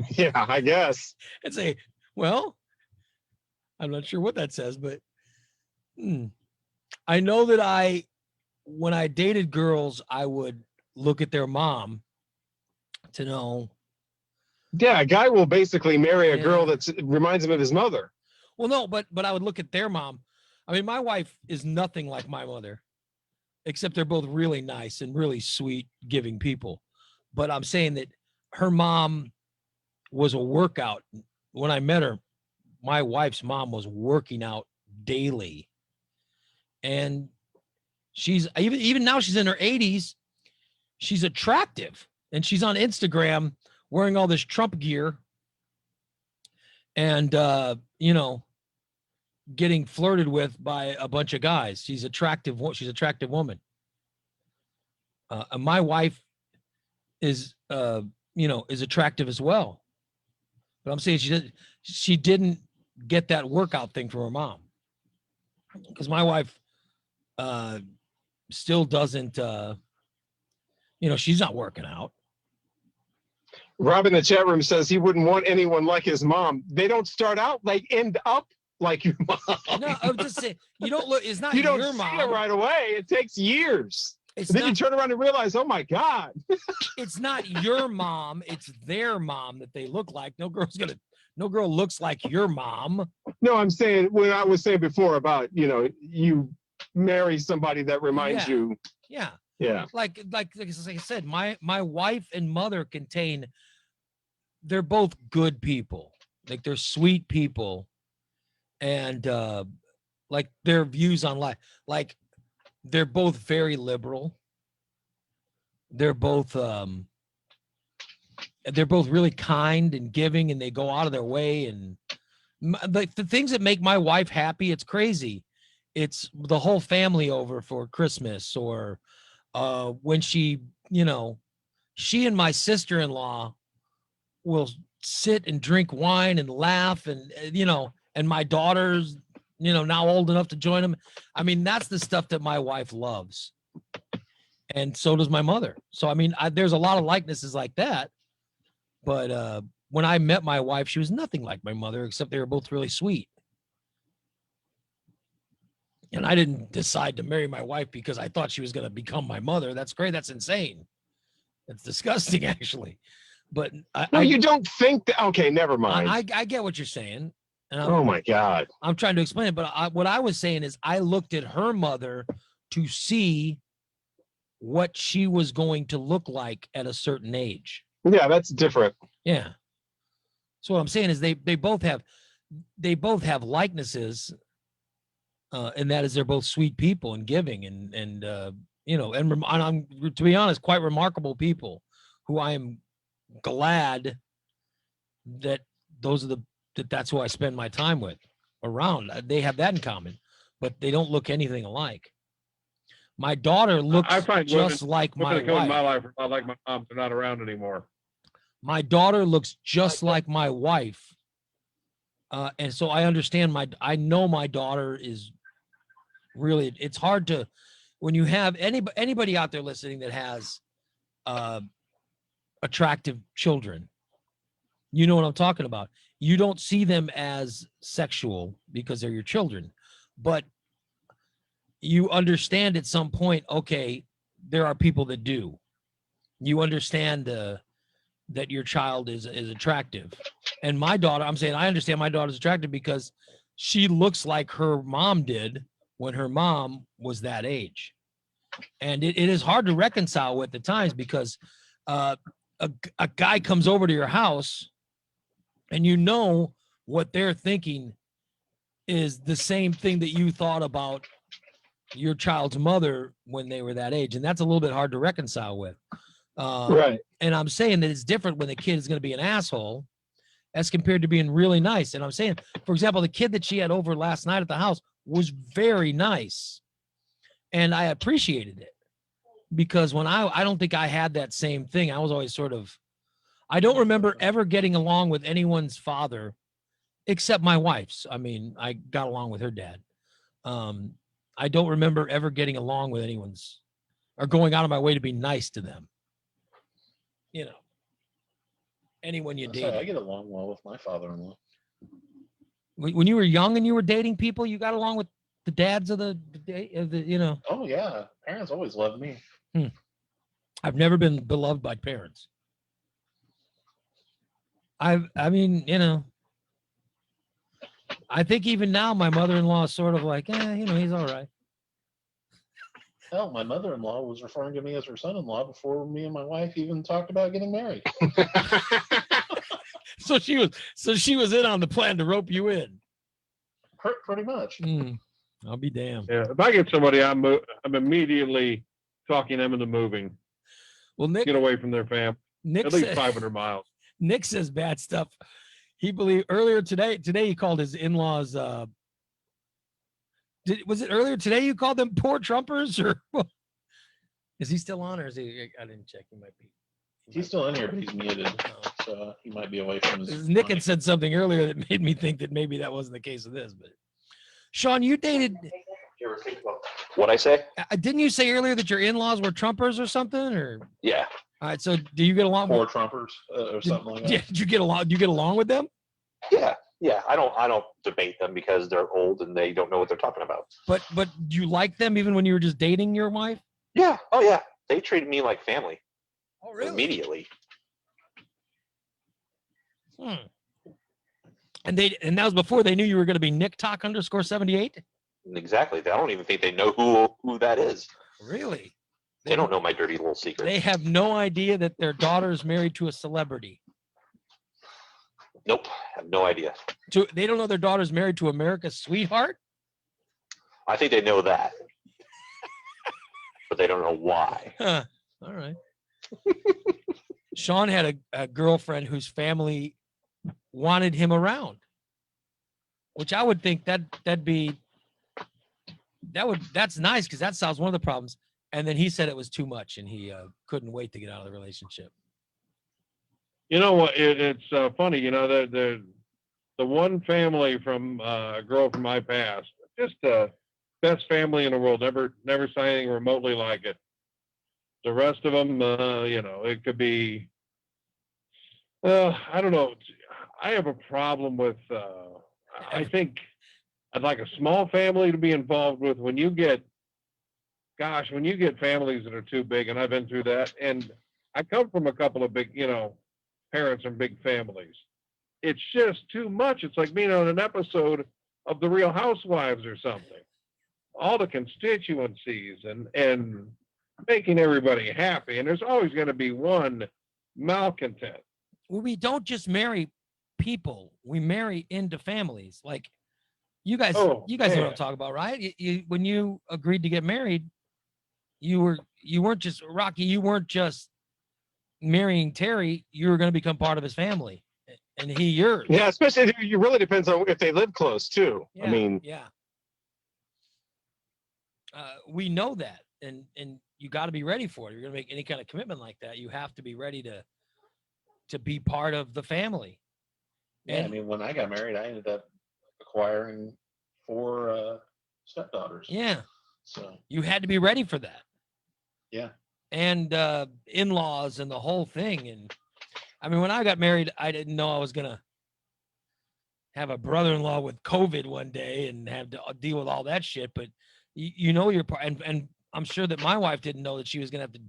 Yeah, I guess. And say, well, I'm not sure what that says, but I know that when I dated girls, I would look at their mom to know. Yeah, a guy will basically marry a girl that reminds him of his mother. Well, no, but I would look at their mom. I mean, my wife is nothing like my mother, except they're both really nice and really sweet, giving people. But I'm saying that her mom was a workout. When I met her, my wife's mom was working out daily. And she's even now she's in her 80s. She's attractive, and she's on Instagram wearing all this Trump gear and getting flirted with by a bunch of guys. She's attractive. She's an attractive woman. And my wife is attractive as well. But I'm saying she didn't get that workout thing from her mom, because my wife still doesn't. She's not working out. Rob in the chat room says he wouldn't want anyone like his mom. They don't start out end up like your mom. No, I'm just saying you don't look. It's not You don't your see mom it right away. It takes years. It's And then you not- turn around and realize, oh my God. It's not your mom. It's their mom that they look like. No girl looks like your mom. No, I'm saying when I was saying before about, you marry somebody that reminds Yeah. you. Yeah. Yeah. Like I said, my wife and mother they're both good people. Like, they're sweet people. And like, their views on life, like, they're both very liberal. They're both really kind and giving, and they go out of their way. And the things that make my wife happy, it's crazy. It's the whole family over for Christmas, or when she and my sister-in-law will sit and drink wine and laugh, and and my daughter's now old enough to join them. I mean, that's the stuff that my wife loves, and so does my mother. So I mean, there's a lot of likenesses like that. But when I met my wife, she was nothing like my mother, except they were both really sweet. And I didn't decide to marry my wife because I thought she was going to become my mother. That's great. That's insane. It's disgusting, actually. But you don't think that. Okay, never mind. I get what you're saying. And Oh my God. I'm trying to explain it, but what I was saying is I looked at her mother to see what she was going to look like at a certain age. Yeah, that's different. Yeah. So what I'm saying is they both have likenesses, and that is they're both sweet people and giving and I'm, to be honest, quite remarkable people who I am glad that that's who I spend my time with around. They have that in common, but they don't look anything alike. My daughter looks just like my wife. In my life are not like my mom. They're not around anymore. My daughter looks just like my wife. And so I understand I know my daughter is really, it's hard to, when you have anybody out there listening that has attractive children, you know what I'm talking about. You don't see them as sexual because they're your children, but you understand at some point, okay, there are people that do. You understand that your child is attractive. And my daughter, I'm saying I understand my daughter's attractive because she looks like her mom did when her mom was that age. And it is hard to reconcile with at times because a guy comes over to your house and you know what they're thinking is the same thing that you thought about your child's mother when they were that age. And that's a little bit hard to reconcile with. Right. And I'm saying that it's different when the kid is going to be an asshole as compared to being really nice. And I'm saying, for example, the kid that she had over last night at the house was very nice. And I appreciated it because when I don't think I had that same thing. I was always I don't remember ever getting along with anyone's father except my wife's. I mean, I got along with her dad. I don't remember ever getting along with anyone's or going out of my way to be nice to them. You know, anyone you date. I get along well with my father-in-law. When you were young and you were dating people, you got along with the dads of the you know. Oh yeah, parents always loved me. I've never been beloved by parents. I mean, you know, I think even now my mother-in-law is sort of like, you know, he's all right. Hell, my mother-in-law was referring to me as her son-in-law before me and my wife even talked about getting married. So she was in on the plan to rope you in. Pretty much. I'll be damned. Yeah, if I get somebody, I'm immediately talking them into moving. Well, Nick, get away from their family. Nick at least said, 500 miles. Nick says bad stuff. He believed earlier today he called his in-laws. Was it earlier today you called them poor Trumpers, or is he still on, or is he? I didn't check. He might be. He's still in here, but he's muted, so he might be away from his. Nick had said something earlier that made me think that maybe that wasn't the case of this. But Sean, you dated. What I say? Didn't you say earlier that your in-laws were Trumpers or something? Or yeah. All right. So do you get along? Poor Trumpers or something like that. Yeah. Did you get along? Do you get along with them? Yeah. Yeah. I don't debate them because they're old and they don't know what they're talking about. But you like them even when you were just dating your wife? Yeah. Oh yeah. They treated me like family. Oh really? Immediately. And that was before they knew you were going to be Nick Talk _78. Exactly. I don't even think they know who that is. Really? They don't know my dirty little secret. They have no idea that their daughter is married to a celebrity. Nope. I have no idea. They don't know their daughter's married to America's sweetheart? I think they know that. But they don't know why. Huh. All right. Sean had a girlfriend whose family wanted him around, which I would think that's nice because that solves one of the problems. And then he said it was too much and he couldn't wait to get out of the relationship. You know what? It's funny. You know, the one family from a girl from my past, just the best family in the world. Never saw anything remotely like it. The rest of them, you know, it could be I don't know. I have a problem with. I think I'd like a small family to be involved with. When you get families that are too big, and I've been through that, and I come from a couple of big, parents and big families. It's just too much. It's like being on an episode of The Real Housewives or something. All the constituencies and making everybody happy, and there's always going to be one malcontent. Well, we don't just marry people; we marry into families. Like you guys know what I'm talking about, right? When you agreed to get married, you weren't just Rocky. You weren't just marrying Terry. You were going to become part of his family, and he yours. Yeah, especially if it really depends on if they live close too. Yeah, I mean, yeah. We know that, and you got to be ready for it. If you're going to make any kind of commitment like that, you have to be ready to be part of the family. Yeah, I mean, when I got married, I ended up acquiring 4 stepdaughters. Yeah. So you had to be ready for that. Yeah. And in-laws and the whole thing. And I mean, when I got married, I didn't know I was going to have a brother-in-law with COVID one day and have to deal with all that shit. But you know your part. And I'm sure that my wife didn't know that she was going to have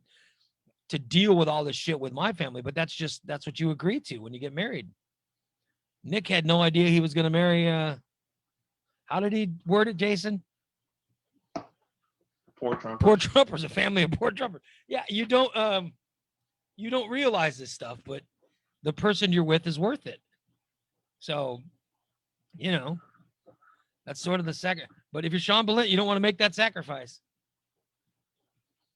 to deal with all this shit with my family. But that's what you agree to when you get married. Nick had no idea he was going to marry. How did he word it, Jason? Poor Trumpers. Poor Trumpers, a family of poor Trumpers. Yeah, you don't realize this stuff, but the person you're with is worth it. So, that's sort of the second. But if you're Sean Billette, you don't want to make that sacrifice.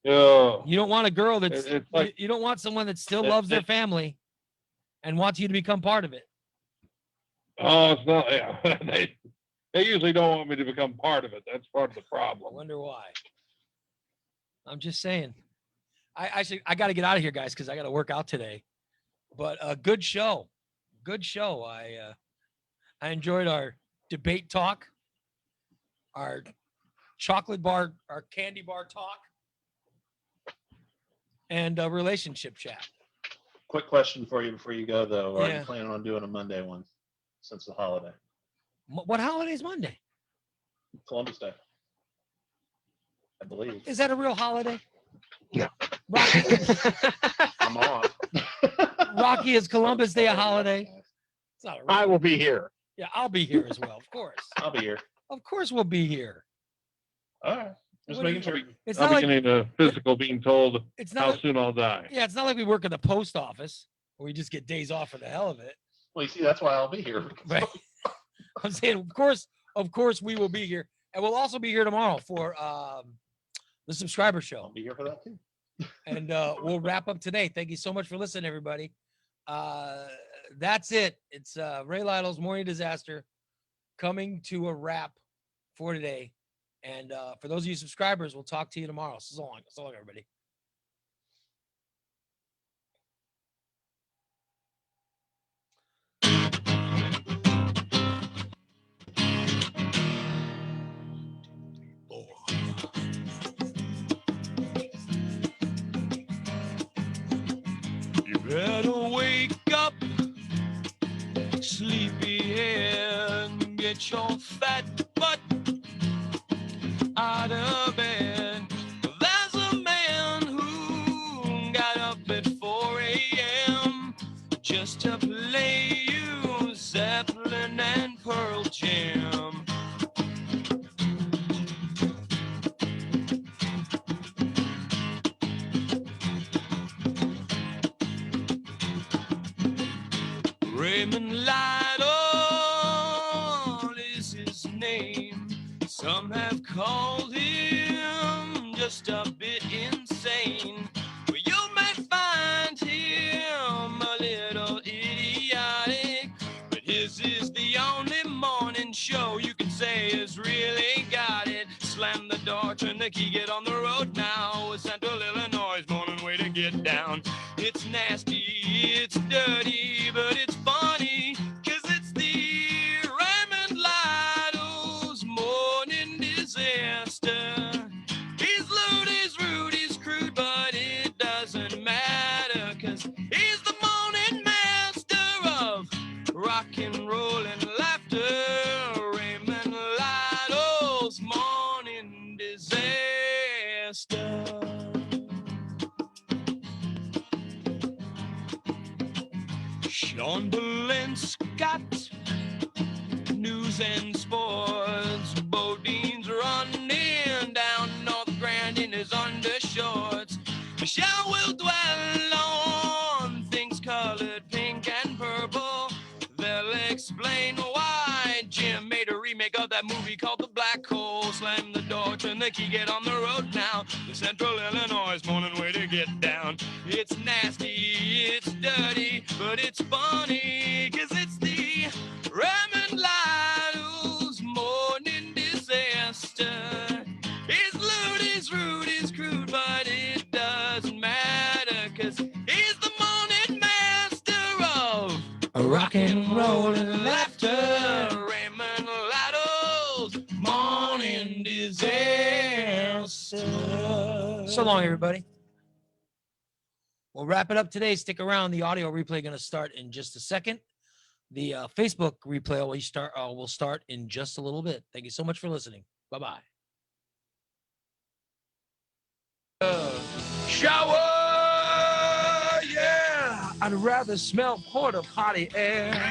Yeah. You don't want a girl that's. It's like, you don't want someone that still loves their family, and wants you to become part of it. Oh, it's not. Yeah, they usually don't want me to become part of it. That's part of the problem. I wonder why. I'm just saying. I got to get out of here, guys, because I got to work out today. But a good show. Good show. I enjoyed our debate talk, our chocolate bar, our candy bar talk, and a relationship chat. Quick question for you before you go, though. Are Yeah. you planning on doing a Monday one since the holiday? What holiday is Monday? Columbus Day, I believe. Is that a real holiday? No. I'm off. Rocky, is Columbus Day a holiday? It's not a real I will be here. Yeah, I'll be here as well, of course. I'll be here. Of course we'll be here. All right. Just What do making you- sure. It's I'm not like beginning to physical being told It's how not like- soon I'll die. yeah, it's not like we work at the post office where we just get days off for the hell of it. Well, you see, that's why I'll be here. Right. I'm saying, of course we will be here. And we'll also be here tomorrow for the subscriber show. I'll be here for that too. And we'll wrap up today. Thank you so much for listening, everybody. That's it. It's Ray Lytle's Morning Disaster coming to a wrap for today. And for those of you subscribers, we'll talk to you tomorrow. So long. So long, everybody. You better wake up, sleepyhead, get your fat butt out of bed. There's a man who got up at 4 a.m. just to play you Zeppelin and Pearl Jam. Raymond Lytle is his name. Some have called him just a bit insane. Well, you may find him a little idiotic, but his is the only morning show you can say has really got it. Slam the door, turn the key, get on the road now. With Central Illinois' morning way to get down. It's nasty, it's dirty, but it's funny, 'cause it's the Raymond Lytle's Morning Disaster. He's lewd, he's rude, he's crude, but it doesn't matter, 'cause he's the morning master. disaster. Sean Bolin's got news and sports. Bodine's running down North Grand in his undershorts. Michelle will dwell on things colored pink and purple. They'll explain why Jim made a remake of that movie called The Black Hole. Slam the door, turn the key, get on the road now. The Central Illinois morning way to get down. It's nasty, it's dirty, but it's funny, 'cause it's the Raymond Lytle's morning disaster. It's lewd, it's rude, it's crude, but it doesn't matter, 'cause he's the morning master of rock and roll and laughter. Raymond Lytle's morning disaster. So long, everybody. We'll wrap it up today. Stick around. The audio replay going to start in just a second. The Facebook replay will start in just a little bit. Thank you so much for listening. Bye-bye. Shower, yeah. I'd rather smell porta potty air.